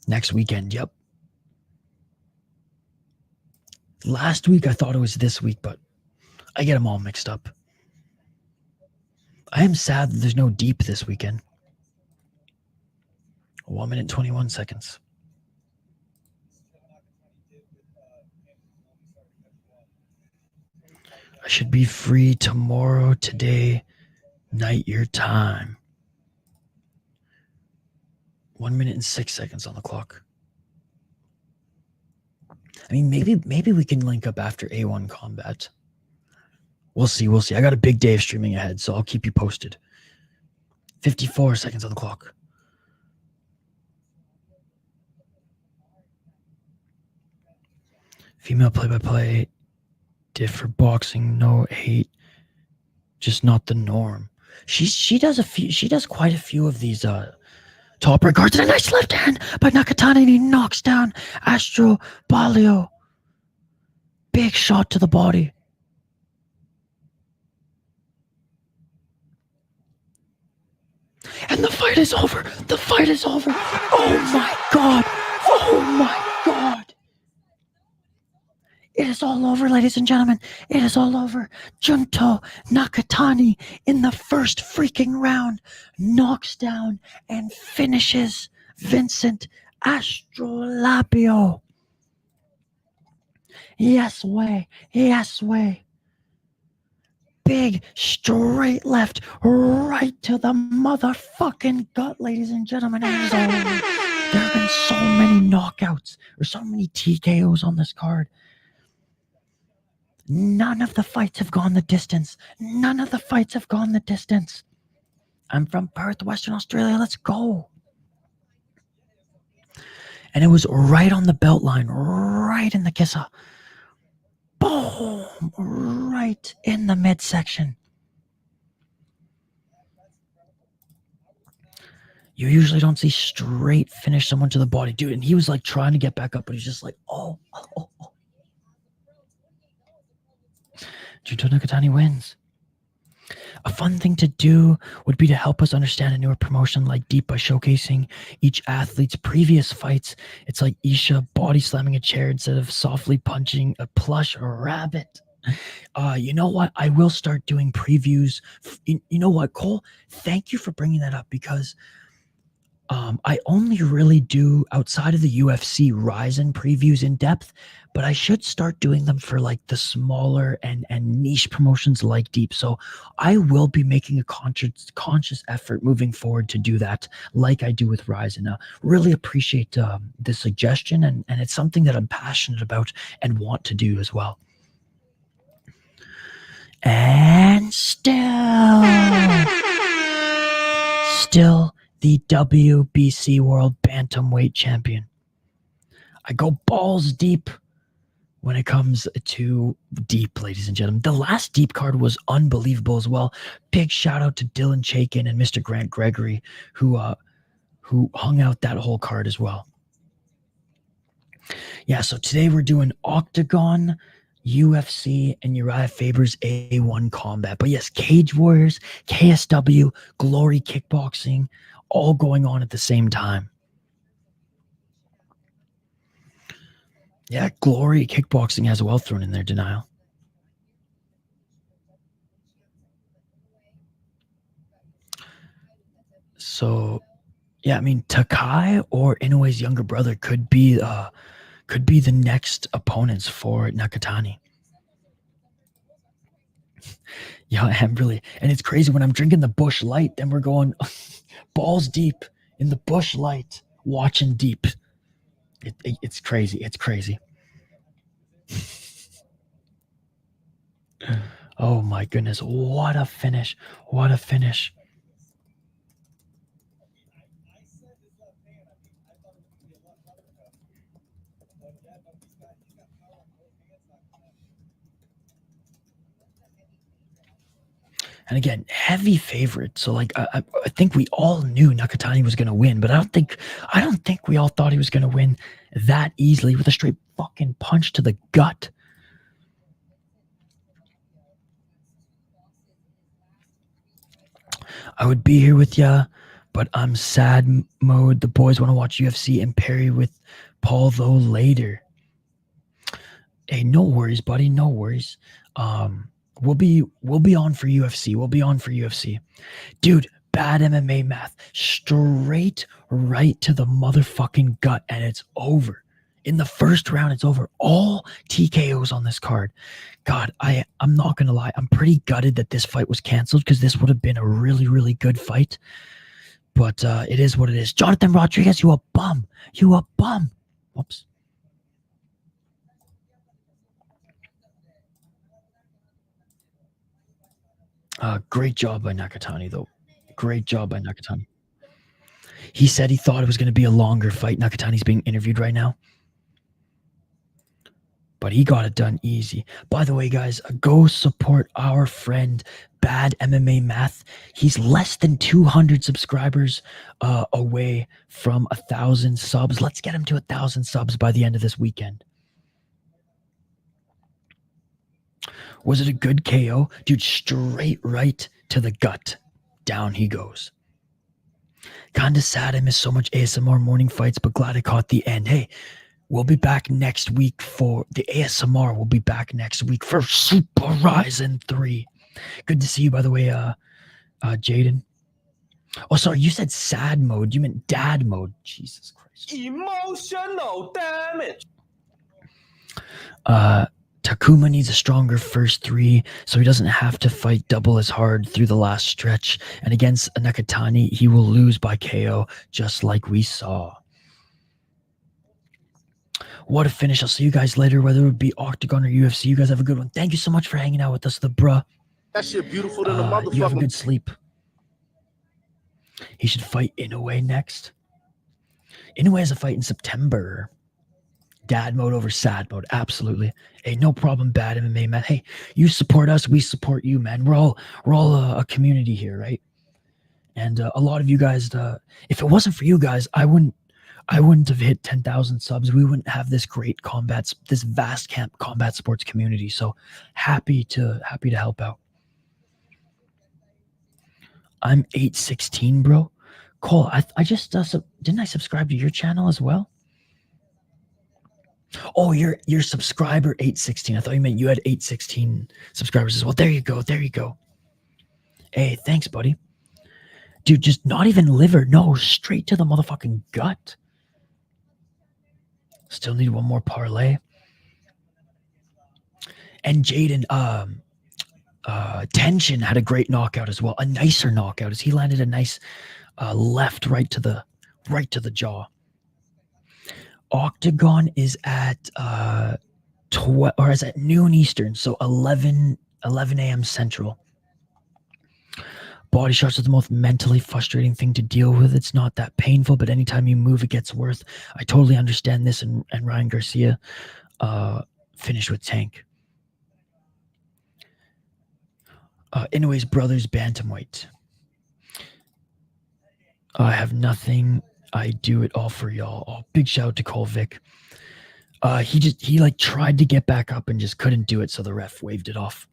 Next weekend, yep. Last week, I thought it was this week, but I get them all mixed up. I am sad that there's no deep this weekend. 1 minute, 21 seconds. I should be free tomorrow, today, night your time. 1 minute and 6 seconds on the clock. I mean, maybe we can link up after A1 combat. We'll see. I got a big day of streaming ahead, so I'll keep you posted. 54 seconds on the clock. Female play-by-play, diff for boxing, no hate, just not the norm. She does quite a few of these top regards, and a nice left hand by Nakatani, and he knocks down Astrolabio. Big shot to the body. And the fight is over. The fight is over. Oh my God. Oh my God. It is all over, ladies and gentlemen. It is all over. Junto Nakatani in the first freaking round knocks down and finishes Vincent Astrolabio. Yes way. Yes way. Big straight left right to the motherfucking gut, ladies and gentlemen. It is all over. There have been so many knockouts or so many TKOs on this card. None of the fights have gone the distance. None of the fights have gone the distance. I'm from Perth, Western Australia. Let's go. And it was right on the belt line, right in the kissa. Boom! Right in the midsection. You usually don't see straight finish someone to the body. Dude, and he was like trying to get back up, but he's just like, oh. Junto Nakatani wins. A fun thing to do would be to help us understand a newer promotion like Deep by showcasing each athlete's previous fights. It's like Isha body slamming a chair instead of softly punching a plush rabbit. You know what? I will start doing previews. You know what, Cole? Thank you for bringing that up because I only really do outside of the UFC Ryzen previews in depth, but I should start doing them for like the smaller and niche promotions like Deep. So I will be making a conscious effort moving forward to do that like I do with Ryzen. Really appreciate the suggestion and it's something that I'm passionate about and want to do as well. And still the WBC World Bantamweight Champion. I go balls deep when it comes to Deep, ladies and gentlemen. The last Deep card was unbelievable as well. Big shout out to Dylan Chaikin and Mr. Grant Gregory who hung out that whole card as well. Yeah, so today we're doing Octagon, UFC, and Uriah Faber's A1 combat. But yes, Cage Warriors, KSW, Glory Kickboxing, all going on at the same time. Yeah, Glory Kickboxing has well thrown in their denial. So, yeah, I mean, Takai or Inoue's younger brother could be the next opponents for Nakatani. Yeah, I'm really, and it's crazy when I'm drinking the Bush Light, then we're going balls deep in the Bush Light, watching Deep. It's crazy. It's crazy. Oh my goodness. What a finish. What a finish. And again, heavy favorite. So like I think we all knew Nakatani was going to win, but I don't think we all thought he was going to win that easily with a straight fucking punch to the gut. I would be here with ya, but I'm sad mode. The boys want to watch UFC and Perry with Paul though later. Hey, no worries, buddy. No worries. We'll be on for UFC. We'll be on for UFC. Dude, bad MMA math. Straight right to the motherfucking gut, and it's over. In the first round, it's over. All TKOs on this card. God, I'm not going to lie. I'm pretty gutted that this fight was canceled because this would have been a really, really good fight. But it is what it is. Jonathan Rodriguez, you a bum. You a bum. Whoops. Great job by Nakatani, though. Great job by Nakatani. He said he thought it was going to be a longer fight. Nakatani's being interviewed right now. But he got it done easy. By the way, guys, go support our friend Bad MMA Math. He's less than 200 subscribers away from 1,000 subs. Let's get him to 1,000 subs by the end of this weekend. Was it a good KO? Dude, straight right to the gut. Down he goes. Kinda sad I missed so much ASMR morning fights, but glad I caught the end. Hey, we'll be back next week for the ASMR. We'll be back next week for Super Ryzen 3. Good to see you, by the way, Jaden. Oh, sorry, you said sad mode. You meant dad mode. Jesus Christ. Emotional damage. Takuma needs a stronger first three so he doesn't have to fight double as hard through the last stretch. And against Nakatani, he will lose by KO, just like we saw. What a finish. I'll see you guys later, whether it be Octagon or UFC. You guys have a good one. Thank you so much for hanging out with us, the bruh. That shit beautiful than a motherfucker. You have a good sleep. He should fight Inoue next. Inoue has a fight in September. Dad mode over sad mode. Absolutely. Hey, no problem, Bad MMA, man. Hey, you support us. We support you, man. We're all a community here, right? And a lot of you guys, if it wasn't for you guys, I wouldn't have hit 10,000 subs. We wouldn't have this great this vast combat sports community. So happy to help out. I'm 816, bro. Cole, I just didn't I subscribe to your channel as well? Oh, your subscriber 816. I thought you meant you had 816 subscribers as well. There you go. There you go. Hey, thanks, buddy. Dude, just not even liver. No, straight to the motherfucking gut. Still need one more parlay. And Jaden, Tenshin had a great knockout as well. A nicer knockout as he landed a nice left right to the jaw. Octagon is at is at noon Eastern, so 11 a.m. Central. Body shots are the most mentally frustrating thing to deal with. It's not that painful, but anytime you move, it gets worse. I totally understand this. And Ryan Garcia finished with Tank. Anyways, brothers bantamweight. I have nothing. I do it all for y'all. Oh, big shout out to Cole Vic. He like tried to get back up and just couldn't do it, so the ref waved it off.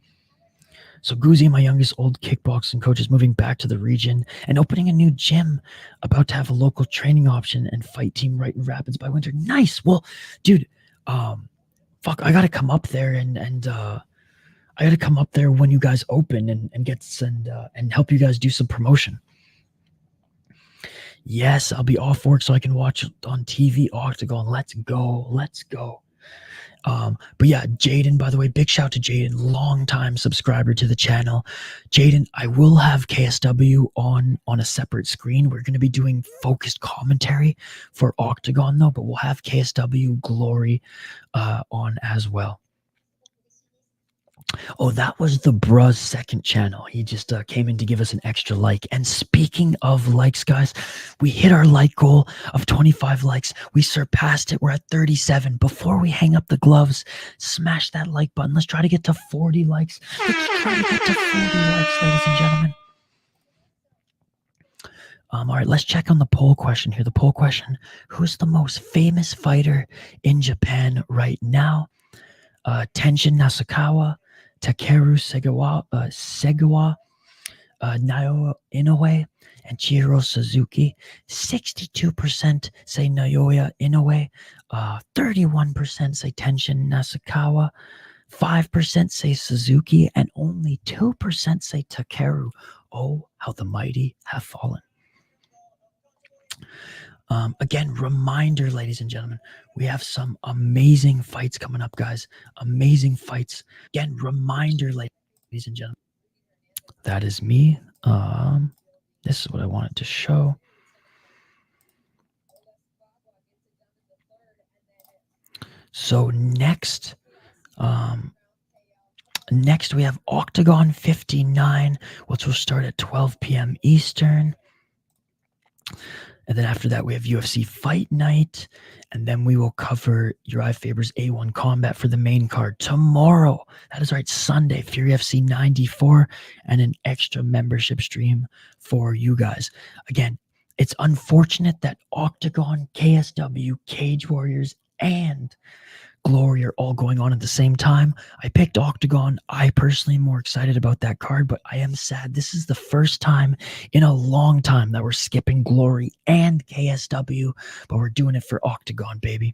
So Guzi, my youngest old kickboxing coach, is moving back to the region and opening a new gym, about to have a local training option and fight team right in Rapids by winter. Nice. Well, dude, fuck, I gotta come up there and I gotta come up there when you guys open and help you guys do some promotion. Yes, I'll be off work so I can watch on TV Octagon. Let's go. Let's go. But yeah, Jaden, by the way, big shout to Jaden, long-time subscriber to the channel. Jaden, I will have KSW on a separate screen. We're going to be doing focused commentary for Octagon though, but we'll have KSW Glory on as well. Oh, that was the bruh's second channel. He just came in to give us an extra like. And speaking of likes, guys, we hit our like goal of 25 likes. We surpassed it. We're at 37. Before we hang up the gloves, smash that like button. Let's try to get to 40 likes. Let's try to get to 40 likes, ladies and gentlemen. All right, let's check on the poll question here. The poll question: who's the most famous fighter in Japan right now? Tenshin Nasukawa, Takeru Segawa, Naoya Inoue, and Chihiro Suzuki. 62% say Naoya Inoue, 31% say Tenshin Nasukawa, 5% say Suzuki, and only 2% say Takeru. Oh, how the mighty have fallen. Again, reminder, ladies and gentlemen, we have some amazing fights coming up, guys. Amazing fights. Again, reminder, ladies and gentlemen. That is me. This is what I wanted to show. So next we have Octagon 59, which will start at 12 p.m. Eastern. And then after that, we have UFC Fight Night. And then we will cover Uriah Faber's A1 Combat for the main card tomorrow. That is right, Sunday, Fury FC 94, and an extra membership stream for you guys. Again, it's unfortunate that Octagon, KSW, Cage Warriors, and Glory are all going on at the same time. I picked Octagon. I personally am more excited about that card, but I am sad. This is the first time in a long time that we're skipping Glory and KSW, but we're doing it for Octagon, baby.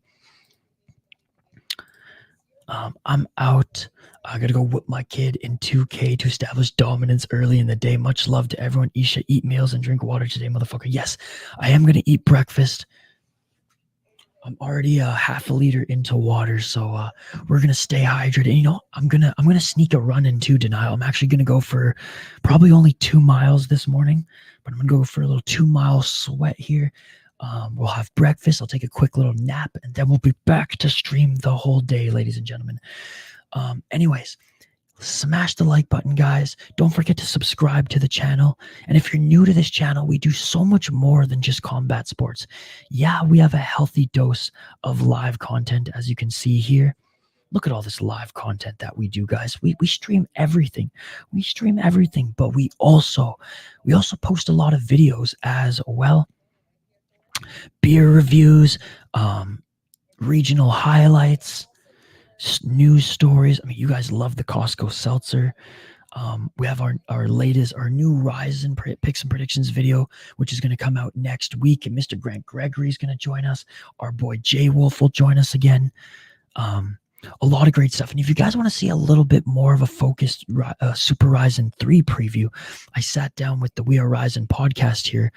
I'm out. I gotta go whip my kid in 2K to establish dominance early in the day. Much love to everyone. Isha, eat meals and drink water today, motherfucker. Yes, I am gonna eat breakfast. I'm already a half a liter into water, so we're gonna stay hydrated. And, you know, I'm gonna sneak a run into Denial. I'm actually gonna go for probably only 2 miles this morning, but I'm gonna go for a little 2-mile sweat here. We'll have breakfast. I'll take a quick little nap, and then we'll be back to stream the whole day, ladies and gentlemen. Anyways, smash the like button, guys. Don't forget to subscribe to the channel. And if you're new to this channel, we do so much more than just combat sports. Yeah, we have a healthy dose of live content, as you can see here. Look at all this live content that we do, guys. We stream everything. We stream everything, but we also post a lot of videos as well. Beer reviews, regional highlights, news stories. I mean, you guys love the Costco seltzer. We have our new Ryzen picks and predictions video, which is going to come out next week. And Mr. Grant Gregory is going to join us. Our boy Jay Wolf will join us again. A lot of great stuff. And if you guys want to see a little bit more of a focused Super Ryzen 3 preview, I sat down with the We Are Ryzen podcast here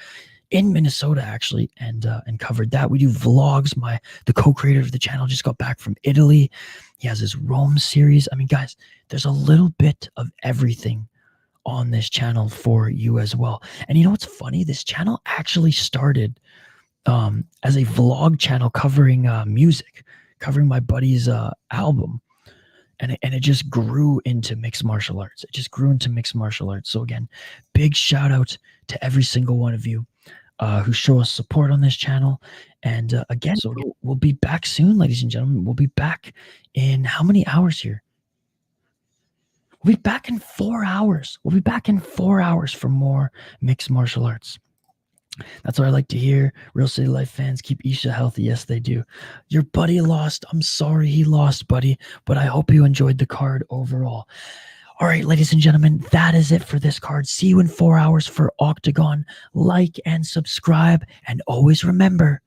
in Minnesota, actually, and covered that. We do vlogs. The co-creator of the channel just got back from Italy. He has his Rome series. I mean, guys, there's a little bit of everything on this channel for you as well. And you know what's funny? This channel actually started as a vlog channel covering music, covering my buddy's album. And it just grew into mixed martial arts. It just grew into mixed martial arts. So again, big shout out to every single one of you who show us support on this channel. And again, so we'll be back soon, ladies and gentlemen. We'll be back in how many hours here? We'll be back in 4 hours. We'll be back in 4 hours for more mixed martial arts. That's what I like to hear. Real City Life fans, keep Isha healthy. Yes, they do. Your buddy lost. I'm sorry he lost, buddy, but I hope you enjoyed the card overall. All right, ladies and gentlemen, that is it for this card. See you in 4 hours for Octagon. Like and subscribe, and always remember,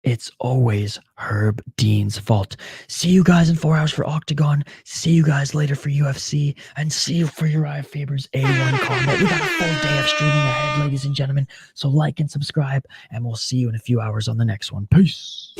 it's always Herb Dean's fault. See you guys in 4 hours for Octagon. See you guys later for UFC, and see you for Uriah Faber's A1 combat. We got a full day of streaming ahead, ladies and gentlemen. So like and subscribe, and we'll see you in a few hours on the next one. Peace.